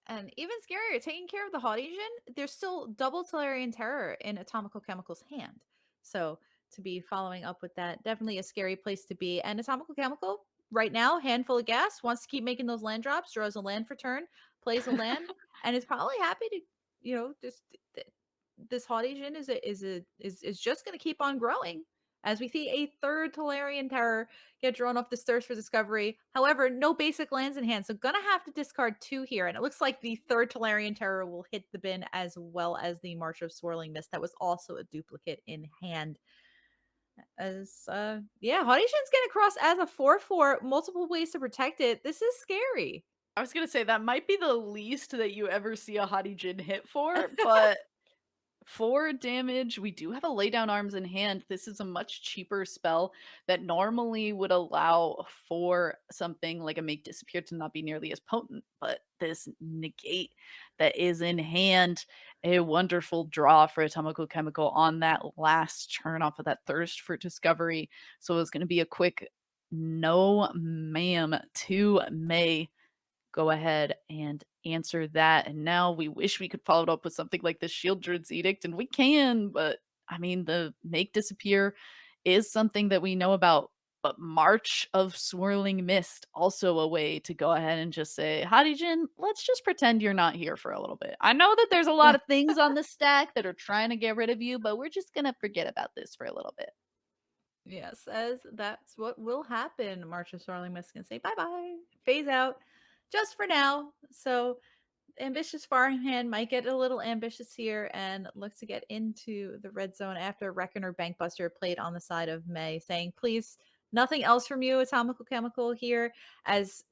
And even scarier, taking care of the Haughty Jin, there's still double Tolarian Terror in Atomical Chemical's hand. So to be following up with that, definitely a scary place to be. And Atomical Chemical, right now, handful of gas, wants to keep making those land drops, draws a land for turn, plays a land, and is probably happy to, just this Haughty Jin is just going to keep on growing as we see a third Tolarian Terror get drawn off this Thirst for Discovery. However, no basic lands in hand, so gonna have to discard 2 here. And it looks like the third Tolarian Terror will hit the bin as well as the March of Swirling Mist that was also a duplicate in hand. As yeah, Haudishin's getting across as a 4/4, multiple ways to protect it. This is scary. I was gonna say that might be the least that you ever see a Hadijin hit for, but 4 damage. We do have a lay down arms in hand. This is a much cheaper spell that normally would allow for something like a make disappear to not be nearly as potent. But this negate that is in hand, a wonderful draw for Atomical Chemical on that last turn off of that thirst for discovery. So it's going to be a quick no, ma'am, to May. Go ahead and answer that. And now we wish we could follow it up with something like the Shieldred's Edict, and we can, but I mean, the make disappear is something that we know about. But March of Swirling Mist, also a way to go ahead and just say, Hadijin, let's just pretend you're not here for a little bit. I know that there's a lot of things on the stack that are trying to get rid of you, but we're just going to forget about this for a little bit. Yes, as that's what will happen. March of Swirling Mist can say bye-bye, phase out just for now. So ambitious farmhand might get a little ambitious here and look to get into the red zone after Reckoner Bankbuster played on the side of May, saying, please, nothing else from you, Atomical Chemical here, as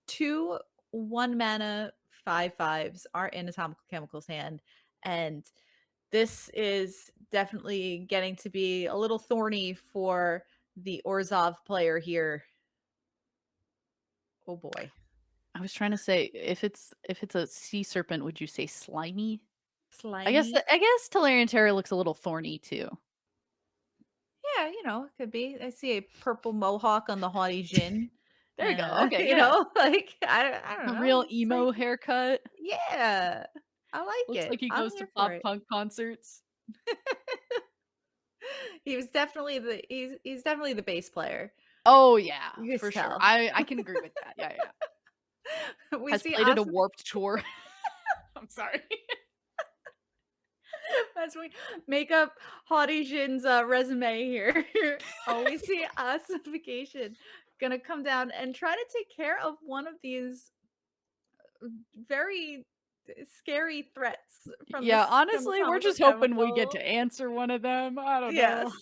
2 1 mana 5/5s are in Atomical Chemical's hand. And this is definitely getting to be a little thorny for the Orzhov player here. Oh boy. I was trying to say if it's a sea serpent, would you say slimy? I guess Slimy. I guess Talarian Terror looks a little thorny too. Yeah, it could be. I see a purple mohawk on the haughty Jin. There you go. Okay, You yeah. know, like I don't A know. real It's like, emo haircut. yeah, I like Looks it. like he I'm goes to here for pop it. punk concerts. He's definitely the bass player. Oh, yeah, You can for sure. tell. I can agree with that. Yeah, yeah. We Has see played at a Asuka. Warped Tour. I'm sorry. As we make up haughty Jin's resume here. Oh, we see ossification gonna come down and try to take care of one of these very scary threats from Yeah, this from honestly, we're Atomical just hoping we get Chemical. to answer one of them. I don't Yes. know.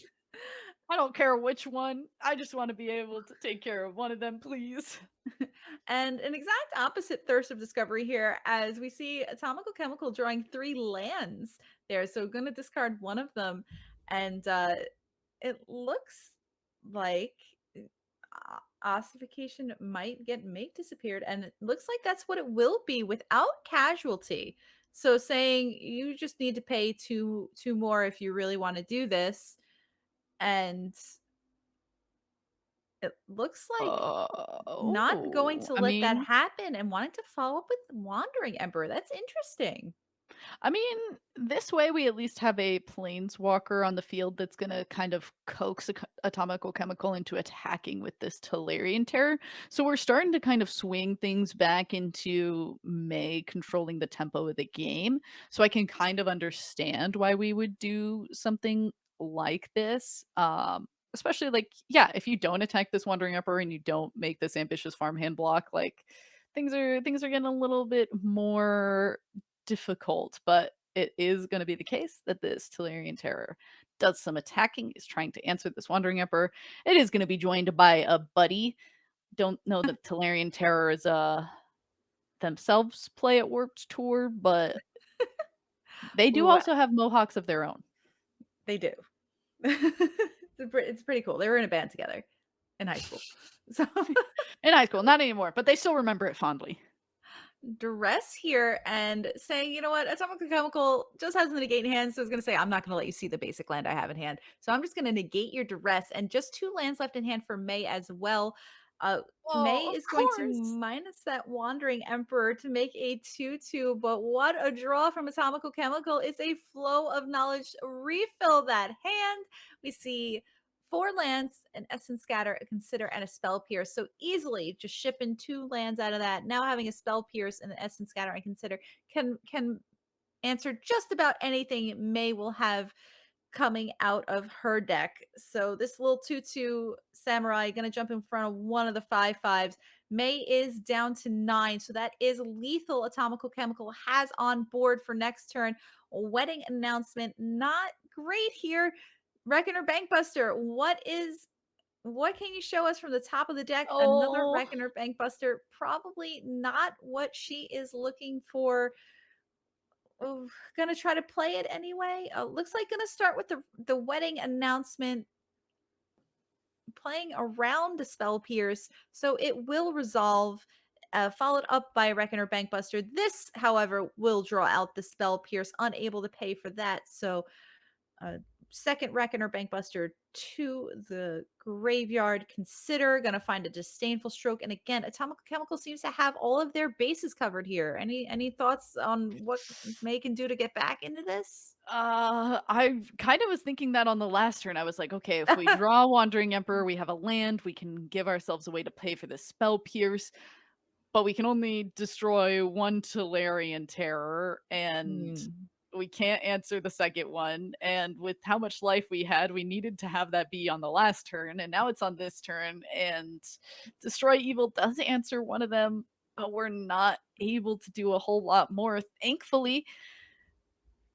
I don't care which one. I just want to be able to take care of one of them, please. And an exact opposite thirst of discovery here, as we see Atomical Chemical drawing 3 lands there. So gonna discard one of them. And it looks like ossification might get mate disappeared, and it looks like that's what it will be without casualty. So saying you just need to pay two more if you really want to do this, and it looks like not going Oh, to I let that mean, happen and wanting to follow up with Wandering Emperor. That's interesting. I mean, this way we at least have a planeswalker on the field that's gonna kind of coax atomical chemical into attacking with this Tolarian terror. So we're starting to kind of swing things back into May controlling the tempo of the game. So I can kind of understand why we would do something like this. Especially like, yeah, if you don't attack this Wandering Emperor and you don't make this ambitious farmhand block, like things are getting a little bit more difficult, but it is going to be the case that this Tellurian Terror does some attacking, is trying to answer this Wandering Emperor. It is going to be joined by a buddy. Don't know that Tellurian Terror is themselves play at Warped Tour, but they do Well, also have mohawks of their own. they do. It's pretty cool. They were in a band together in high school. So In high school, not anymore, but they still remember it fondly. duress here and saying, you know what, Atomical Chemical just has the negate in hand, so it's going to say, I'm not going to let you see the basic land I have in hand. So I'm just going to negate your duress, and just 2 lands left in hand for May as well. May Oh, of is going to course. minus that Wandering Emperor to make a 2/2, but what a draw from Atomical Chemical. Is a flow of knowledge. Refill that hand. We see 4 lands, an Essence Scatter, a Consider, and a Spell Pierce. So easily just shipping 2 lands out of that. Now having a Spell Pierce and an Essence Scatter and Consider can answer just about anything May will have coming out of her deck. So this little 2/2 samurai gonna jump in front of one of the 5/5s. May is down to 9, so that is lethal. Atomical Chemical has on board for next turn. Wedding announcement, not great here. Reckoner Bankbuster, what can you show us from the top of the deck? Another Oh, Reckoner Bankbuster, probably not what she is looking for. Oh, gonna try to play it anyway. Looks like gonna start with the wedding announcement, playing around the Spell Pierce, so it will resolve. Followed up by Reckoner Bankbuster. This, however, will draw out the Spell Pierce, unable to pay for that. So second Reckoner Bankbuster to the graveyard. Consider, gonna find a disdainful stroke, and again, Atomical Chemical seems to have all of their bases covered here. Any thoughts on what May can do to get back into this? I kind of was thinking that on the last turn. I was like, okay, if we draw Wandering Emperor, we have a land, we can give ourselves a way to pay for the Spell Pierce, but we can only destroy one Tolarian Terror, and Hmm. we can't answer the second one. And with how much life we had, we needed to have that be on the last turn, and now it's on this turn. And Destroy Evil does answer one of them, but we're not able to do a whole lot more. Thankfully,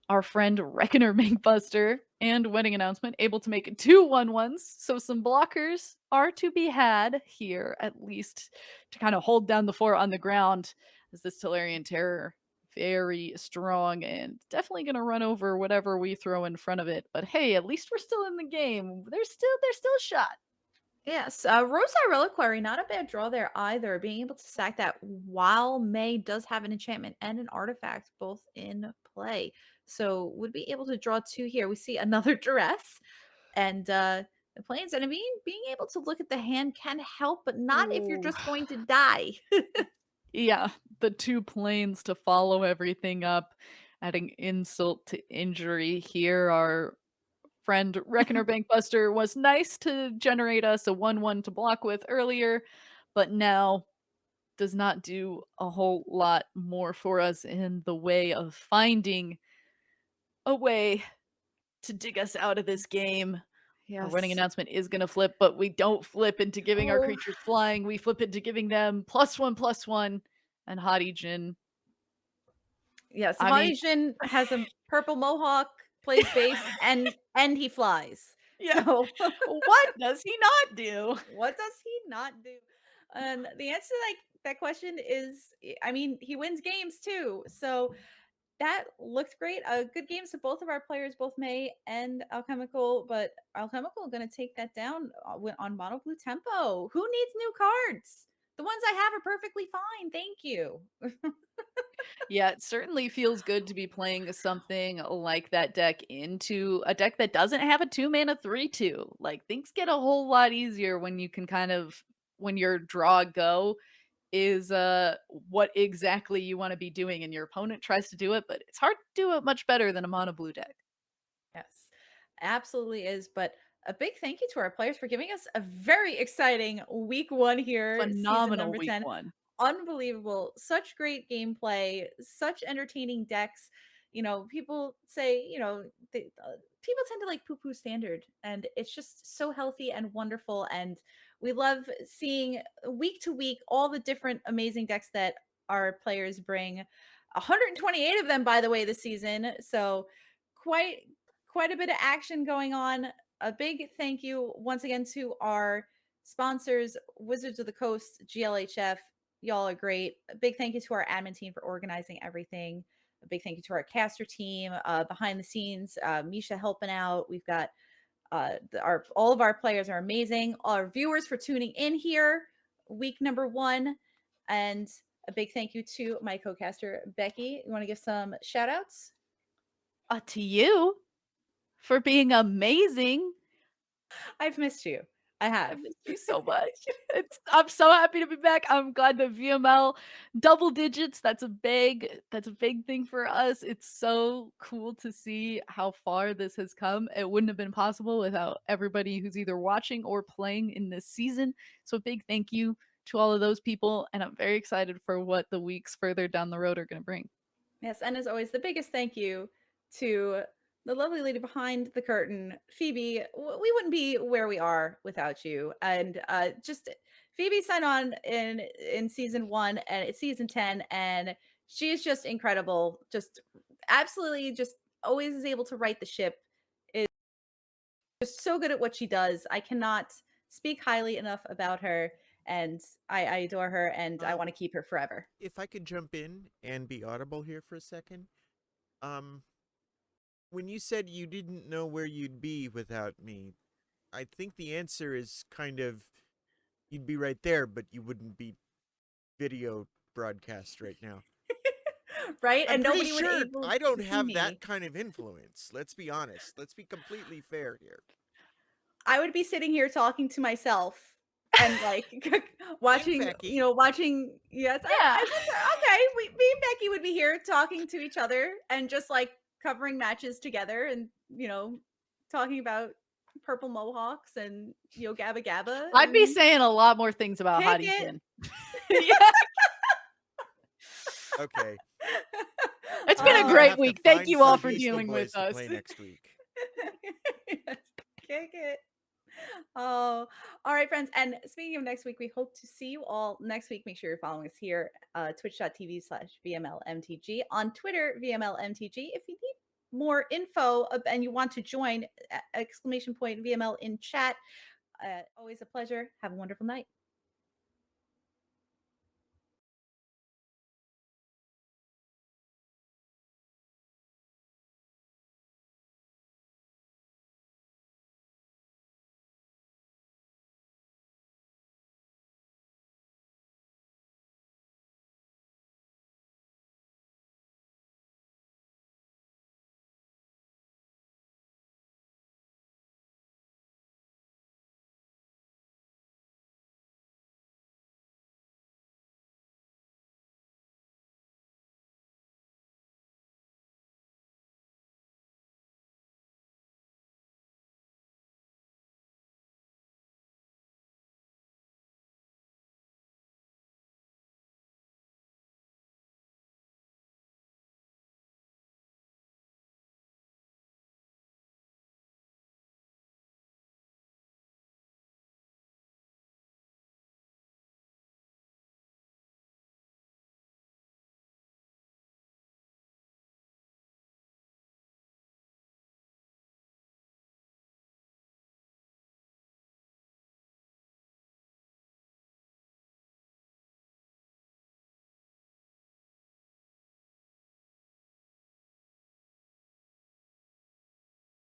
our friend Reckoner Bankbuster and Wedding Announcement able to make 2/1/1s. So some blockers are to be had here, at least to kind of hold down the fort on the ground, as this Tolarian Terror very strong and definitely going to run over whatever we throw in front of it. But hey, at least we're still in the game. There's still a shot. Yes, Rosy Reliquary, not a bad draw there either. Being able to sack that while May does have an enchantment and an artifact both in play. So would be able to draw 2 here. We see another duress, and the planes. And I mean, being able to look at the hand can help, but not if you're Ooh. just going to die. Yeah, the 2 planes to follow everything up, adding insult to injury here. Our friend Reckoner Bankbuster was nice to generate us a 1/1 to block with earlier, but now does not do a whole lot more for us in the way of finding a way to dig us out of this game. Our running Yes. announcement is gonna flip, but we don't flip into giving our Oh, creatures flying, we flip into giving them +1/+1 and Hadi Jin. yes. I mean, Haijin has a purple mohawk, plays bass, and he flies. yeah, So what does he not do? what does he not do? And the answer to that question is, I mean, he wins games too. So that looked great. Good games to both of our players, both May and Alchemical. But Alchemical going to take that down on mono blue tempo. Who needs new cards? The ones I have are perfectly fine. Thank you. Yeah, it certainly feels good to be playing something like that deck into a deck that doesn't have a 2 mana 3/2. Like, things get a whole lot easier when you can kind of when your draw go is what exactly you want to be doing and your opponent tries to do it, but it's hard to do it much better than a mono blue deck. Yes, absolutely is. But a big thank you to our players for giving us a very exciting week one here, season Phenomenal number week 10. 1. Unbelievable. Such great gameplay, such entertaining decks. People say, people tend to like poo poo standard, and it's just so healthy and wonderful. And we love seeing week to week all the different amazing decks that our players bring. 128 of them, by the way, this season. So quite quite a bit of action going on. A big thank you once again to our sponsors, Wizards of the Coast, GLHF. Y'all are great. A big thank you to our admin team for organizing everything. A big thank you to our caster team behind the scenes, Misha helping out. We've got our all of our players are amazing. Our viewers for tuning in here, week number 1, and a big thank you to my co-caster Beky. You want to give some shout outs? To you for being amazing. I've missed you. I I have. missed you so much. I'm so happy to be back. I'm glad that VML double digits. That's a big thing for us. It's so cool to see how far this has come. It wouldn't have been possible without everybody who's either watching or playing in this season. So a big thank you to all of those people, and I'm very excited for what the weeks further down the road are going to bring. Yes, and as always, the biggest thank you to the lovely lady behind the curtain, Phoebe. We wouldn't be where we are without you. And just Phoebe signed on in season 1, and it's season 10, and she is just incredible. Just absolutely, just always is able to right the ship. Is just so good at what she does. I cannot speak highly enough about her, and I adore her, and I want to keep her forever. If I could jump in and be audible here for a second. Um, when you said you didn't know where you'd be without me, I think the answer is kind of you'd be right there, but you wouldn't be video broadcast right now. Right? I'm And pretty nobody would sure able I to don't see have that me. kind of influence. Let's be honest. Let's be completely fair here. I would be sitting here talking to myself and like And watching, Becky. watching. Yes, Yeah. I guess okay. Me and Becky would be here talking to each other and just like covering matches together and talking about purple mohawks and Gabba Gabba I'd be and saying a lot more things about kick Hadi it. Jin. Yeah. Okay. It's been I'm a gonna great Oh, have to week. Thank find you all some for Beastie dealing with Boys to us. play next week. yes, kick it. Oh, all right, friends. And speaking of next week, we hope to see you all next week. Make sure you're following us here, twitch.tv/VMLMTG, on Twitter, VMLMTG. If you need more info and you want to join, exclamation point VML in chat. Always a pleasure. Have a wonderful night.